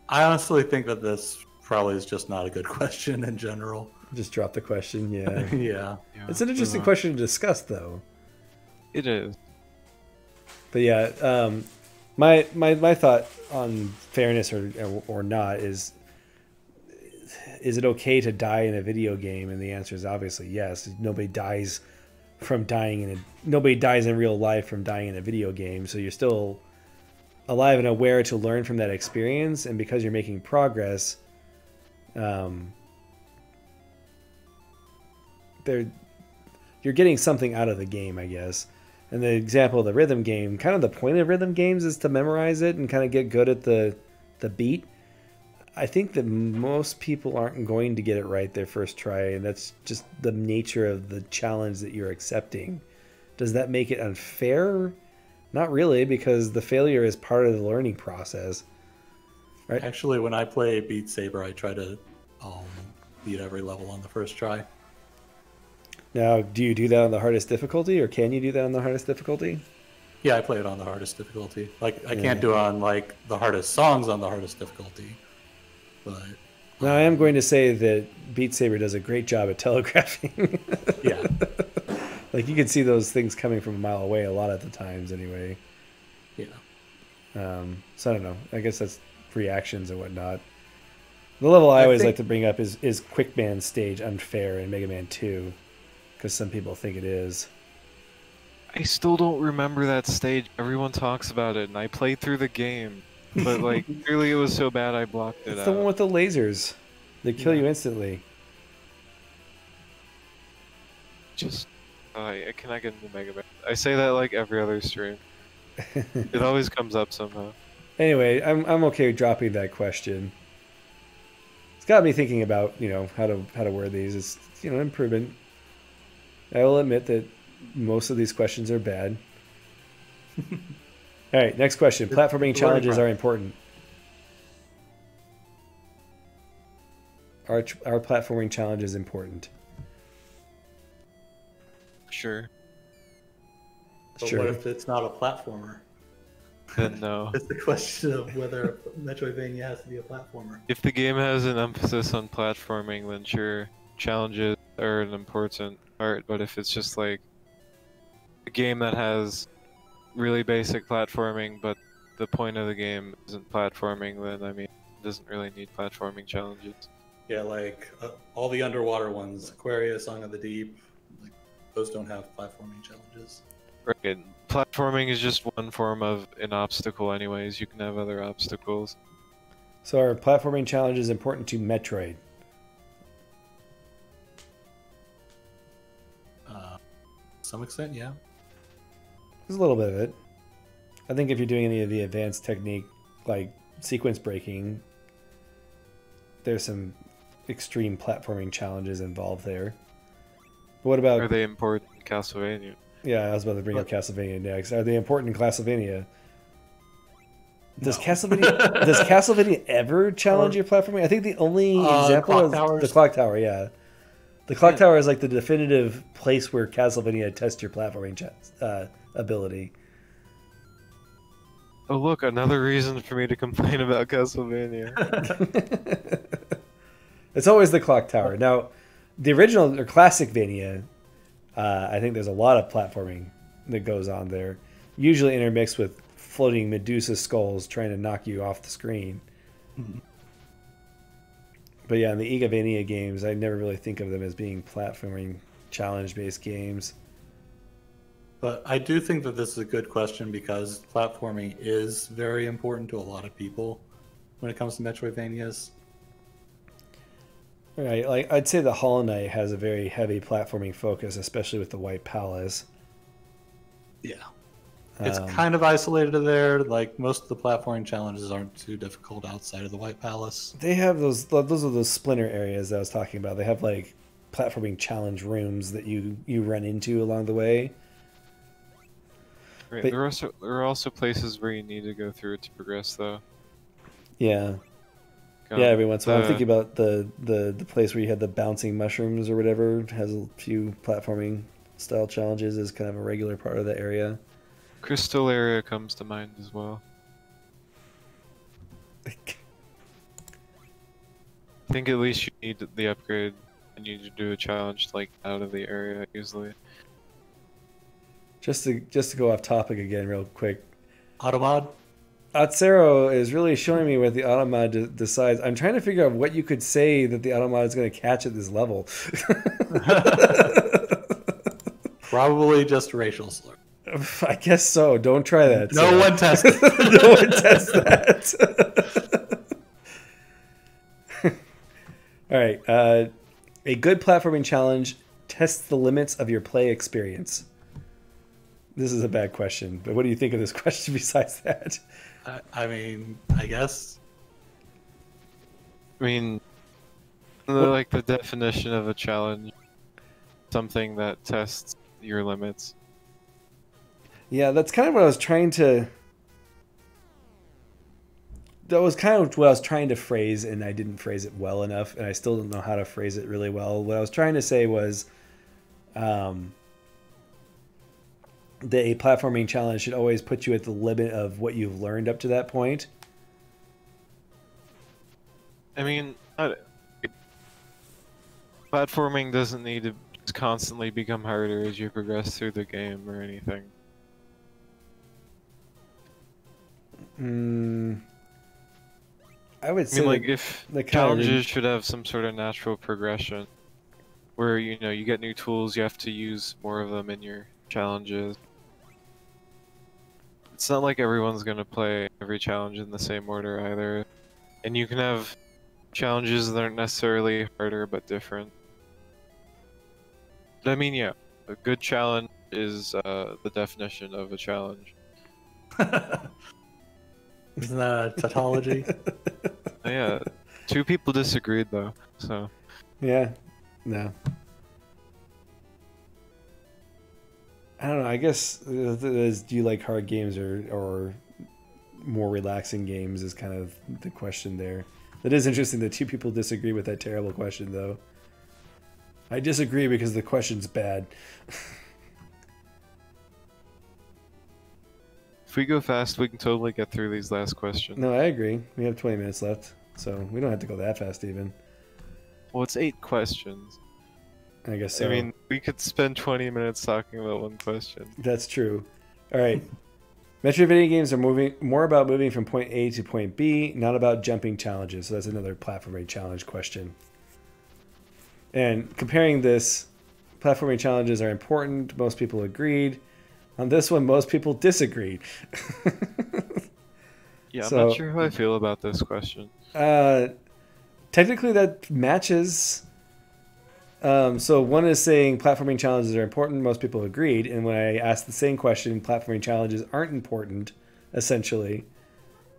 I honestly think that this probably is just not a good question in general. Just drop the question. Yeah. Yeah. It's an interesting question to discuss, though. It is. But yeah, my thought on fairness or not is it okay to die in a video game? And the answer is obviously yes. Nobody dies in real life from dying in a video game, so you're still alive and aware to learn from that experience, and because you're making progress, you're getting something out of the game, I guess. And the example of the rhythm game, kind of the point of rhythm games is to memorize it and kind of get good at the beat. I think that most people aren't going to get it right their first try, and that's just the nature of the challenge that you're accepting. Does that make it unfair? Not really, because the failure is part of the learning process. Right? Actually, when I play Beat Saber, I try to beat every level on the first try. Now, do you do that on the hardest difficulty, or can you do that on the hardest difficulty? Yeah, I play it on the hardest difficulty. Like, I can't do it on, like, the hardest songs on the hardest difficulty. But now, I am going to say that Beat Saber does a great job at telegraphing. Yeah. Like, you can see those things coming from a mile away a lot of the times anyway. Yeah. So I don't know. I guess that's reactions and whatnot. The level I always like to bring up is Quickman's stage unfair in Mega Man 2. Because some people think it is. I still don't remember that stage. Everyone talks about it, and I played through the game. But, like, clearly it was so bad I blocked it out. It's the one with the lasers. They kill you instantly. Just... I cannot get into Mega Man. I say that like every other stream. It always comes up somehow. Anyway, I'm okay with dropping that question. It's got me thinking about, how to word these. It's, improvement. I will admit that most of these questions are bad. All right, next question. Platforming challenges are important. Are platforming challenges important? Sure. But what if it's not a platformer? Then no. It's the question of whether Metroidvania has to be a platformer. If the game has an emphasis on platforming, then sure, challenges are an important part. But if it's just like a game that has really basic platforming, but the point of the game isn't platforming, then I mean, it doesn't really need platforming challenges. Yeah, like all the underwater ones, Aquaria, Song of the Deep, like those don't have platforming challenges. Right. Platforming is just one form of an obstacle anyways. You can have other obstacles. So are platforming challenges important to Metroid? To some extent, yeah. There's a little bit of it. I think if you're doing any of the advanced technique, like sequence breaking, there's some extreme platforming challenges involved there. But what about... Are they important in Castlevania? Yeah, I was about to bring up Castlevania next. Are they important in Castlevania? Does Castlevania ever challenge your platforming? I think the only example is the Clock Tower, yeah. The Clock Tower is like the definitive place where Castlevania tests your platforming ability. Oh look, another reason for me to complain about Castlevania. It's always the Clock Tower. Now, the original or classic Vania, I think there's a lot of platforming that goes on there, usually intermixed with floating Medusa skulls trying to knock you off the screen. Mm-hmm. But yeah, in the Igavania games, I never really think of them as being platforming challenge-based games. But I do think that this is a good question because platforming is very important to a lot of people when it comes to Metroidvanias. Right, like I'd say the Hollow Knight has a very heavy platforming focus, especially with the White Palace. Yeah. It's kind of isolated to there. Like most of the platforming challenges aren't too difficult outside of the White Palace. They have those are those splinter areas that I was talking about. They have like platforming challenge rooms that you run into along the way. Right. But- There are also places where you need to go through to progress, though. Yeah. Um, Yeah, every once in a while. I'm the- thinking about the place where you had the bouncing mushrooms or whatever. It has a few platforming style challenges as kind of a regular part of the area. Crystal area comes to mind as well. I think at least you need the upgrade and you need to do a challenge like out of the area usually. Just to go off topic again real quick. Automod? Atsero is really showing me what the Automod decides. I'm trying to figure out what you could say that the Automod is going to catch at this level. Probably just racial slur. I guess so. Don't try that. No Sarah. one tested. No one test that. All right. A good platforming challenge tests the limits of your play experience. This is a bad question, but what do you think of this question besides that? I mean, I guess. I mean, like the definition of a challenge, something that tests your limits. Yeah, that's kind of what I was trying to. That was kind of what I was trying to phrase, and I didn't phrase it well enough, and I still don't know how to phrase it really well. What I was trying to say was, that a platforming challenge should always put you at the limit of what you've learned up to that point. I mean, platforming doesn't need to just constantly become harder as you progress through the game or anything. I would I say mean, like, if the kind of challenges should have some sort of natural progression, where, you know, you get new tools, you have to use more of them in your challenges. It's not like everyone's gonna play every challenge in the same order either. And you can have challenges that aren't necessarily harder, but different. But I mean, yeah, a good challenge is the definition of a challenge. Isn't that a tautology? Yeah, two people disagreed though, so. Yeah, no. I don't know. I guess do you like hard games or more relaxing games is kind of the question there. That is interesting that two people disagree with that terrible question, though. I disagree because the question's bad. If we go fast, we can totally get through these last questions. No, I agree. We have 20 minutes left, so we don't have to go that fast even. Well, it's 8 questions. I guess so. I mean, we could spend 20 minutes talking about one question. That's true. All right. Metroidvania games are more about moving from point A to point B, not about jumping challenges. So that's another platforming challenge question. And comparing this, platforming challenges are important. Most people agreed. On this one, most people disagreed. Yeah, I'm So- not sure how I feel about this question. Technically, that matches. So one is saying platforming challenges are important. Most people agreed. And when I asked the same question, platforming challenges aren't important, essentially,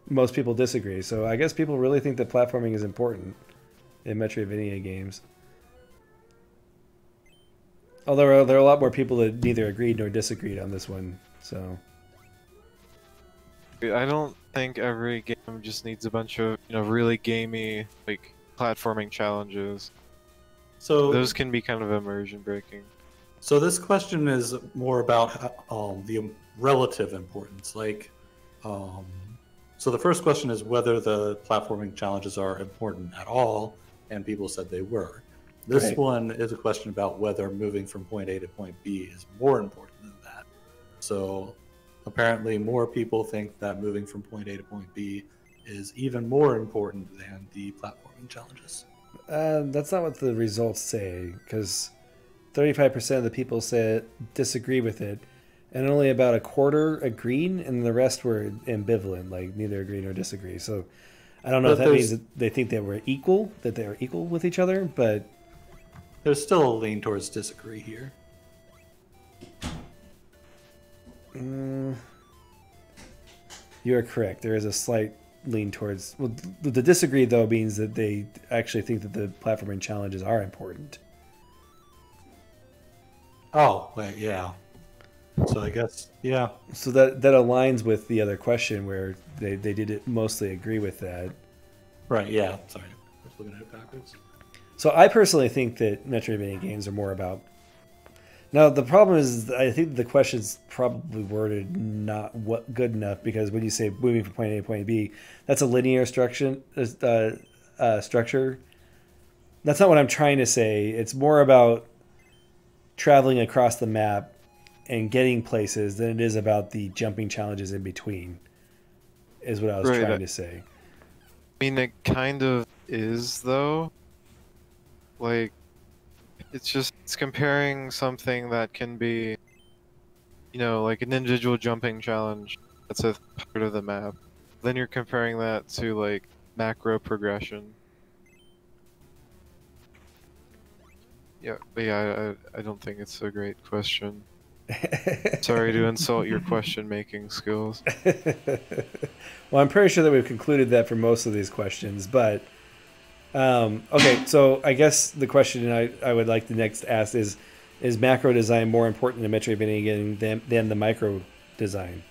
most people disagree. So I guess people really think that platforming is important in Metroidvania games. Although there are a lot more people that neither agreed nor disagreed on this one. So I don't think every game just needs a bunch of, you know, really gamey, like, platforming challenges. So Those can be kind of immersion breaking. So this question is more about the relative importance. Like, so the first question is whether the platforming challenges are important at all, and people said they were. This Right. one is a question about whether moving from point A to point B is more important than that. So apparently more people think that moving from point A to point B is even more important than the platforming challenges. that's not what the results say, because 35% of the people said disagree with it, and only about a quarter agreed, and the rest were ambivalent, like neither agree nor disagree. So I don't know But if that means that they think they are equal with each other, but There's still a lean towards disagree here. you are correct. There is a slight lean towards. Well, the disagree though means that they actually think that the platforming challenges are important. Oh, wait, yeah. So I guess, yeah. So that aligns with the other question where they did mostly agree with that. Right, yeah. Sorry. I was looking at it backwards. So I personally think that Metroidvania games are more about. Now the problem is, I think the question's probably worded not good enough, because when you say moving from point A to point B, that's a linear structure. That's not what I'm trying to say. It's more about traveling across the map and getting places than it is about the jumping challenges in between. Is what I was trying to say. I mean, it kind of is, though. Like, it's comparing something that can be, like an individual jumping challenge that's a part of the map. Then you're comparing that to, like, macro progression. Yeah, but yeah, I don't think it's a great question. Sorry to insult your question-making skills. Well, I'm pretty sure that we've concluded that for most of these questions, but okay. So I guess the question I would like to next ask is macro design more important in a Metroidvania game than the micro design?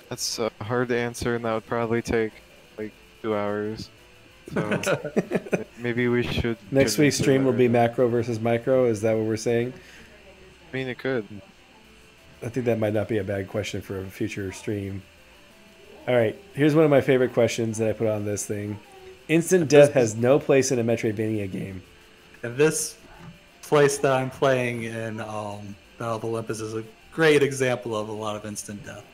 That's hard to answer, and that would probably take like 2 hours. So maybe we should. Next week's stream will be macro versus micro. Is that what we're saying? I mean, it could. I think that might not be a bad question for a future stream. All right, here's one of my favorite questions that I put on this thing. Instant death has no place in a Metroidvania game. And this place that I'm playing in Battle of Olympus is a great example of a lot of instant death.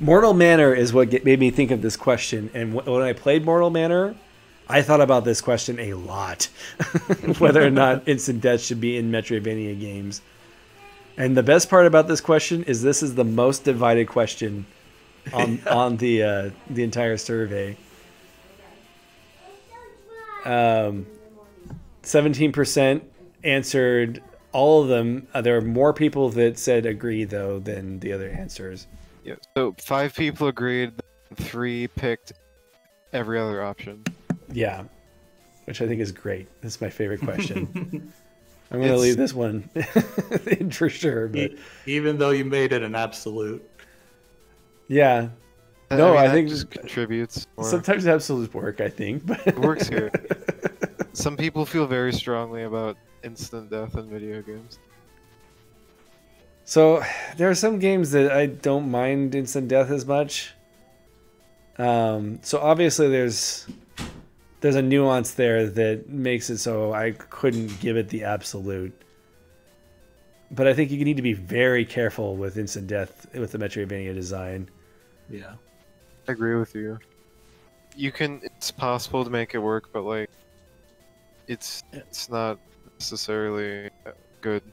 Mortal Manor is what made me think of this question. And when I played Mortal Manor, I thought about this question a lot. Whether or not instant death should be in Metroidvania games. And the best part about this question is this is the most divided question on the entire survey. 17% answered all of them. There are more people that said agree, though, than the other answers. Yeah, so 5 people agreed, 3 picked every other option. Yeah, which I think is great. That's my favorite question. I'm going to leave this one in for sure. But even though you made it an absolute. Yeah. No, I think just contributes. More. Sometimes absolutes work, I think. But it works here. Some people feel very strongly about instant death in video games. So there are some games that I don't mind instant death as much. So obviously there's a nuance there that makes it so I couldn't give it the absolute. But I think you need to be very careful with instant death with the Metroidvania design. Yeah. I agree with you. It's possible to make it work, but like it's not necessarily good.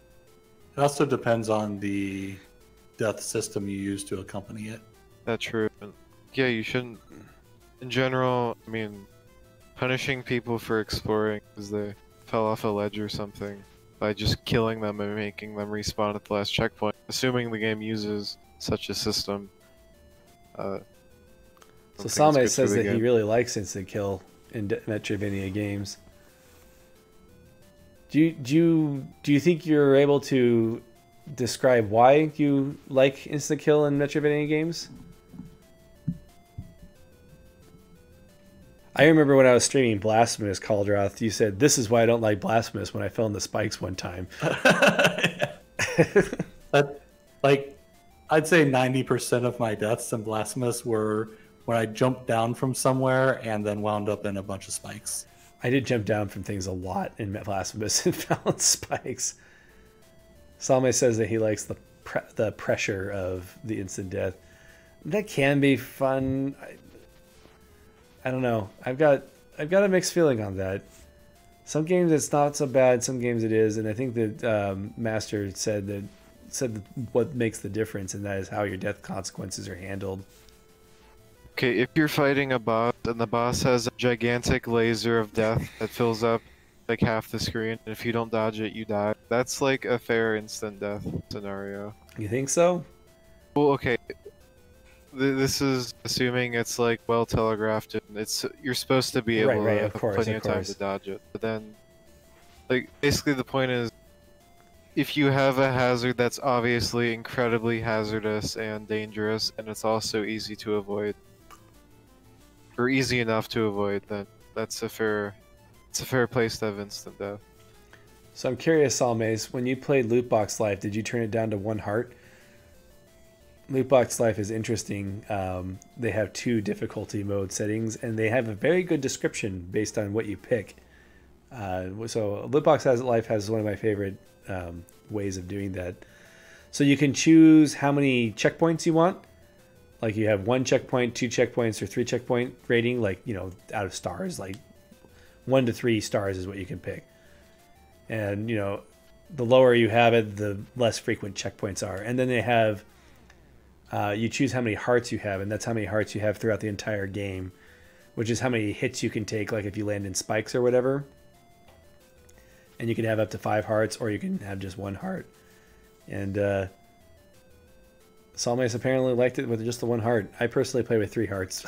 It also depends on the death system you use to accompany it. That's true. Yeah, you shouldn't. In general, I mean, punishing people for exploring because they fell off a ledge or something by just killing them and making them respawn at the last checkpoint, assuming the game uses such a system. So Same says that he really likes instant kill in Metroidvania games. Do you think you're able to describe why you like instant kill in Metroidvania games? I remember when I was streaming Blasphemous Caldrath, you said, "This is why I don't like Blasphemous," when I fell in the spikes one time. I'd say 90% of my deaths in Blasphemous were when I jumped down from somewhere and then wound up in a bunch of spikes. I did jump down from things a lot in Blasphemous and fell in spikes. Salme says that he likes the pressure of the instant death. That can be fun. I don't know. I've got a mixed feeling on that. Some games it's not so bad. Some games it is, and I think that Master said what makes the difference, and that is how your death consequences are handled. Okay, if you're fighting a boss and the boss has a gigantic laser of death that fills up like half the screen, and if you don't dodge it, you die. That's like a fair instant death scenario. You think so? Well, okay. This is assuming it's like well telegraphed, and you're supposed to be able to have plenty of time to dodge it. But then Like, basically the point is, if you have a hazard that's obviously incredibly hazardous and dangerous, and it's also easy to avoid, or easy enough to avoid, then that's a fair place to have instant death. So I'm curious, Salmaze, when you played Loot Box Life, did you turn it down to 1 heart? Loot Box Life is interesting. They have 2 difficulty mode settings, and they have a very good description based on what you pick. So Loot Box Life has one of my favorite ways of doing that. So you can choose how many checkpoints you want. Like you have 1 checkpoint, 2 checkpoints, or 3 checkpoint rating. Like, you know, out of stars, like 1 to 3 stars is what you can pick. And, you know, the lower you have it, the less frequent checkpoints are. And then they have, you choose how many hearts you have, and that's how many hearts you have throughout the entire game, which is how many hits you can take, like if you land in spikes or whatever. And you can have up to 5 hearts, or you can have just 1 heart. And Salmace apparently liked it with just the 1 heart. I personally play with 3 hearts.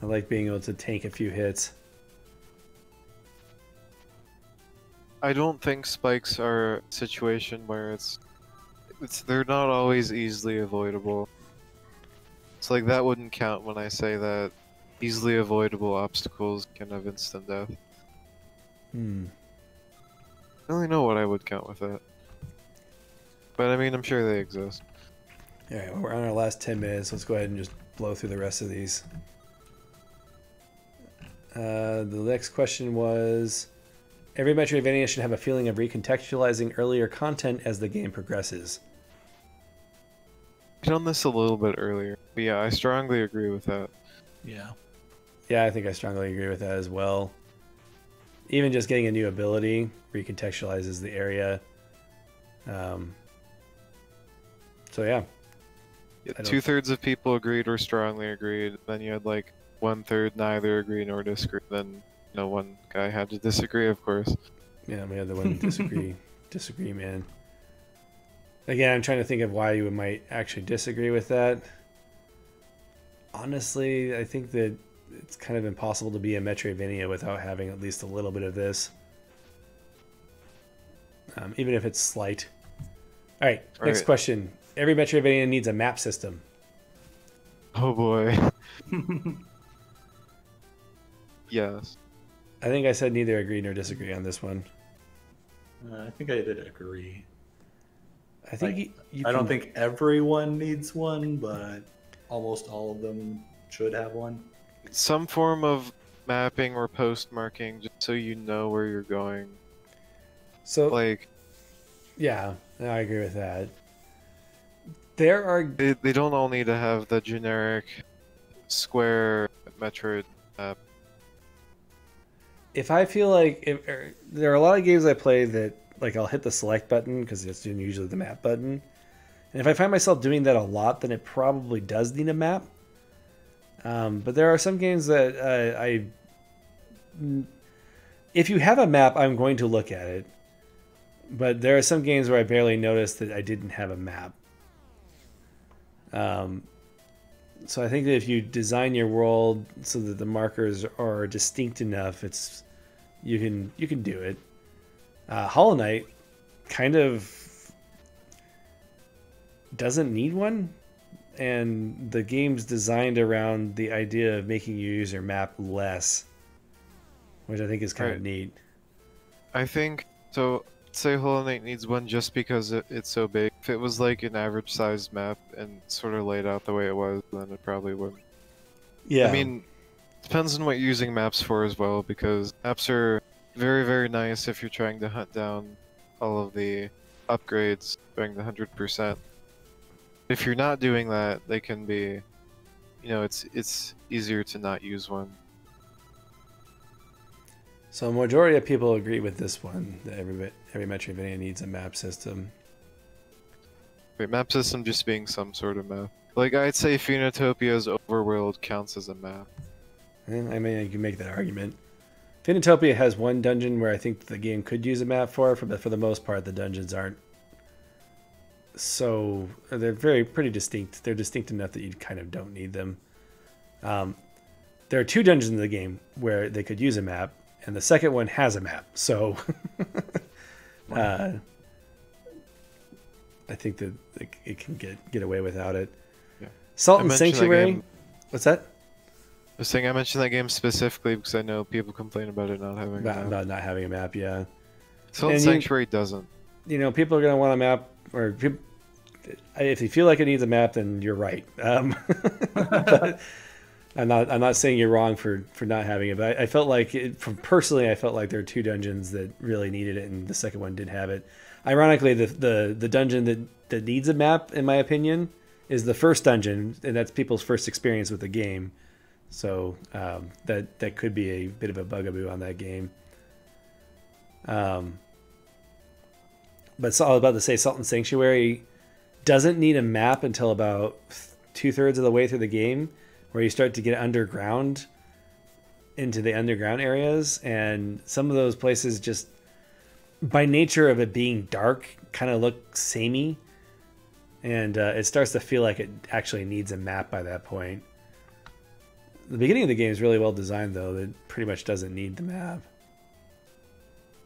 I like being able to tank a few hits. I don't think spikes are a situation where they're not always easily avoidable. It's like that wouldn't count when I say that easily avoidable obstacles can have instant death. I don't really know what I would count with that. But I mean, I'm sure they exist. Alright, well, we're on our last 10 minutes. Let's go ahead and just blow through the rest of these. The next question was, every Metroidvania should have a feeling of recontextualizing earlier content as the game progresses. I've done this a little bit earlier. But yeah, I strongly agree with that. Yeah. Yeah, I think I strongly agree with that as well. Even just getting a new ability recontextualizes the area. So yeah. 2/3 of people agreed or strongly agreed. Then you had like 1/3 neither agree nor disagree. Then, you know, one guy had to disagree, of course. Yeah, we had the one disagree, man. Again, I'm trying to think of why you might actually disagree with that. Honestly, I think that it's kind of impossible to be a Metroidvania without having at least a little bit of this. Even if it's slight. Alright, next question. Every Metroidvania needs a map system. Oh boy. Yes. I think I said neither agree nor disagree on this one. I think I did agree. I think I don't think everyone needs one, but almost all of them should have one. Some form of mapping or postmarking, just so you know where you're going. So, like, yeah, I agree with that. There are... They don't all need to have the generic square Metroid map. If I feel like... there are a lot of games I play that, like, I'll hit the select button, because it's usually the map button. And if I find myself doing that a lot, then it probably does need a map. But there are some games that if you have a map, I'm going to look at it. But there are some games where I barely noticed that I didn't have a map. So I think that if you design your world so that the markers are distinct enough, you can do it. Hollow Knight kind of doesn't need one, and the game's designed around the idea of making you use your map less, which I think is kind of neat. I think so. Say Hollow Knight needs one just because it's so big. If it was like an average sized map and sort of laid out the way it was, then it probably wouldn't. Yeah. I mean, depends on what you're using maps for as well, because maps are very, very nice if you're trying to hunt down all of the upgrades during the 100%. If you're not doing that, they can be, you know, it's easier to not use one. So a majority of people agree with this one, that every Metroidvania needs a map system. Wait, map system just being some sort of map. Like, I'd say Phoenotopia's overworld counts as a map. I mean, you can make that argument. Phoenotopia has one dungeon where I think the game could use a map but for the most part, the dungeons aren't. So they're pretty distinct. They're distinct enough that you kind of don't need them. There are 2 dungeons in the game where they could use a map, and the second one has a map. So I think that it can get away without it. Yeah. Salt and Sanctuary. What's that? I was saying I mentioned that game specifically because I know people complain about it not having a map. About not having a map, yeah. Salt and Sanctuary doesn't. You know, people are going to want a map, or if you feel like it needs a map, then you're right. But I'm not saying you're wrong for not having it, but I felt like personally, I felt like there are two dungeons that really needed it, and the second one did have it. Ironically, the dungeon that needs a map, in my opinion, is the first dungeon, and that's people's first experience with the game. So that could be a bit of a bugaboo on that game. But it's all about to say Salt and Sanctuary doesn't need a map until about 2/3 of the way through the game, where you start to get underground into the underground areas, and some of those places just by nature of it being dark kind of look samey, and it starts to feel like it actually needs a map by that point. The beginning of the game is really well designed, though. It pretty much doesn't need the map.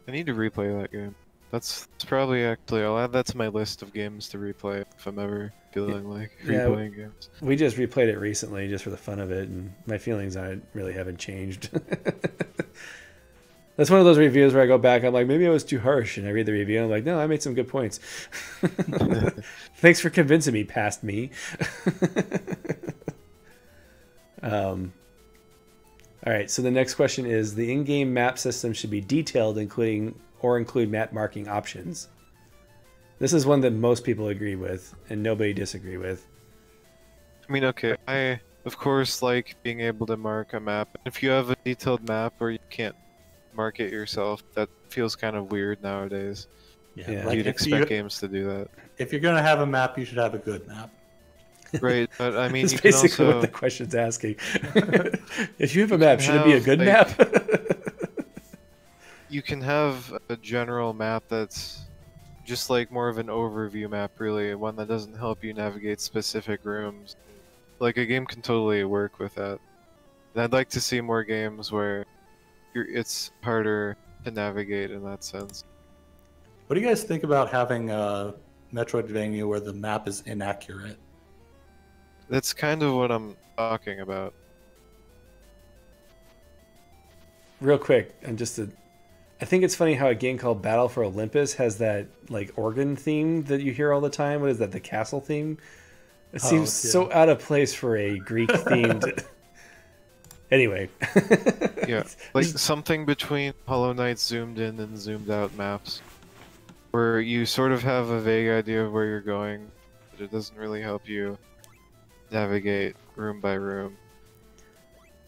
I need to replay that game. That's probably actually, I'll add that to my list of games to replay if I'm ever feeling like replaying games. We just replayed it recently just for the fun of it, and my feelings on it really haven't changed. That's one of those reviews where I go back, I'm like, maybe I was too harsh, and I read the review, and I'm like, no, I made some good points. Thanks for convincing me, past me. All right, so the next question is, the in-game map system should be detailed, include map marking options. This is one that most people agree with, and nobody disagree with. I mean, okay, I, of course, like being able to mark a map. If you have a detailed map where you can't mark it yourself, that feels kind of weird nowadays. Yeah. Like you'd expect games to do that. If you're going to have a map, you should have a good map. Right, but I mean, that's you basically can also, what the question's asking. If you have a map, should it be a good map? You can have a general map that's just like more of an overview map, really, one that doesn't help you navigate specific rooms. Like a game can totally work with that. And I'd like to see more games where it's harder to navigate in that sense. What do you guys think about having a Metroidvania where the map is inaccurate? That's kind of what I'm talking about. Real quick, I think it's funny how a game called Battle for Olympus has that like organ theme that you hear all the time. What is that? The castle theme? It seems so out of place for a Greek themed. Anyway. Yeah, like something between Hollow Knight zoomed in and zoomed out maps, where you sort of have a vague idea of where you're going, but it doesn't really help you navigate room by room.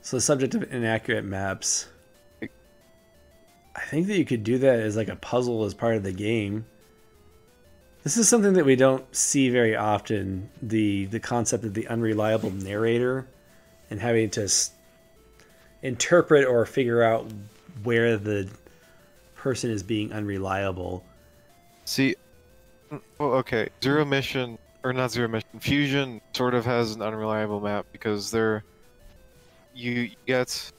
So the subject of inaccurate maps, I think that you could do that as like a puzzle as part of the game. This is something that we don't see very often, the concept of the unreliable narrator and having to interpret or figure out where the person is being unreliable. See, well, okay, Zero Mission, or not Zero Mission, Fusion sort of has an unreliable map because you get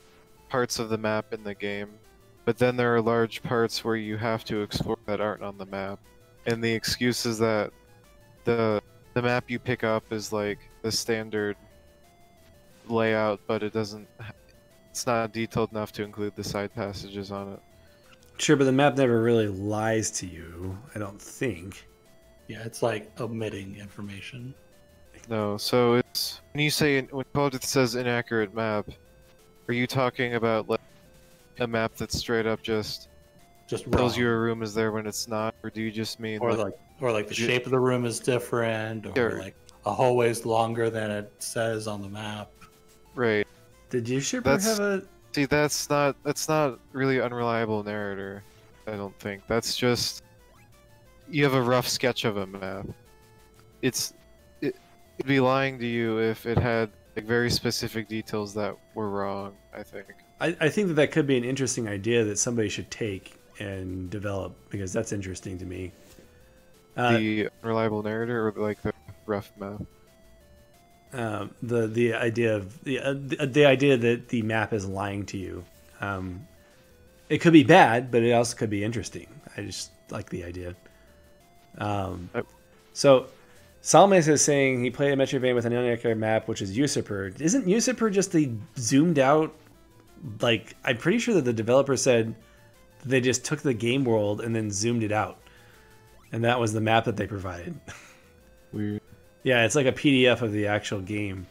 parts of the map in the game, but then there are large parts where you have to explore that aren't on the map. And the excuse is that the map you pick up is like the standard layout, but it's not detailed enough to include the side passages on it. Sure, but the map never really lies to you, I don't think. Yeah, it's like omitting information. No, so it's when you say when Code says inaccurate map, are you talking about like a map that's straight up just tells you a room is there when it's not, or do you just mean or like the shape of the room is different, or like a hallway's longer than it says on the map? Right. Did you have a? See, that's not really unreliable narrator. I don't think that's just you have a rough sketch of a map. It'd be lying to you if it had like very specific details that were wrong. I think. I think that could be an interesting idea that somebody should take and develop, because that's interesting to me. The unreliable narrator, or like the rough map. The idea of the idea that the map is lying to you. it could be bad, but it also could be interesting. I just like the idea. So Salmes is saying he played a Metroidvania with an inaccurate map, which is Usurper. Isn't Usurper just the zoomed out? Like, I'm pretty sure that the developer said they just took the game world and then zoomed it out, and that was the map that they provided. Weird. Yeah, it's like a PDF of the actual game.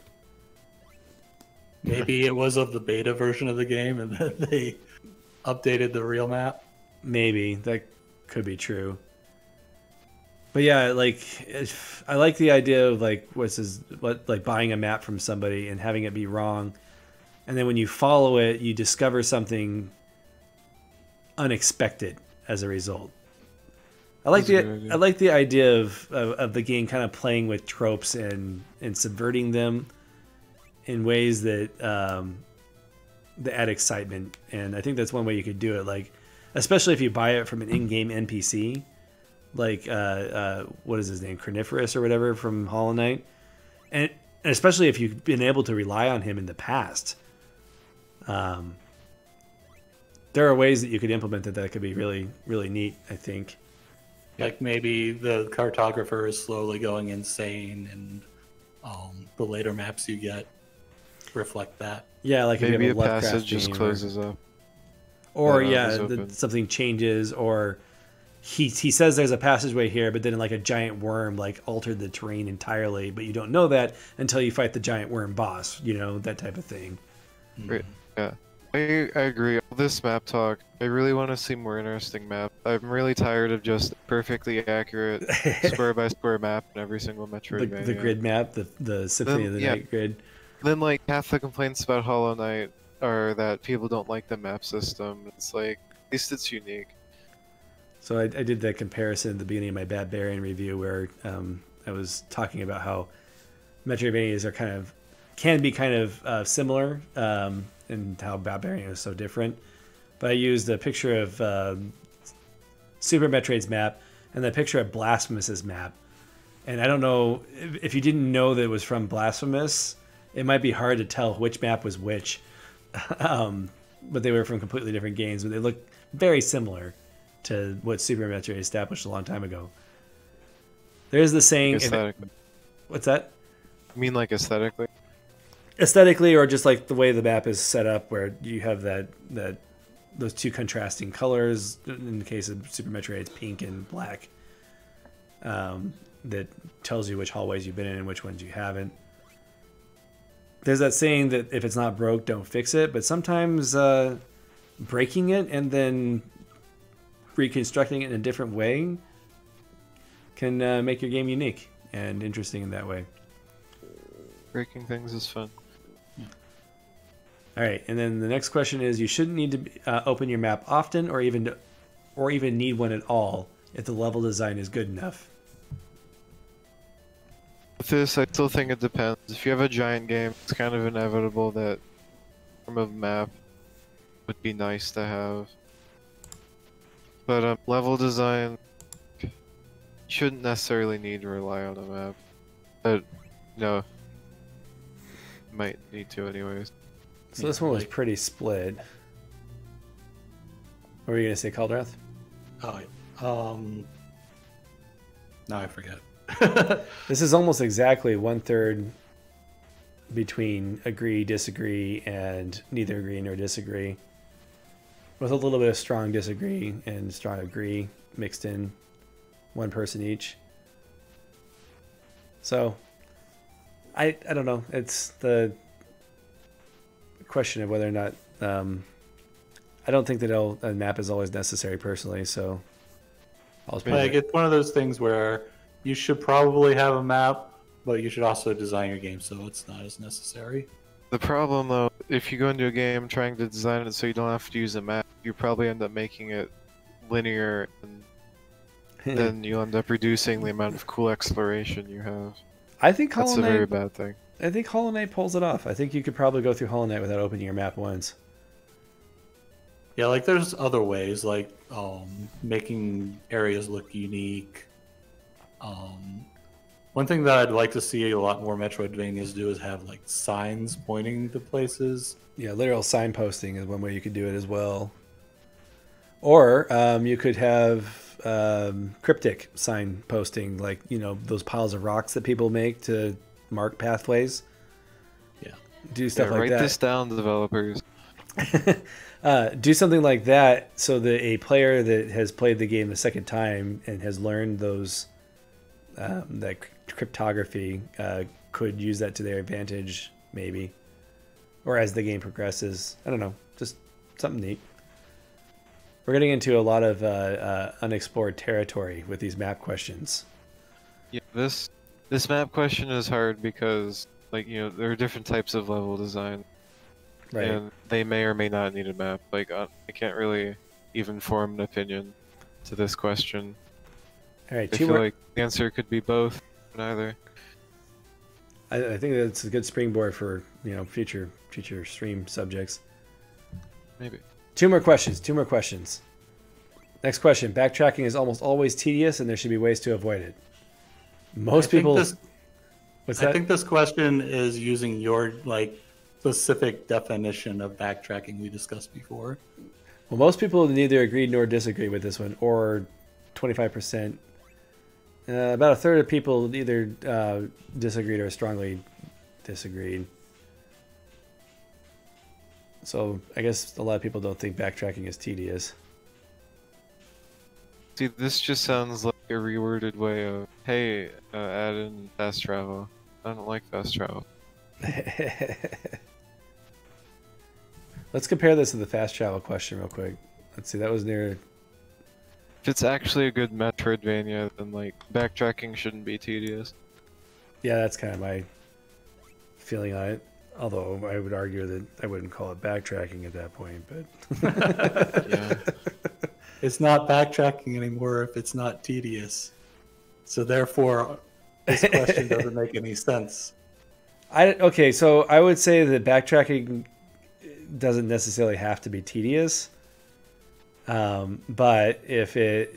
Maybe it was of the beta version of the game, and then they updated the real map. Maybe that could be true. But yeah, like I like the idea of like like buying a map from somebody and having it be wrong, and then when you follow it, you discover something unexpected as a result. I like the idea of the game kind of playing with tropes and subverting them in ways that add excitement, and I think that's one way you could do it. Like, especially if you buy it from an in-game NPC, like what is his name, Carnivorous or whatever from Hollow Knight, and especially if you've been able to rely on him in the past. There are ways that you could implement that could be really, really neat, I think. Like maybe the cartographer is slowly going insane, and the later maps you get reflect that. Yeah, like if maybe you have a Lovecraft passage just game closes up. or Yeah, something changes, or he says there's a passageway here, but then like a giant worm like altered the terrain entirely, but you don't know that until you fight the giant worm boss. You know, that type of thing. Right. Yeah. I agree. All this map talk, I really want to see more interesting map. I'm really tired of just perfectly accurate square by square map in every single Metroidvania. The grid map, the Symphony of the Night grid. Then like half the complaints about Hollow Knight are that people don't like the map system. It's like, at least it's unique. So I did that comparison at the beginning of my Barbarian review where I was talking about how Metroidvanias can be kind of similar, and how Barbarian is so different. But I used a picture of Super Metroid's map and the picture of Blasphemous's map. And I don't know, if you didn't know that it was from Blasphemous, it might be hard to tell which map was which. But they were from completely different games, but they look very similar to what Super Metroid established a long time ago. There's the saying... What's that? You mean like aesthetically? Aesthetically, or just like the way the map is set up, where you have those two contrasting colors. In the case of Super Metroid, it's pink and black. That tells you which hallways you've been in and which ones you haven't. There's that saying that if it's not broke, don't fix it. But sometimes breaking it and then reconstructing it in a different way can make your game unique and interesting in that way. Breaking things is fun. All right, and then the next question is: you shouldn't need to open your map often, or even need one at all, if the level design is good enough. With this, I still think it depends. If you have a giant game, it's kind of inevitable that form of map would be nice to have. But level design, you shouldn't necessarily need to rely on a map. But no, might need to anyways. So this one was pretty split. What were you gonna say, Caldrath? Now I forget. This is almost exactly 1/3 between agree, disagree, and neither agree nor disagree, with a little bit of strong disagree and strong agree mixed in, one person each. So I don't know. It's the question of whether or not I don't think that a map is always necessary personally. So like, it's one of those things where you should probably have a map, but you should also design your game so it's not as necessary. The problem though, if you go into a game trying to design it so you don't have to use a map, you probably end up making it linear, and then you end up reducing the amount of cool exploration you have. I think that's a very bad thing. I think Hollow Knight pulls it off. I think you could probably go through Hollow Knight without opening your map once. Yeah, like there's other ways, like making areas look unique. One thing that I'd like to see a lot more Metroidvanias do is have like signs pointing to places. Yeah, literal signposting is one way you could do it as well. Or you could have cryptic sign posting, like, you know, those piles of rocks that people make to mark pathways. Yeah. Do stuff like write that. this down, developers. Do something like that so that a player that has played the game the second time and has learned those that cryptography could use that to their advantage, maybe, or as the game progresses. I don't know, just something neat. We're getting into a lot of unexplored territory with these map questions. Yeah, this map question is hard because, like, you know, there are different types of level design. Right. And they may or may not need a map. Like, I can't really even form an opinion to this question. All right, I feel like the answer could be both, neither. I think that's a good springboard for, you know, future stream subjects. Maybe. Two more questions. Next question. Backtracking is almost always tedious, and there should be ways to avoid it. Most people. What's that? I think this question is using your specific definition of backtracking we discussed before. Well, most people neither agree nor disagree with this one, or 25%. About a third of people either disagreed or strongly disagreed. So I guess a lot of people don't think backtracking is tedious. See, this just sounds like a reworded way of, hey, add in fast travel. I don't like fast travel. Let's compare this to the fast travel question real quick. Let's see, that was near. If it's actually a good Metroidvania, then, like, backtracking shouldn't be tedious. Yeah, that's kind of my feeling on it. Although I would argue that I wouldn't call it backtracking at that point, but Yeah. It's not backtracking anymore if it's not tedious. So therefore, this question doesn't make any sense. Okay, so I would say that backtracking doesn't necessarily have to be tedious, but it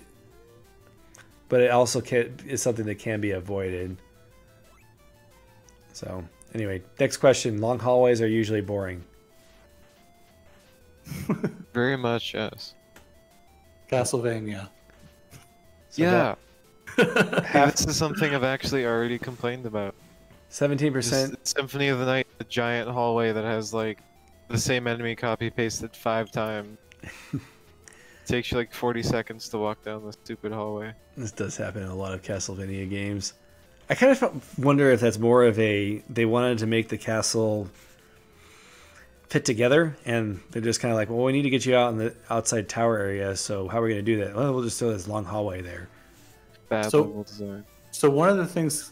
also is something that can be avoided. So anyway, next question: long hallways are usually boring. Very much, yes. Castlevania. So Yeah. This is something I've actually already complained about. 17%. Symphony of the Night, the giant hallway that has, like, the same enemy copy pasted 5 times. Takes you like 40 seconds to walk down the stupid hallway. This does happen in a lot of Castlevania games. I kind of wonder if that's more of they wanted to make the castle fit together, and they're just kind of like, well, we need to get you out in the outside tower area, so how are we going to do that? Well, we'll just throw this long hallway there. Bad level design. So one of the things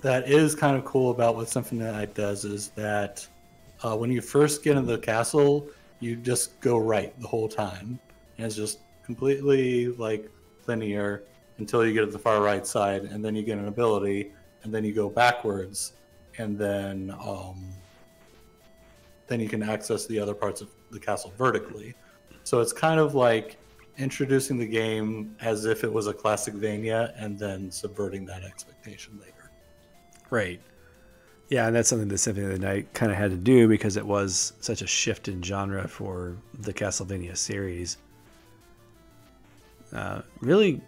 that is kind of cool about what Symphony of the Night does is that when you first get into the castle, you just go right the whole time. And it's just completely like linear until you get to the far right side, and then you get an ability, and then you go backwards, and then you can access the other parts of the castle vertically. So it's kind of like introducing the game as if it was a classic Vania and then subverting that expectation later. Right. Yeah, and that's something that Symphony of the Night kind of had to do because it was such a shift in genre for the Castlevania series. Really,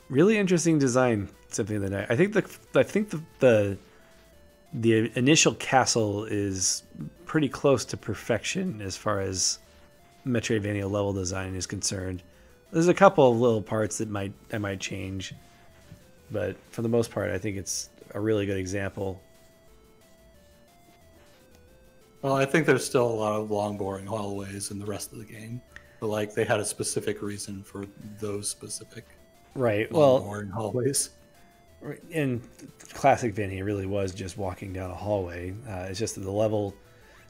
really interesting design, Symphony of the Night. I think the initial castle is pretty close to perfection as far as Metroidvania level design is concerned. There's a couple of little parts that I might change, but for the most part, I think it's a really good example. Well, I think there's still a lot of long, boring hallways in the rest of the game, but like they had a specific reason for those specific long, boring hallways. In classic Vinny, it really was just walking down a hallway. It's just that the level,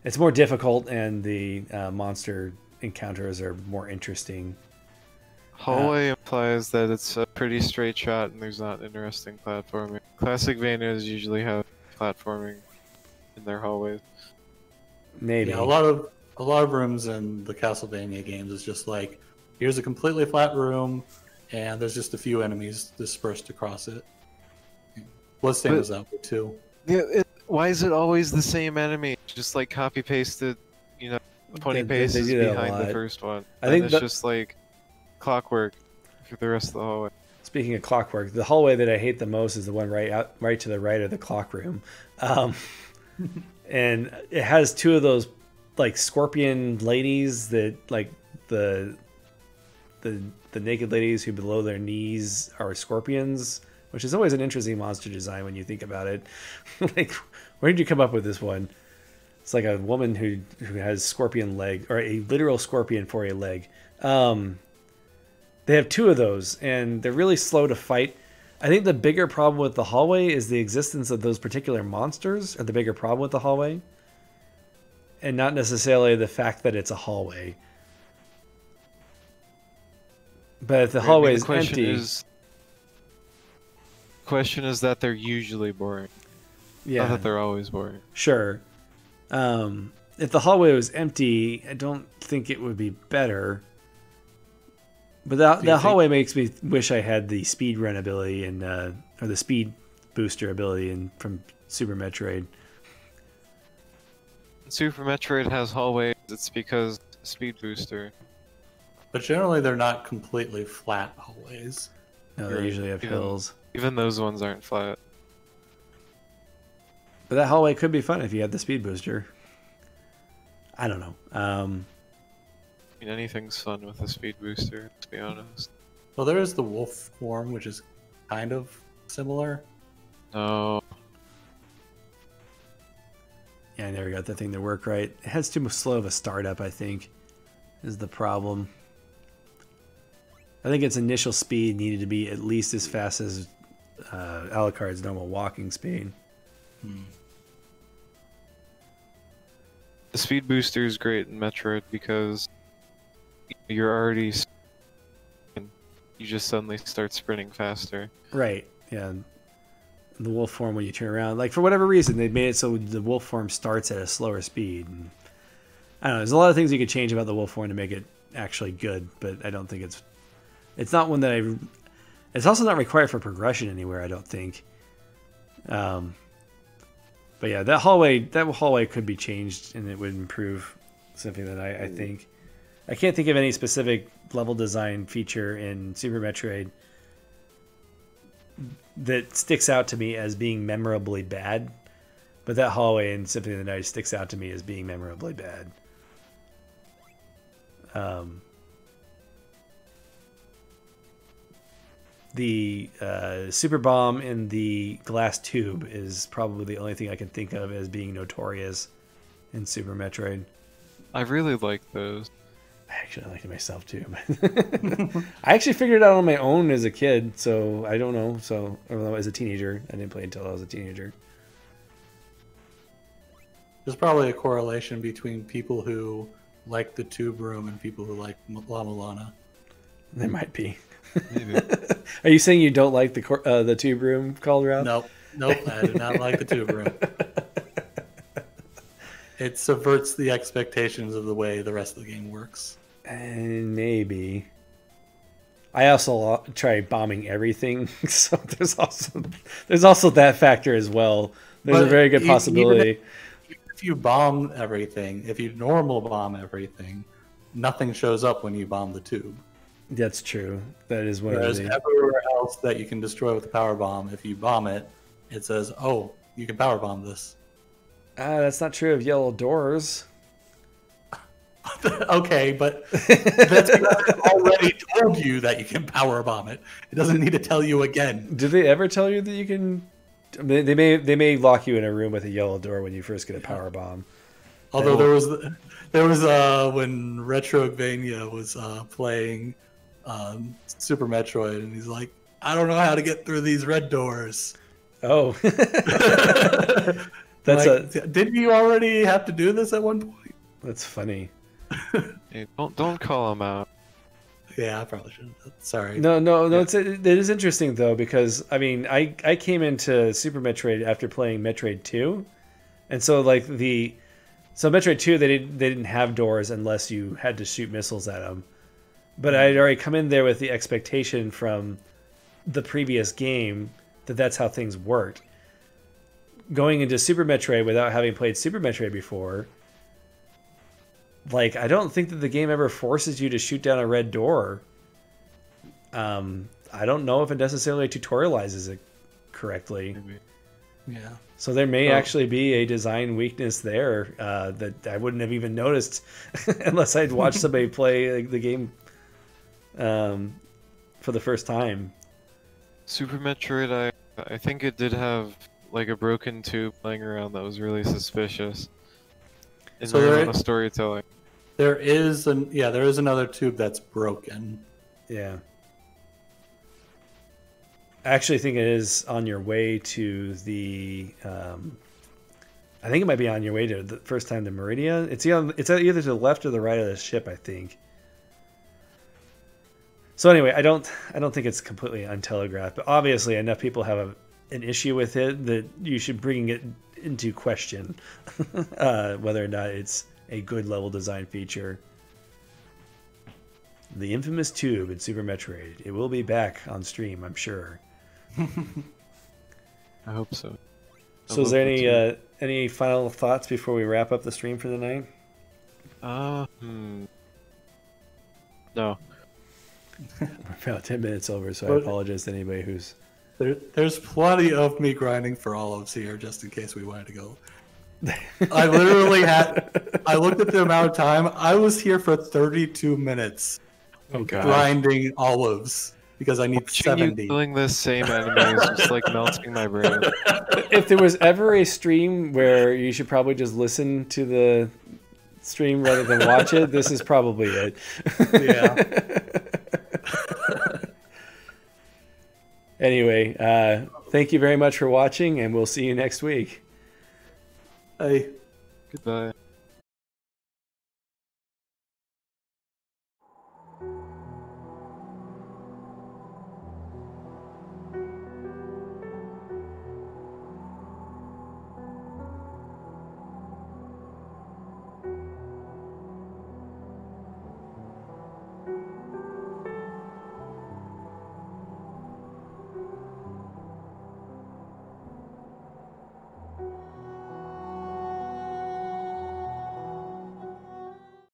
it's more difficult, and the monster encounters are more interesting. Hallway implies that it's a pretty straight shot and there's not interesting platforming. Classic Vanias usually have platforming in their hallways. Maybe. Yeah, a lot of rooms in the Castlevania games is just like, here's a completely flat room, and there's just a few enemies dispersed across it. Bloodstained was that way too. Yeah, why is it always the same enemy? Just like copy pasted, 20 paces behind the first one. I think it's just like clockwork for the rest of the hallway. Speaking of clockwork, the hallway that I hate the most is the one right to the right of the clock room, and it has two of those like scorpion ladies that like the naked ladies who below their knees are scorpions, which is always an interesting monster design when you think about it. Like, where did you come up with this one? It's like a woman who has scorpion leg, or a literal scorpion for a leg. They have two of those, and they're really slow to fight. I think the bigger problem with the hallway is the existence of those particular monsters are the bigger problem with the hallway, and not necessarily the fact that it's a hallway. But if the hallway is empty... The question is that they're usually boring. Yeah. Not that they're always boring. Sure. If the hallway was empty, I don't think it would be better. But that hallway makes me wish I had the speed run ability and or the speed booster ability from Super Metroid. Super Metroid has hallways. It's because speed booster. But generally, they're not completely flat hallways. No, they usually have hills. Even those ones aren't flat. But that hallway could be fun if you had the speed booster. I don't know. I mean, anything's fun with a speed booster, to be honest. Well, there is the wolf form, which is kind of similar. No. Yeah, I never got that thing to work right. It has too slow of a startup, I think, is the problem. I think its initial speed needed to be at least as fast as Alucard's normal walking speed. The speed booster is great in Metroid because you're already... You just suddenly start sprinting faster. Right, yeah. The wolf form, when you turn around, like for whatever reason, they made it so the wolf form starts at a slower speed. And, I don't know, there's a lot of things you could change about the wolf form to make it actually good, but I don't think it's not one that it's also not required for progression anywhere, I don't think. But yeah, that hallway could be changed and it would improve something that I think. I can't think of any specific level design feature in Super Metroid that sticks out to me as being memorably bad, but that hallway in Symphony of the Night sticks out to me as being memorably bad. The super bomb in the glass tube is probably the only thing I can think of as being notorious in Super Metroid. I really like those. I actually like it myself too. I actually figured it out on my own as a kid, so I don't know. So I don't know, as a teenager, I didn't play until I was a teenager. There's probably a correlation between people who like the tube room and people who like Lama Lana. There might be. Maybe. Are you saying you don't like the tube room, Calderon? Nope, I do not like the tube room. It subverts the expectations of the way the rest of the game works. Maybe. I also try bombing everything, so there's also that factor as well. There's a very good possibility. Even if you bomb everything, if you normal bomb everything, nothing shows up when you bomb the tube. That's true. That is one Whereas of the... everywhere else that you can destroy with a power bomb, if you bomb it, it says, "Oh, you can power bomb this." That's not true of yellow doors. Okay, but that's because I already told you that you can power bomb it. It doesn't need to tell you again. Did they ever tell you that you can? I mean, they may lock you in a room with a yellow door when you first get a power bomb. Although there was when Metroidvania was playing Super Metroid, and he's like, "I don't know how to get through these red doors." Oh, didn't you already have to do this at one point? That's funny. Hey, don't call him out. Yeah, I probably shouldn't. Sorry. No. It is interesting though, because I mean, I came into Super Metroid after playing Metroid 2, and so like Metroid 2 they didn't have doors unless you had to shoot missiles at them. But I'd already come in there with the expectation from the previous game that that's how things worked. Going into Super Metroid without having played Super Metroid before, like, I don't think that the game ever forces you to shoot down a red door. I don't know if it necessarily tutorializes it correctly. Maybe. Yeah. So there may actually be a design weakness there that I wouldn't have even noticed unless I'd watched somebody play the game for the first time. Super Metroid, I think it did have like a broken tube laying around that was really suspicious. In So my there- amount of storytelling. There is another tube that's broken. Yeah. I actually think it is on your way to the. I think it might be on your way to the first time to Meridia. It's either to the left or the right of the ship, I think. So anyway, I don't think it's completely untelegraphed, but obviously enough people have an issue with it that you should bring it into question whether or not it's a good level design feature. The infamous tube in Super Metroid. It will be back on stream, I'm sure. I hope so. So is there any final thoughts before we wrap up the stream for the night? No. We're about 10 minutes over, so I But- apologize to anybody who's... There's plenty of me grinding for olives here, just in case we wanted to go. I literally I looked at the amount of time. I was here for 32 minutes Oh, God. grinding olives because I need Watching 70. you killing this same enemy is just like melting my brain. If there was ever a stream where you should probably just listen to the stream rather than watch it, this is probably it. Yeah. Anyway, thank you very much for watching, and we'll see you next week. Hey. Goodbye.